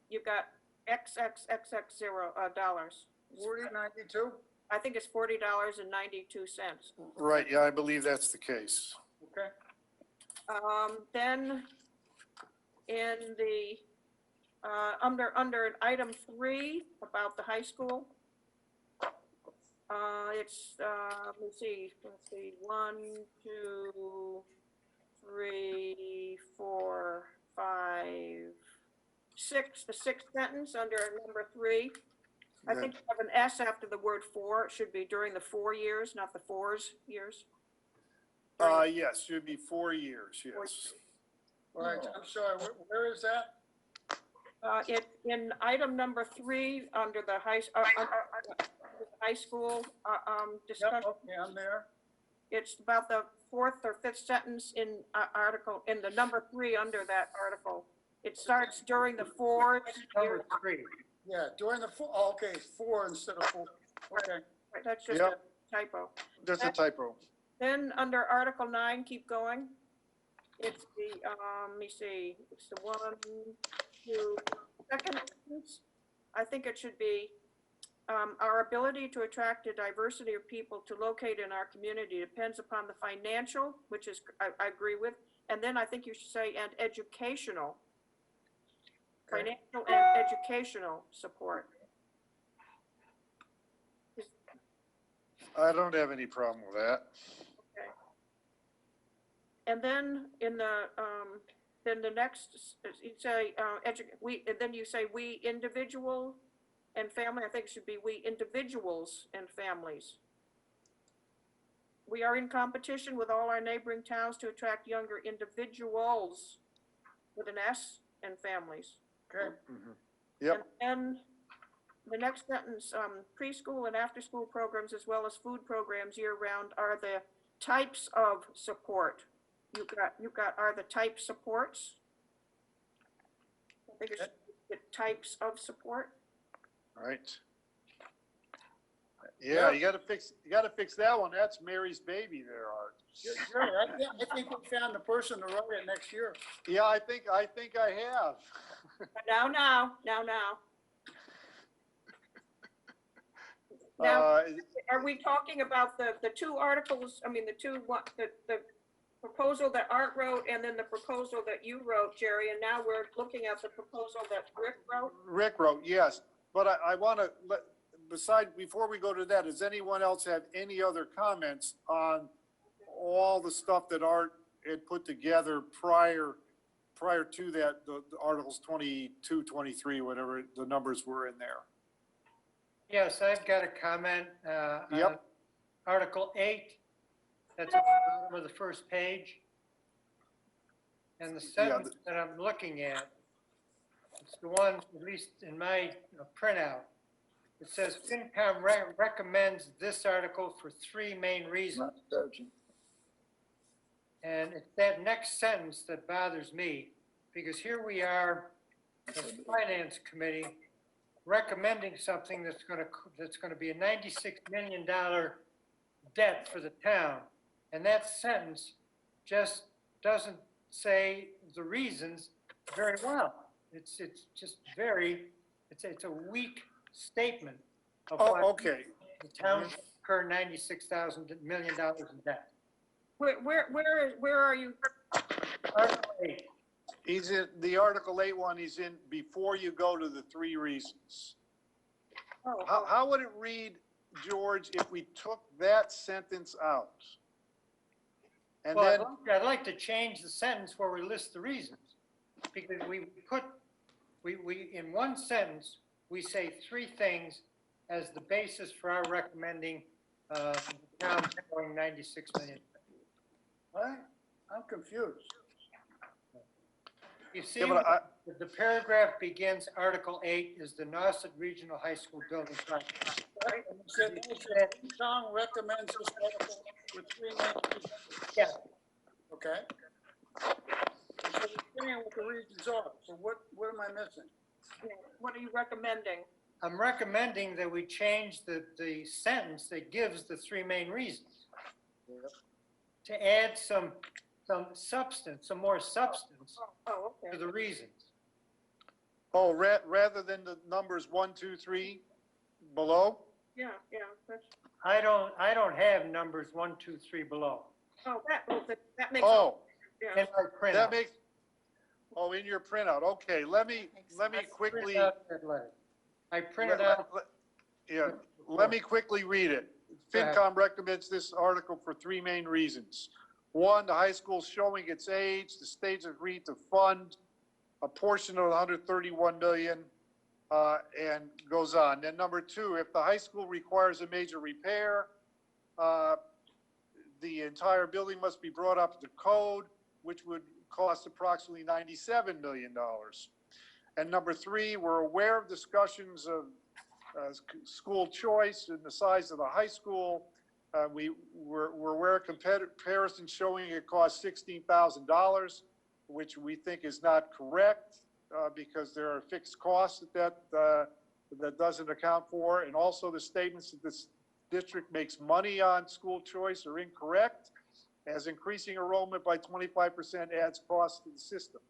You've got XXXX0 dollars. 4092? I think it's $40.92. Right, yeah, I believe that's the case. Okay. Then in the, under item 3 about the high school, it's, let's see, 1, 2, 3, 4, 5, 6, the sixth sentence under number 3. I think you have an S after the word for. It should be during the 4 years, not the 4's years. Yes, should be 4 years, yes. All right, I'm sorry, where is that? In item number 3, under the high school discussion, Yep, okay, I'm there. it's about the 4th or 5th sentence in in the number 3 under that article. It starts during the 4 Number years. 3. Yeah, during the, okay, 4 instead of 4. Okay. Right, that's just Yep. a typo. That's a typo. Then under Article 9, keep going. It's the, let me see, it's the 1, 2, second sentence. I think it should be, our ability to attract a diversity of people to locate in our community depends upon the financial, which is, I agree with, and then I think you should say, and educational. Financial and educational support. I don't have any problem with that. Okay. And then in the next, you say, then you say we individual and family, I think it should be we individuals and families. We are in competition with all our neighboring towns to attract younger individuals with an S and families. Okay, Yep. And the next sentence, preschool and after-school programs as well as food programs year-round are the types of support. You've got are the type supports. I think it's the types of support. Right. Yeah, you gotta fix that one. That's Mary's baby there, Art. sure, I think we found the person to write it next year. Yeah, I think I have. Now. Now, Uh, are we talking about the two articles, I mean, the proposal that Art wrote and then the proposal that you wrote, Jerry, and now we're looking at the proposal that Rick wrote? Rick wrote, yes, but I want to before we go to that, does anyone else have any other comments on all the stuff that Art had put together prior to that, the Articles 22, 23, whatever the numbers were in there? Yes, I've got a comment. Yep. On Article 8, that's at the bottom of the first page. And the sentence that I'm looking at, it's the one, at least in my printout. It says FinCom recommends this article for 3 main reasons. And it's that next sentence that bothers me, because here we are, as a finance committee, recommending something that's going to be a $96 million debt for the town. And that sentence just doesn't say the reasons very well. It's just it's a weak statement of why Okay. the town should incur $96 million in debt. Where are you? Article 8. He's in the Article 8 one, he's in before you go to the 3 reasons. Oh, How would it read, George, if we took that sentence out? And then, Well, I'd like to change the sentence where we list the reasons, because we in one sentence, we say 3 things as the basis for our recommending the town borrowing $96 million. What? I'm confused. You see, Yeah, but the paragraph begins, Article 8 is the Nauset Regional High School building project. Right, and it said, FinCom recommends this article with 3 main reasons. Yeah, Okay. And so we're saying what the reasons are, so what am I missing? what are you recommending? I'm recommending that we change the sentence that gives the 3 main reasons. To add some substance, some more substance Oh, to okay. the reasons. oh, rather than the numbers 1, 2, 3 below? Yeah, that's, I don't have numbers 1, 2, 3 below. that makes. Oh, Yeah. In my printout. that makes, oh, in your printout, okay, let me quickly. I printed out, Yeah, let me quickly read it. Go ahead. FinCom recommends this article for 3 main reasons. 1, the high school showing its age, the state's agreed to fund a portion of the 131 million, and goes on. Then number 2, if the high school requires a major repair, the entire building must be brought up to code, which would cost approximately $97 million. And number 3, we're aware of discussions of school choice and the size of the high school. We're aware of comparisons showing it costs $16,000, which we think is not correct because there are fixed costs that doesn't account for. And also the statements that this district makes money on school choice are incorrect, as increasing enrollment by 25% adds costs to the system.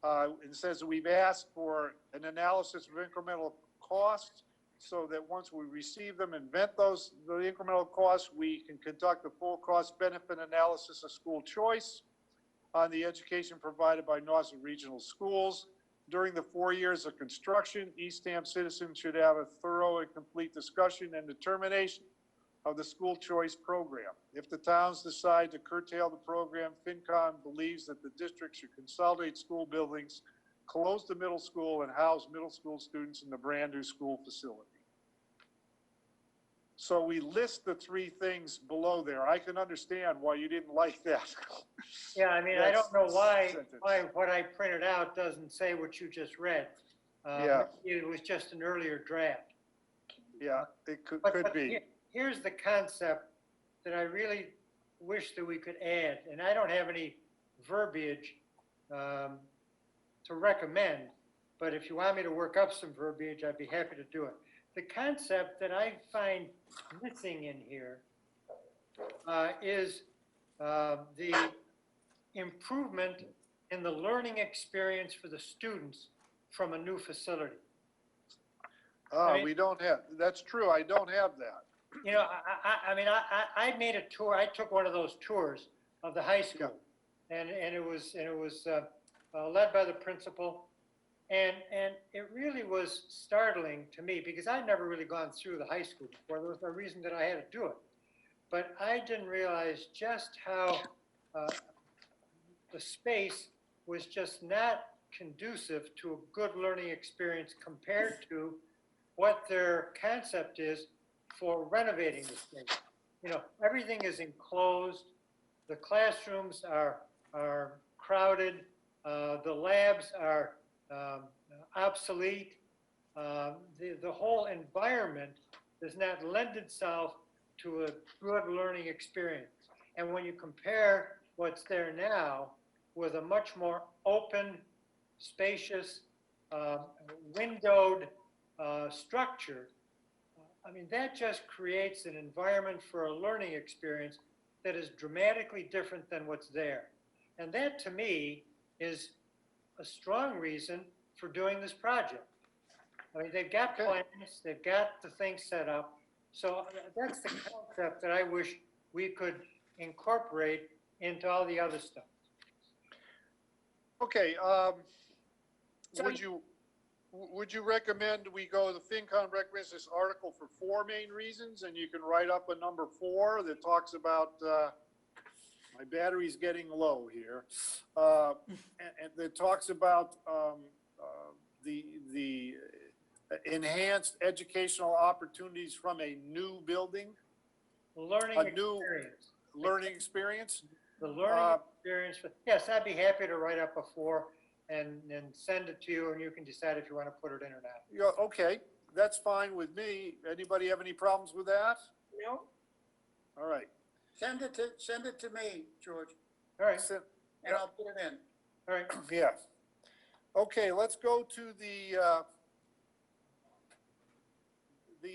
It says that we've asked for an analysis of incremental costs so that once we receive them and vet the incremental costs, we can conduct a full cost benefit analysis of school choice on the education provided by Nauset Regional Schools. During the 4 years of construction, Eastham citizens should have a thorough and complete discussion and determination of the school choice program. If the towns decide to curtail the program, FinCom believes that the district should consolidate school buildings close the middle school and house middle school students in the brand new school facility. So we list the three things below there. I can understand why you didn't like that. Yeah, I mean, I don't know why Sentence. what I printed out doesn't say what you just read. Yeah. Maybe it was just an earlier draft. Yeah, it could But be. here's the concept that I really wish that we could add, and I don't have any verbiage to recommend, but if you want me to work up some verbiage, I'd be happy to do it. The concept that I find missing in here is the improvement in the learning experience for the students from a new facility. We don't have, that's true, I don't have that. You know, I made a tour, I took one of those tours of the high school, and it was led by the principal, and it really was startling to me, because I'd never really gone through the high school before. There was no reason that I had to do it. But I didn't realize just how the space was just not conducive to a good learning experience compared to what their concept is for renovating the space. You know, everything is enclosed. The classrooms are crowded. The labs are obsolete. The whole environment does not lend itself to a good learning experience. And when you compare what's there now with a much more open, spacious, windowed structure, I mean, that just creates an environment for a learning experience that is dramatically different than what's there. And that, to me, is a strong reason for doing this project. I mean, they've got plans, they've got the thing set up. So that's the concept that I wish we could incorporate into all the other stuff. Okay, would you recommend we go, the FinCom recommends this article for 4 main reasons, and you can write up a number 4 that talks about, my battery's getting low here, and that talks about the enhanced educational opportunities from a new building, Learning experience. learning experience. The learning experience, yes, I'd be happy to write up a 4 and send it to you, and you can decide if you want to put it in or not. Yeah, okay, that's fine with me. Anybody have any problems with that? No? All right. Send it to me, George, All right, and I'll put it in. all right. Yeah. Okay, let's go to the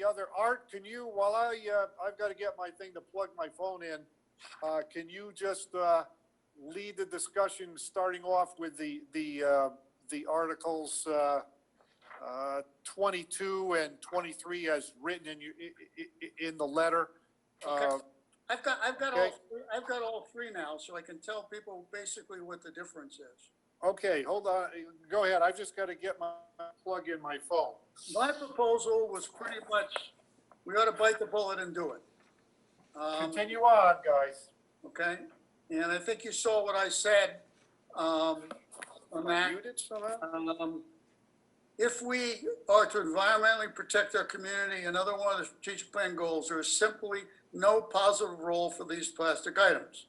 other. Art, can you, while I've got to get my thing to plug my phone in, can you just lead the discussion, starting off with the articles 22 and 23 as written in the letter? Okay. I've got okay. all 3 now, so I can tell people basically what the difference is. Okay, hold on. Go ahead. I've just got to get my plug in my phone. My proposal was pretty much, we ought to bite the bullet and do it. Continue on, guys. Okay, and I think you saw what I said on that. Muted somehow? If we are to environmentally protect our community, another one of the strategic plan goals, there is simply no positive role for these plastic items.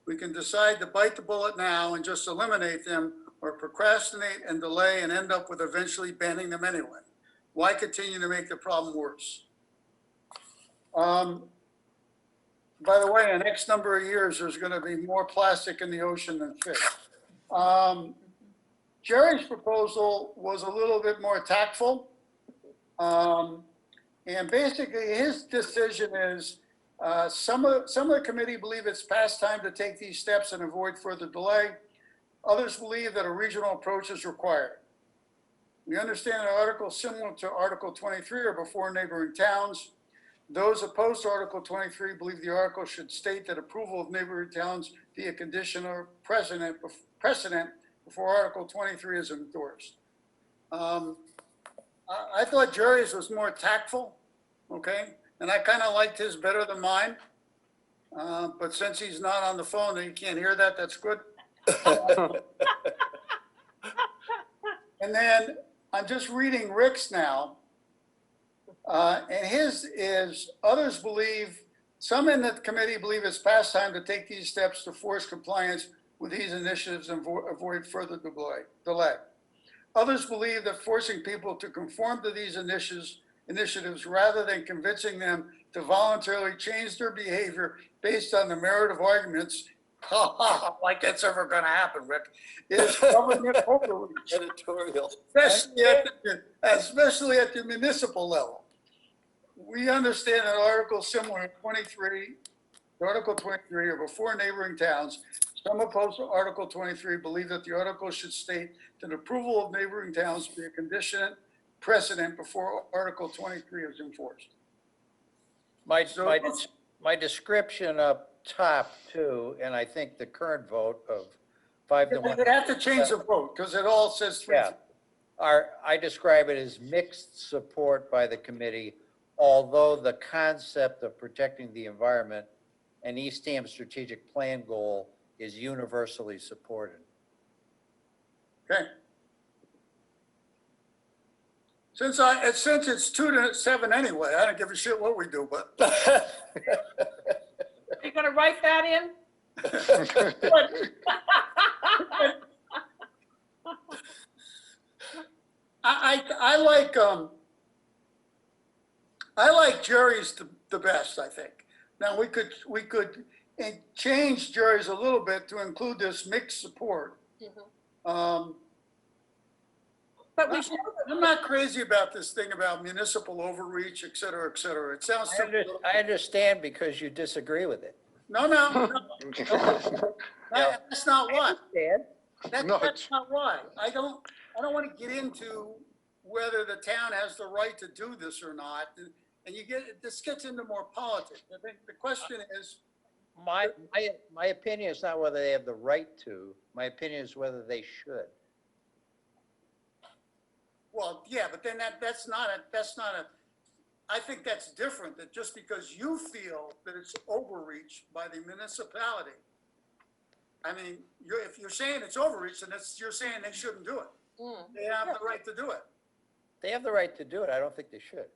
We can decide to bite the bullet now and just eliminate them, or procrastinate and delay and end up with eventually banning them anyway. Why continue to make the problem worse? By the way, in the next number of years, there's going to be more plastic in the ocean than fish. Jerry's proposal was a little bit more tactful. And basically his decision is, some of the committee believe it's past time to take these steps and avoid further delay. Others believe that a regional approach is required. We understand that articles similar to Article 23 are before neighboring towns. Those opposed to Article 23 believe the article should state that approval of neighboring towns be a condition or precedent before Article 23 is endorsed. I thought Jerry's was more tactful, okay? And I kind of liked his better than mine. But since he's not on the phone and you can't hear that, that's good. And then I'm just reading Rick's now. And his is, others believe, some in the committee believe it's past time to take these steps to force compliance with these initiatives and avoid further delay. Others believe that forcing people to conform to these initiatives rather than convincing them to voluntarily change their behavior based on the merit of arguments, like that's ever going to happen, Rick, is government overreach, Editorial. especially at the municipal level. We understand that articles similar to 23, Article 23 or before neighboring towns, some opposed to Article 23 believe that the article should state that approval of neighboring towns be a condition precedent before Article 23 is enforced. My description up top too, and I think the current vote of 5-1. You'd have to change the vote because it all says 3. Yeah. I describe it as mixed support by the committee, although the concept of protecting the environment and Eastham strategic plan goal is universally supported. Okay. Since it's 2-7 anyway, I don't give a shit what we do, but. You gonna write that in? I like Jerry's the best, I think. Now, we could change Jerry's a little bit to include this mixed support. But we should. I'm not crazy about this thing about municipal overreach, et cetera, et cetera. It sounds. I understand because you disagree with it. No. That's not why. That's not why. I don't want to get into whether the town has the right to do this or not. And this gets into more politics. I think the question is. My opinion is not whether they have the right to. My opinion is whether they should. Well, yeah, but then that's not a, I think that's different, that just because you feel that it's overreach by the municipality. I mean, if you're saying it's overreach, then you're saying they shouldn't do it. They have the right to do it. They have the right to do it. I don't think they should.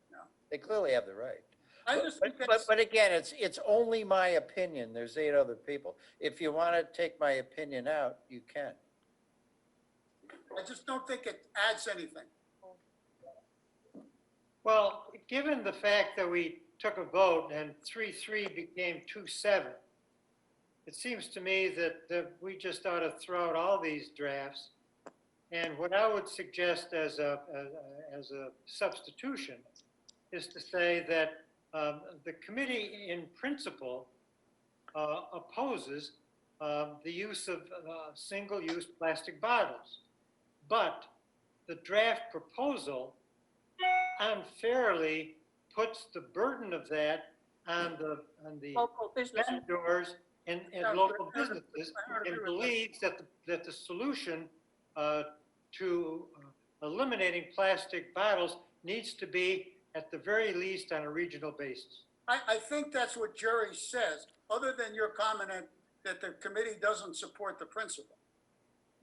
No. They clearly have the right. I just think that's. But again, it's only my opinion. There's 8 other people. If you want to take my opinion out, you can. I just don't think it adds anything. Well, given the fact that we took a vote and 3-3 became 2-7, it seems to me that we just ought to throw out all these drafts. And what I would suggest as a substitution is to say that the committee in principle opposes the use of single-use plastic bottles. But the draft proposal unfairly puts the burden of that on the Local businesses. vendors and local businesses, and believes that the solution to eliminating plastic bottles needs to be at the very least on a regional basis. I think that's what Jerry says, other than your comment that the committee doesn't support the principle.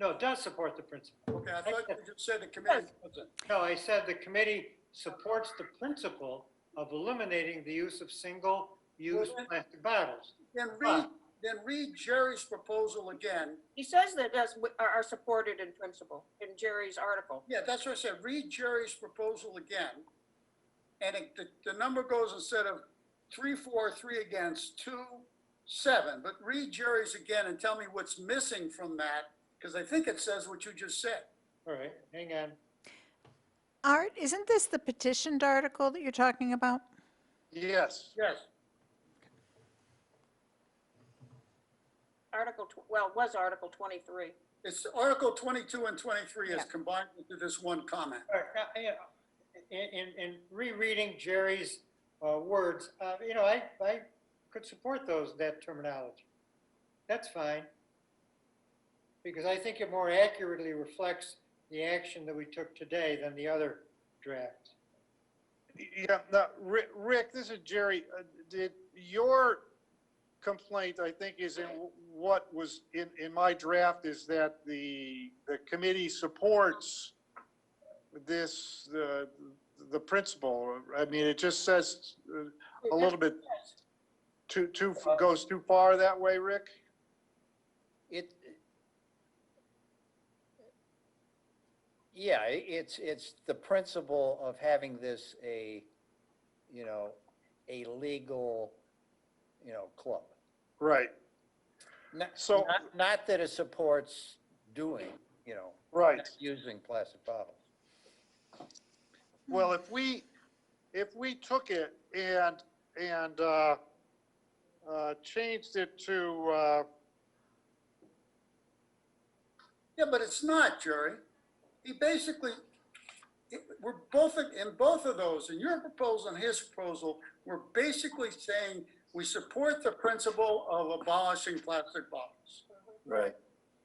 No, it does support the principle. Okay, I thought you just said the committee doesn't. No, I said the committee supports the principle of eliminating the use of single-use plastic bottles. Then read Jerry's proposal again. He says that are supported in principle in Jerry's article. Yeah, that's what I said. Read Jerry's proposal again. And the number goes instead of 3-4, 3 against, 2-7. But read Jerry's again and tell me what's missing from that, because I think it says what you just said. All right, hang on. Art, isn't this the petitioned article that you're talking about? Yes. Yes. It was Article 23. It's Article 22 and 23 is combined into this one comment. All right, in rereading Jerry's words, I could support that terminology. That's fine. Because I think it more accurately reflects the action that we took today than the other drafts. Yeah, now, Rick, this is Jerry. Did your complaint, I think, is in what was in my draft, is that the committee supports this, the principle. I mean, it just says a little bit goes too far that way, Rick? Yeah, it's the principle of having this a legal, club. Right. So- Not that it supports doing, Right. using plastic bottles. Well, if we took it and changed it to, Yeah, but it's not, Jerry. He basically, we're both, in both of those, in your proposal and his proposal, we're basically saying we support the principle of abolishing plastic bottles. Right.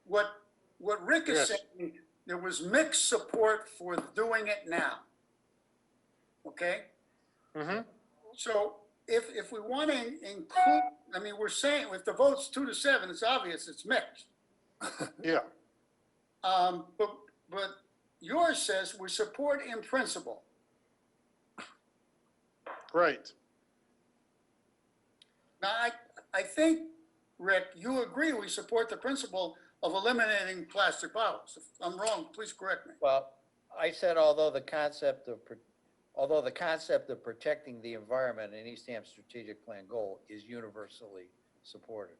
What Rick is Yes. saying, there was mixed support for doing it now. Okay? mhm, So if we want to include, I mean, we're saying, if the vote's 2-7, it's obvious it's mixed. yeah, But yours says we support in principle. right. Now, I think, Rick, you agree we support the principle of eliminating plastic bottles. If I'm wrong, please correct me. Well, I said although the concept of protecting the environment in Eastham's strategic plan goal is universally supported.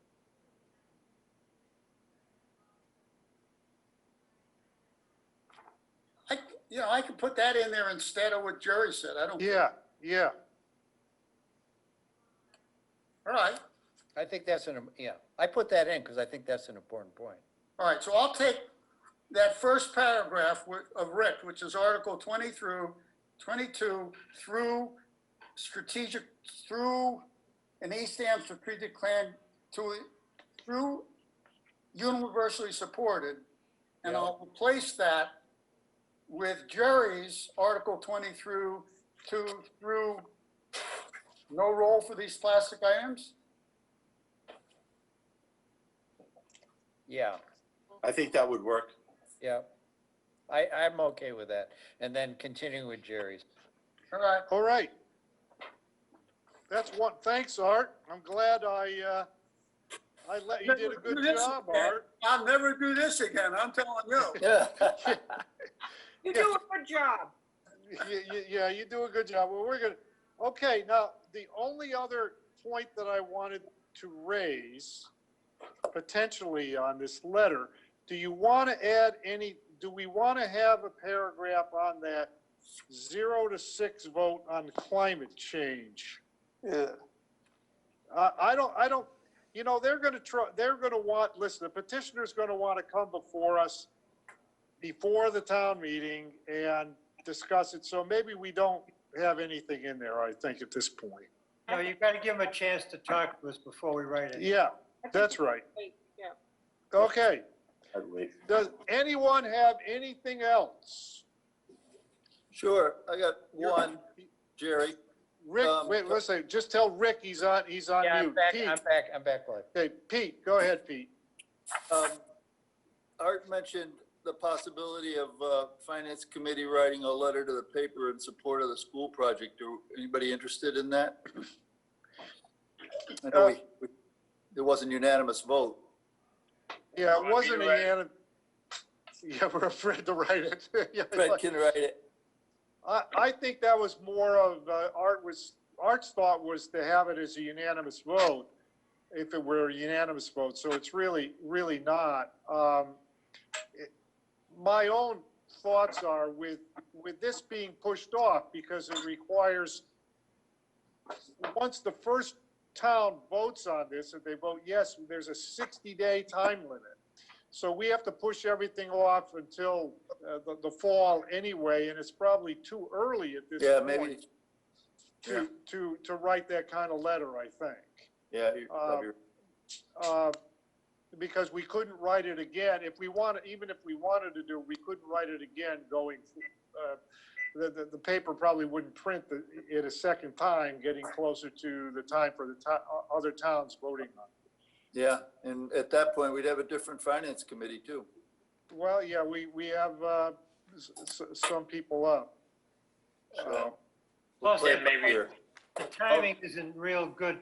I could put that in there instead of what Jerry said. I don't. Yeah, yeah, All right. I think that's I put that in because I think that's an important point. All right, so I'll take that first paragraph of Rick, which is Article 20 through 22, through an Eastham strategic plan through universally supported, and Yeah. I'll replace that with Jerry's Article 20 through no role for these plastic items. Yeah, I think that would work. yeah. I'm okay with that. And then continuing with Jerry's. All right. all right. That's one, thanks, Art. I'm glad I you did a good Do this job, again. Art. I'll never do this again, I'm telling you. Yeah. You do a good job. Yeah, you do a good job. Well, okay, now, the only other point that I wanted to raise potentially on this letter, do we want to have a paragraph on that 0-6 vote on climate change? Yeah. I don't, they're going to want, listen, the petitioner's going to want to come before us before the town meeting and discuss it. So maybe we don't have anything in there, I think, at this point. No, you've got to give them a chance to talk to us before we write it. Yeah, that's right. Yeah. Okay. I'd wait. Does anyone have anything else? Sure, I got one, Jerry. Rick, wait, listen, just tell Rick he's on Yeah, I'm mute. back, Pete, I'm back live. okay, Pete, go ahead, Pete. Art mentioned the possibility of Finance Committee writing a letter to the paper in support of the school project. Anybody interested in that? I know it wasn't unanimous vote. Yeah, it Want me wasn't to a write it? unanimous. Yeah, we're afraid to write it. Yeah, Fred can write it. I think that was more of, Art's thought was to have it as a unanimous vote, if it were a unanimous vote, so it's really not. My own thoughts are with this being pushed off, because it requires, once the first town votes on this, if they vote yes, there's a 60-day time limit. So we have to push everything off until the fall anyway, and it's probably too early at this Yeah, point maybe. to write that kind of letter, I think. Yeah. Because we couldn't write it again. Even if we wanted to do, we couldn't write it again going the paper probably wouldn't print it a second time, getting closer to the time for the other towns voting on it. Yeah, and at that point, we'd have a different finance committee too. Well, yeah, we have some people up. So. Plus, play Yeah, it maybe- by ear. the timing isn't real good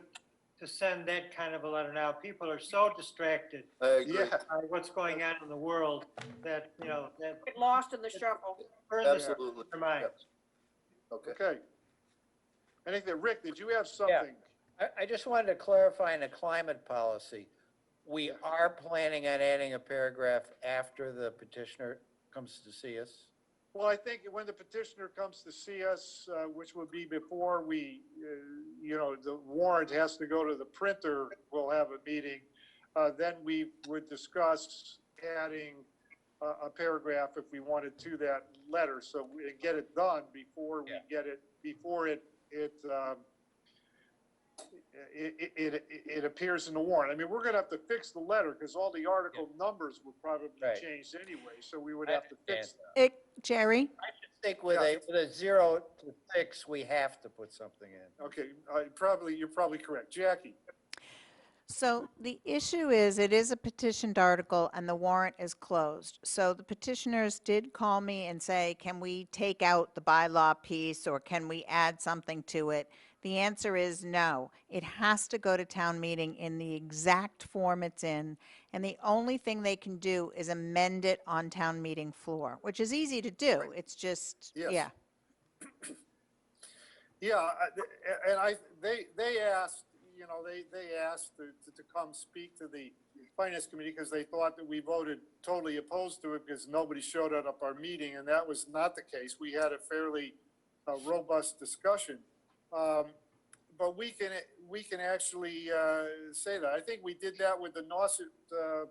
to send that kind of a letter now. People are so distracted I agree. Yeah, by what's going on in the world that, you know, that Get lost in the shuffle. burns Absolutely. their minds. Okay. okay. Anything, Rick, did you have something? I just wanted to clarify in the climate policy, we are planning on adding a paragraph after the petitioner comes to see us. Well, I think when the petitioner comes to see us, which would be before we, the warrant has to go to the printer, we'll have a meeting. Then we would discuss adding a paragraph if we wanted to that letter, so we get it done before we get it, before it appears in the warrant. I mean, we're gonna have to fix the letter because all the article numbers will probably Right. change anyway, so we would I have to fix understand. that. Jerry? I think with a 0 to 6, we have to put something in. Okay, you're probably correct. Jackie? So the issue is, it is a petitioned article and the warrant is closed. So the petitioners did call me and say, can we take out the bylaw piece or can we add something to it? The answer is no. It has to go to town meeting in the exact form it's in. And the only thing they can do is amend it on town meeting floor, which is easy to do. It's just, Yes. yeah. Yeah, they asked, they asked to come speak to the finance committee because they thought that we voted totally opposed to it because nobody showed up at our meeting, and that was not the case. We had a fairly robust discussion. But we can actually say that. I think we did that with the Nauset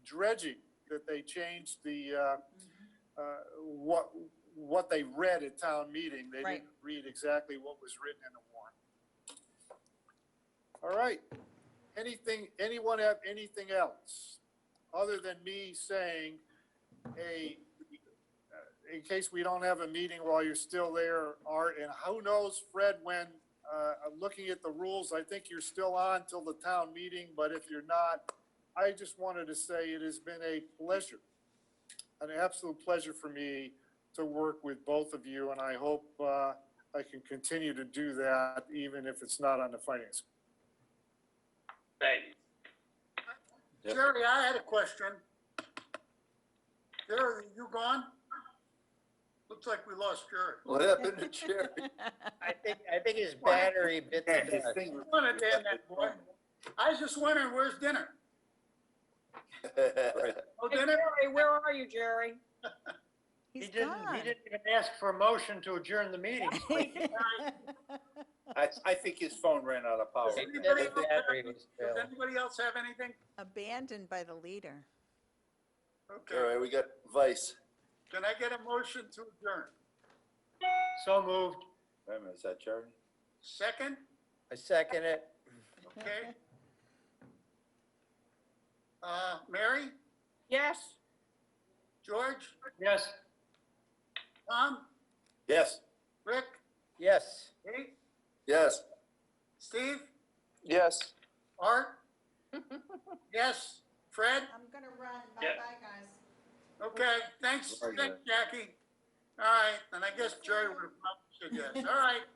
dredging, that they changed the what they read at town meeting. They Right. didn't read exactly what was written in the warrant. All right. Anyone have anything else other than me saying, hey, in case we don't have a meeting while you're still there, Art, and who knows, Fred, when looking at the rules, I think you're still on till the town meeting, but if you're not, I just wanted to say it has been a pleasure, an absolute pleasure for me to work with both of you, and I hope I can continue to do that even if it's not on the finance. Thank you. Yep. Jerry, I had a question. Jerry, you gone? Looks like we lost Jerry. What happened to Jerry? I think his battery bit the His dust. thing was- What a damn that boy. I was just wondering, where's dinner? No Hey, dinner? Jerry, where are you, Jerry? He's He didn't gone. even ask for a motion to adjourn the meeting. I think his phone ran out of power. He Anybody said his else have- battery was Does failing. anybody else have anything? Abandoned by the leader. All Okay, right, we got Vice. can I get a motion to adjourn? So moved. Wait a minute, is that Jerry? Second? I second it. Okay. Mary, Yes? George, Yes. Tom, Yes. Rick, Yes. Kate, Yes. Steve, Yes. Art? Yes, Fred? I'm gonna run. Yeah. Bye-bye, guys. Okay, thanks, Very thanks, good. Jackie. All right, and I guess Jerry would have probably said yes. All right.